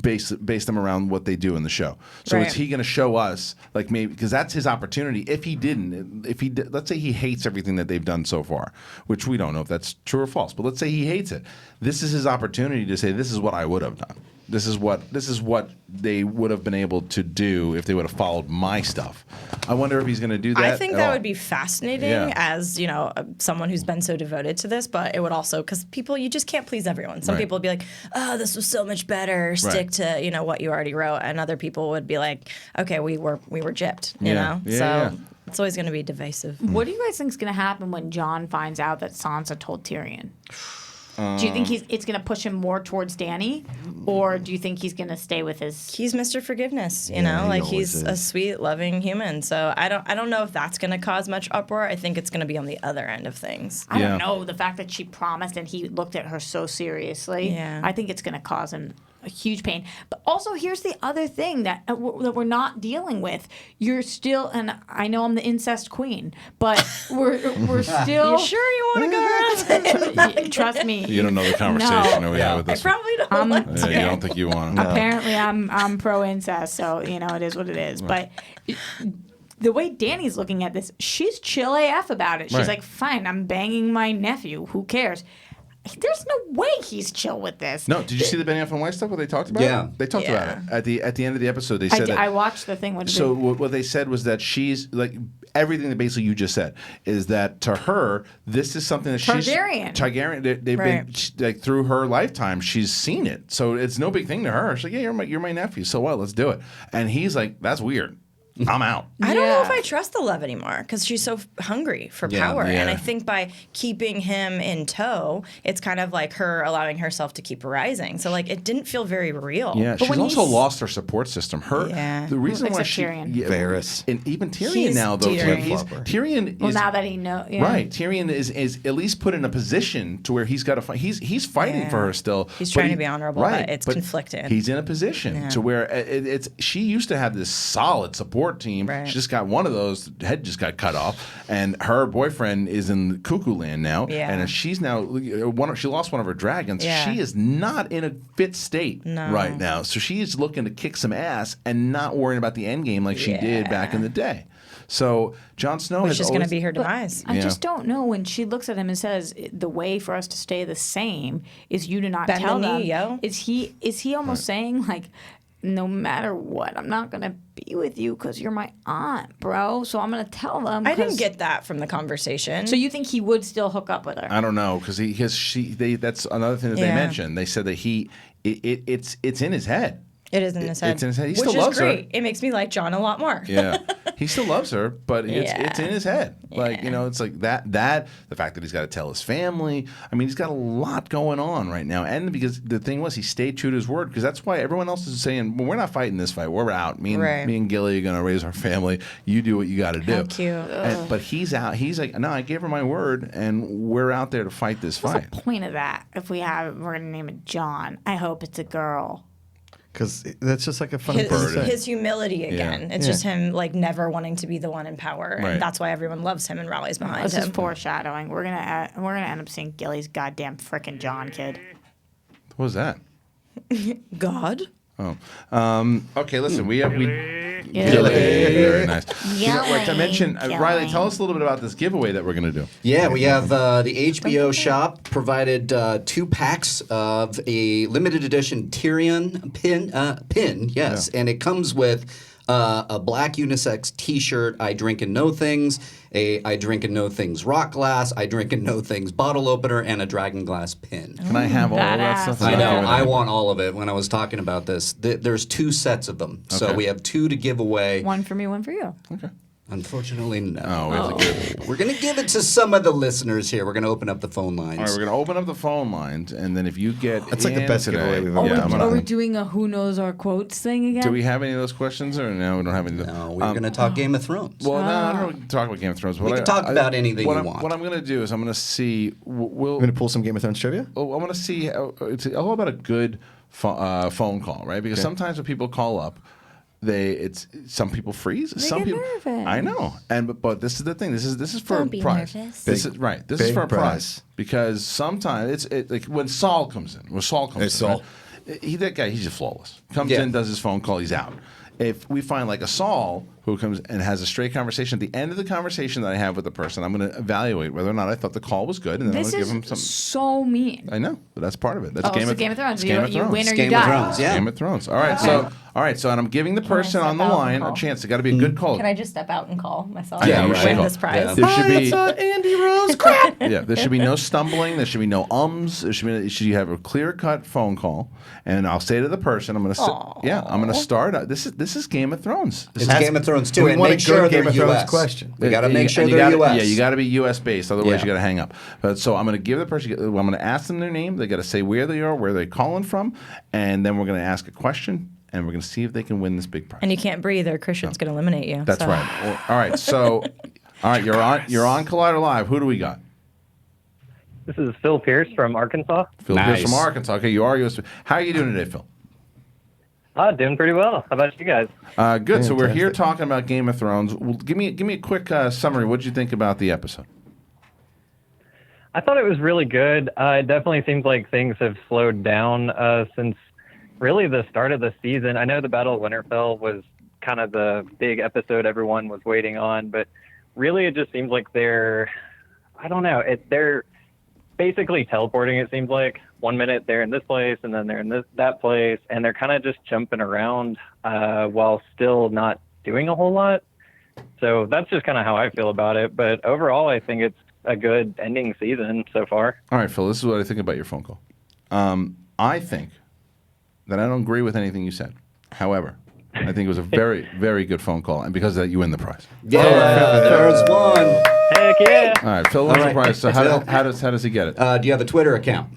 base them around what they do in the show. So Right. is he going to show us, like, maybe because that's his opportunity? If he didn't, let's say he hates everything that they've done so far, which we don't know if that's true or false, but let's say he hates it. This is his opportunity to say, this is what I would have done. This is what they would have been able to do if they would have followed my stuff. I wonder if he's going to do that. I think at that all. would be fascinating Yeah. as, you know, someone who's been so devoted to this, but it would also, because people, you just can't please everyone. Some Right. people would be like, oh, this was so much better, stick to, you know, what you already wrote. And other people would be like, okay, we were gypped, you Yeah. know? Yeah, so yeah. it's always going to be divisive. What do you guys think is going to happen when Jon finds out that Sansa told Tyrion? Do you think it's going to push him more towards Dany, or do you think he's going to stay with his? He's Mr. Forgiveness, you Yeah, know, he like always he's a is. sweet, loving human. So I don't know if that's going to cause much uproar. I think it's going to be on the other end of things. I Yeah. don't know. The fact that she promised and he looked at her so seriously, Yeah. I think it's going to cause him a huge pain. But also, here's the other thing that we're not dealing with. You're still, and I know I'm the incest queen, but we're still. You sure you want to go around? Trust me. You don't know the conversation that we had with I this. probably don't want Yeah, to. you don't think you want to. Apparently, I'm pro incest, so you know it is what it is. But the way Dany's looking at this, she's chill AF about it. She's Right. like, "Fine, I'm banging my nephew. Who cares?" There's no way he's chill with this. No, did you see the Benioff and Weiss stuff? What they talked about? Yeah. They talked about it at the end of the episode. They said I watched the thing. So what they said was that she's like everything that basically you just said is that to her this is something that Targaryen. They've been like through her lifetime she's seen it. So it's no big thing to her. She's like, yeah, you're my nephew. So what? Let's do it. And he's like, that's weird. I'm out. I don't know if I trust the love anymore because she's so hungry for power. Yeah. And I think by keeping him in tow, it's kind of like her allowing herself to keep rising. So like it didn't feel very real. Yeah, she's also lost her support system. The reason why Tyrion. Varys. And even Tyrion now though. Tyrion is now that he knows. Yeah. Right. Tyrion is at least put in a position to where he's got to fight. He's fighting for her still. He's trying to be honorable, but it's conflicted. He's in a position to where she used to have this solid support team. Right. She just got one of those. Head just got cut off, and her boyfriend is in cuckoo land now. Yeah. And she's now she lost one of her dragons. Yeah. She is not in a fit state right now. So she's looking to kick some ass and not worrying about the end game like she did back in the day. So Jon Snow which is going to be her demise. I just don't know when she looks at him and says the way for us to stay the same is you to not Bend tell the them. knee, yo. Is he almost saying like, no matter what, I'm not gonna be with you because you're my aunt, bro. So I'm gonna tell them. I didn't get that from the conversation. So you think he would still hook up with her? I don't know because that's another thing that they mentioned. They said that it's in his head. It is in his head. It's in his head. He Which still loves is great. her. It makes me like Jon a lot more. Yeah, he still loves her, but it's in his head. Like it's like that the fact that he's got to tell his family. I mean, he's got a lot going on right now, and because the thing was, he stayed true to his word. Because that's why everyone else is saying, "Well, we're not fighting this fight. We're out. Me and Gilly are gonna raise our family. You do what you got to do." How cute. But he's out. He's like, "No, I gave her my word, and we're out there to fight this fight." What's the point of that? If we're gonna name it John, I hope it's a girl. Because that's just like a funny burden. His humility again. It's just him like never wanting to be the one in power, and that's why everyone loves him and rallies behind This him. is foreshadowing. We're gonna end up seeing Gilly's goddamn frickin' John kid. What was that? God. Oh, okay. Listen, we very nice. To mention, Reilly, tell us a little bit about this giveaway that we're going to do. Yeah, we have the HBO shop provided 2 packs of a limited edition Tyrion pin, yes, and it comes with a black unisex T-shirt, I Drink and Know Things, a I Drink and Know Things rock glass, I Drink and Know Things bottle opener, and a dragon glass pin. Can I have all of that stuff? I know. I want all of it. When I was talking about this, there's 2 sets of them, so we have 2 to give away. One for me, one for you. Okay. Unfortunately, no. Oh, we have to give. We're going to give it to some of the listeners here. We're going to open up the phone lines. All right, we're going to open up the phone lines, and then if you get That's like the best giveaway we've ever done. Are we doing a who knows our quotes thing again? Do we have any of those questions, or no? We don't have any. No, we're going to talk Game of Thrones. Well, no, I don't talk about Game of Thrones. We can talk about anything you want. What I'm going to do is I'm going to see. We're going to pull some Game of Thrones trivia? Oh, I'm going to see. It's all about a good phone call, right? Because sometimes when people call up, some people freeze. Some get people. nervous. I know, but this is the thing. This is for Don't a be prize. nervous. This is right. This is for a prize because sometimes it's like when Saul comes in. When Saul comes in, Saul. Right? That guy, he's just flawless. Comes in, does his phone call, he's out. If we find like a Saul who comes and has a straight conversation, at the end of the conversation that I have with the person, I'm going to evaluate whether or not I thought the call was good, and then I'm This going to give him is some. so mean. I know, but that's part of it. That's Oh, so Game of Thrones. It's Game of You Thrones. win or It's you Game of die. Thrones, yeah. Game of Thrones. All right, so and I'm giving the person on the step out line and a call? chance. It got to be a good call. Can I just step out and call myself? Yeah, and right. win this prize. There should be. Andy Rose crap. Yeah, there should be no stumbling. There should be no ums. There should you have a clear cut phone call, and I'll say to the person, I'm going to start. This is Game of Thrones. It's Game of Thrones too, We and want a make sure good they're Game of Thrones U.S. question. We got to make sure And you they're gotta- U.S. Yeah, you got to be U.S. based. Otherwise, Yeah. you got to hang up. But so I'm going to give the person. I'm going to ask them their name. They got to say where they are, where they're calling from, and then we're going to ask a question, and we're going to see if they can win this big prize. And you can't breathe, or Kristian's going to eliminate you. That's so. right. All right. So, all right, you're on Collider Live. Who do we got? This is Phil Pierce from Arkansas. Phil Pierce from Arkansas. Okay, you are U.S. How are you doing today, Phil? Doing pretty well. How about you guys? Good. So we're here talking about Game of Thrones. Well, give me a quick summary. What did you think about the episode? I thought it was really good. It definitely seems like things have slowed down since really the start of the season. I know the Battle of Winterfell was kind of the big episode everyone was waiting on, but really it just seems like they're basically teleporting, it seems like. 1 minute they're in this place, and then they're in that place, and they're kind of just jumping around while still not doing a whole lot. So that's just kind of how I feel about it. But overall, I think it's a good ending season so far. All right, Phil, this is what I think about your phone call. I think that I don't agree with anything you said. However, I think it was a very, very good phone call, and because of that, you win the prize. Yeah, there's one. Heck yeah. All right, Phil wins the prize. So how does he get it? Do you have a Twitter account?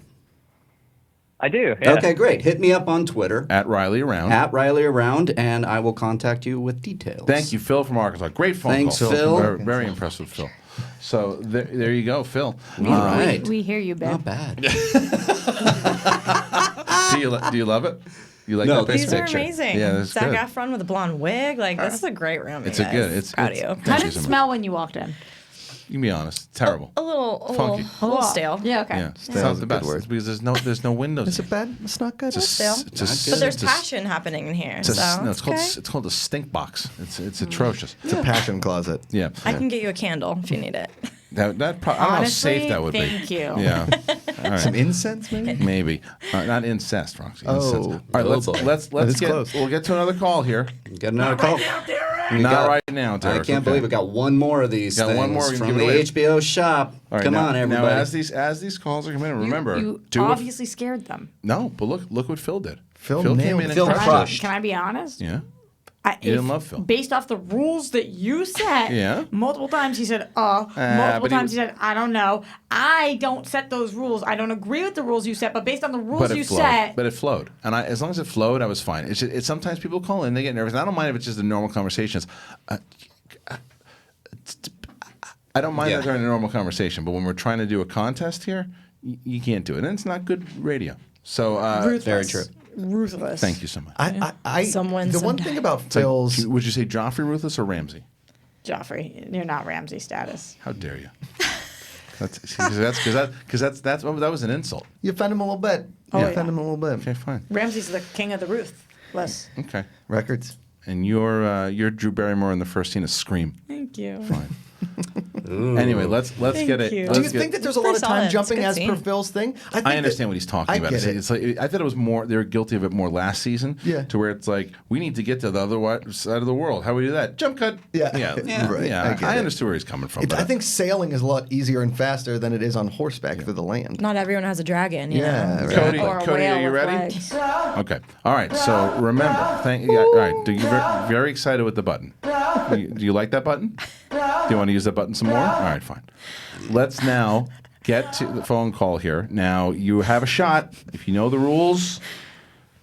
I do, yeah. Okay, great. Hit me up on Twitter. At Reilly Around. At Reilly Around, and I will contact you with details. Thank you, Phil from Arkansas. Great phone Thanks, call. Phil. Very, very impressed with Phil. So there you go, Phil. All right. We hear you, babe. Not bad. Do you love it? You like No, that These picture? are picture. amazing. Yeah, that's Zac good. Efron with a blonde wig. Like, this is a great room. It's you a good. guys. It's proud it's- of you. thank How you did it so much. smell when you walked in? You can be honest. Terrible. A little Funky. stale. Yeah, okay. Yeah, it's Stale not is the a good best. word. It's because there's no windows. Is in it bad? It's not good. It's a, Stale. it's a, But there's it's a- passion happening in here. It's a, so no, it's called okay. it's called a stink box. It's atrocious. It's a passion closet. Yeah. I can get you a candle if you need it. I don't know how Honestly, safe that would thank be. you. Yeah. All right. Some incense, maybe? Maybe not incest, Roxy. Oh. Incest. All right, let's boy. let's That is get. close. We'll get to another call here. Get another call. Not right now, I Derek. can't believe we got one more of these Got things one more, we can from give the it away. HBO shop. All right, Come now, on, everybody. Now, as these calls are coming in, remember, You do what- obviously scared them. no, but look what Phil did. Phil came nailed in it. and Phil crushed it. crushed. Can I be honest? Yeah. You didn't love Phil. Based off the rules that you set, Yeah. multiple times he said, multiple but times he said, I don't know. I don't set those rules. I don't agree with the rules you set, but based on the rules But you it flowed. set, But it flowed, and as long as it flowed, I was fine. It's sometimes people call in, they get nervous. And I don't mind if it's just a normal conversation. I don't mind that during a normal conversation, but when we're trying to do a contest here, you can't do it, and it's not good radio. So ruthless. very true. Ruthless. thank you so much. Someone the one sometime. thing about It's like, Phil's would you say Joffrey ruthless or Ramsey? Joffrey, you're not Ramsey status. How dare you? That was an insult. you offend him a little bit. Oh, You yeah. offend him a little bit. Okay, fine. Ramsey's the king of the ruthless. Okay. Records. And you're Drew Barrymore in the first scene of Scream. Thank you. Fine. Anyway, let's get it. you. let's Do you get- think that there's a It's lot of pretty time solid. It's a jumping good as per scene. Phil's thing? think I understand what he's talking I about. get it. It's like I thought it was more. They were guilty of it more last season. Yeah. To where it's like we need to get to the other side of the world. How do we do that? Jump cut. Yeah. Yeah. Right. Yeah. I get I it. understood where he's coming from. I but- think sailing is a lot easier and faster than it is on horseback through the land. Not everyone has a dragon, you Yeah, know. right. Cody, Or a Cody, whale are you with ready? legs. Okay. All right. So remember, all right. Do you very excited with the button? Do you like that button? Do you want to use that button some more? All right, fine. Let's now get to the phone call here. Now you have a shot. If you know the rules,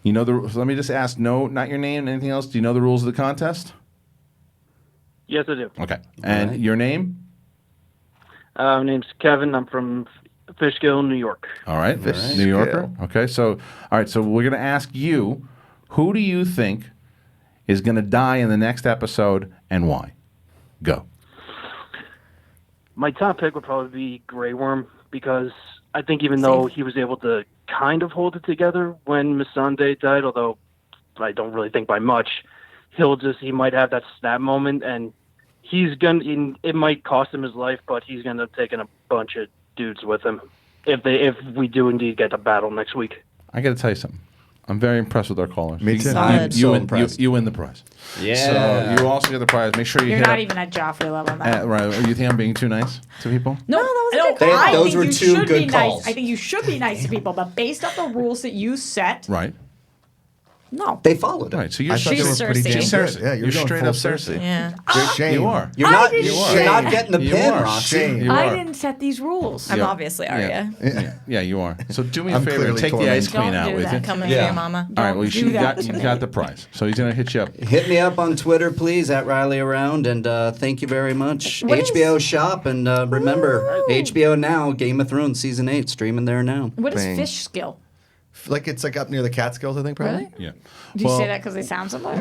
you know the. So let me just ask. No, not your name. Anything else? Do you know the rules of the contest? Yes, I do. Okay. And your name? My name's Kevin. I'm from Fishkill, New York. All right. New Yorker. Okay. So all right. So we're gonna ask you, who do you think is gonna die in the next episode and why? Go. My top pick would probably be Grey Worm because I think even though he was able to kind of hold it together when Missandei died, although I don't really think by much, he might have that snap moment and it might cost him his life, but he's gonna take in a bunch of dudes with him if we do indeed get a battle next week. I got to tell you something. I'm very impressed with our callers. Me too. Solid. You So impressed. you win the prize. Yeah. So you also get the prize. Make sure you You're hit not up. even at Joffrey level now. Right. You think I'm being too nice to people? No, that was a good call. I Those think were you two should good be calls. nice. I think you should be nice to people, but based off the rules that you set, Right. no. They followed it. Right. So you're I thought they were She's pretty Cersei. damn She's good. Cersei. Yeah, You're going straight full up Cersei. Yeah. Shame. You are. You're not. didn't- You're not getting the You pin, are. Roxy. Shame. You I are. didn't set these rules. I'm Yeah. obviously Arya. Yeah, you are. So do me a I'm favor and clearly take the ice tormented. queen Don't out do with that. you. Coming Yeah. for your mama. All right. Well, do you that got to me. the prize. So he's gonna hit you up. Hit me up on Twitter, please, at Reilly Around, and thank you very much. HBO Shop, and remember, HBO Now, Game of Thrones Season 8, streaming there now. What is Bang. fish skill? Like it's like up near the Catskills, I think. Probably. Really? Yeah. Do you say that because they sound similar?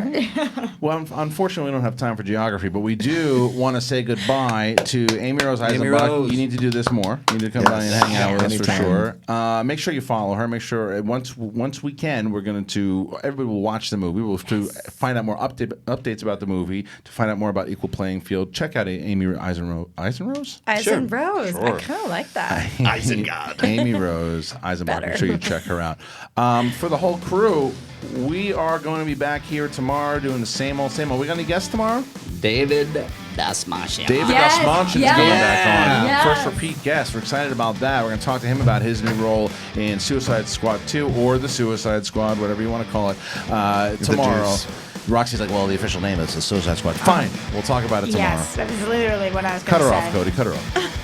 Well, unfortunately, we don't have time for geography, but we do want to say goodbye to Amirose Eisenbach. Rose. You need to do this more. You need to come by and hang out with us for anytime. sure. Make sure you follow her. Make sure once we can, we're going to everybody will watch the movie. We'll to find out more updates about the movie, to find out more about Equal Playing Field. Check out Amy Eisenrose. Eisenrose. Sure. I kind of like that. Isengard. Amirose Eisenbach. Better. Make sure you check her out. For the whole crew, we are going to be back here tomorrow doing the same old, same old. We got any guests tomorrow? David Dasmashian. David Yes, Dasmashian is yes, going back on. yes. First repeat guest. We're excited about that. We're going to talk to him about his new role in Suicide Squad 2 or the Suicide Squad, whatever you want to call it, tomorrow. Deuce. Roxy's like, well, the official name is the Suicide Squad. Fine. We'll talk about it tomorrow. Yes, that is literally what I was Cut going her to say. off, Cody. Cut her off.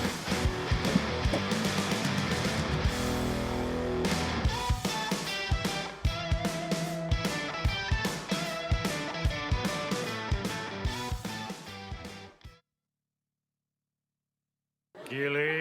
Gilly.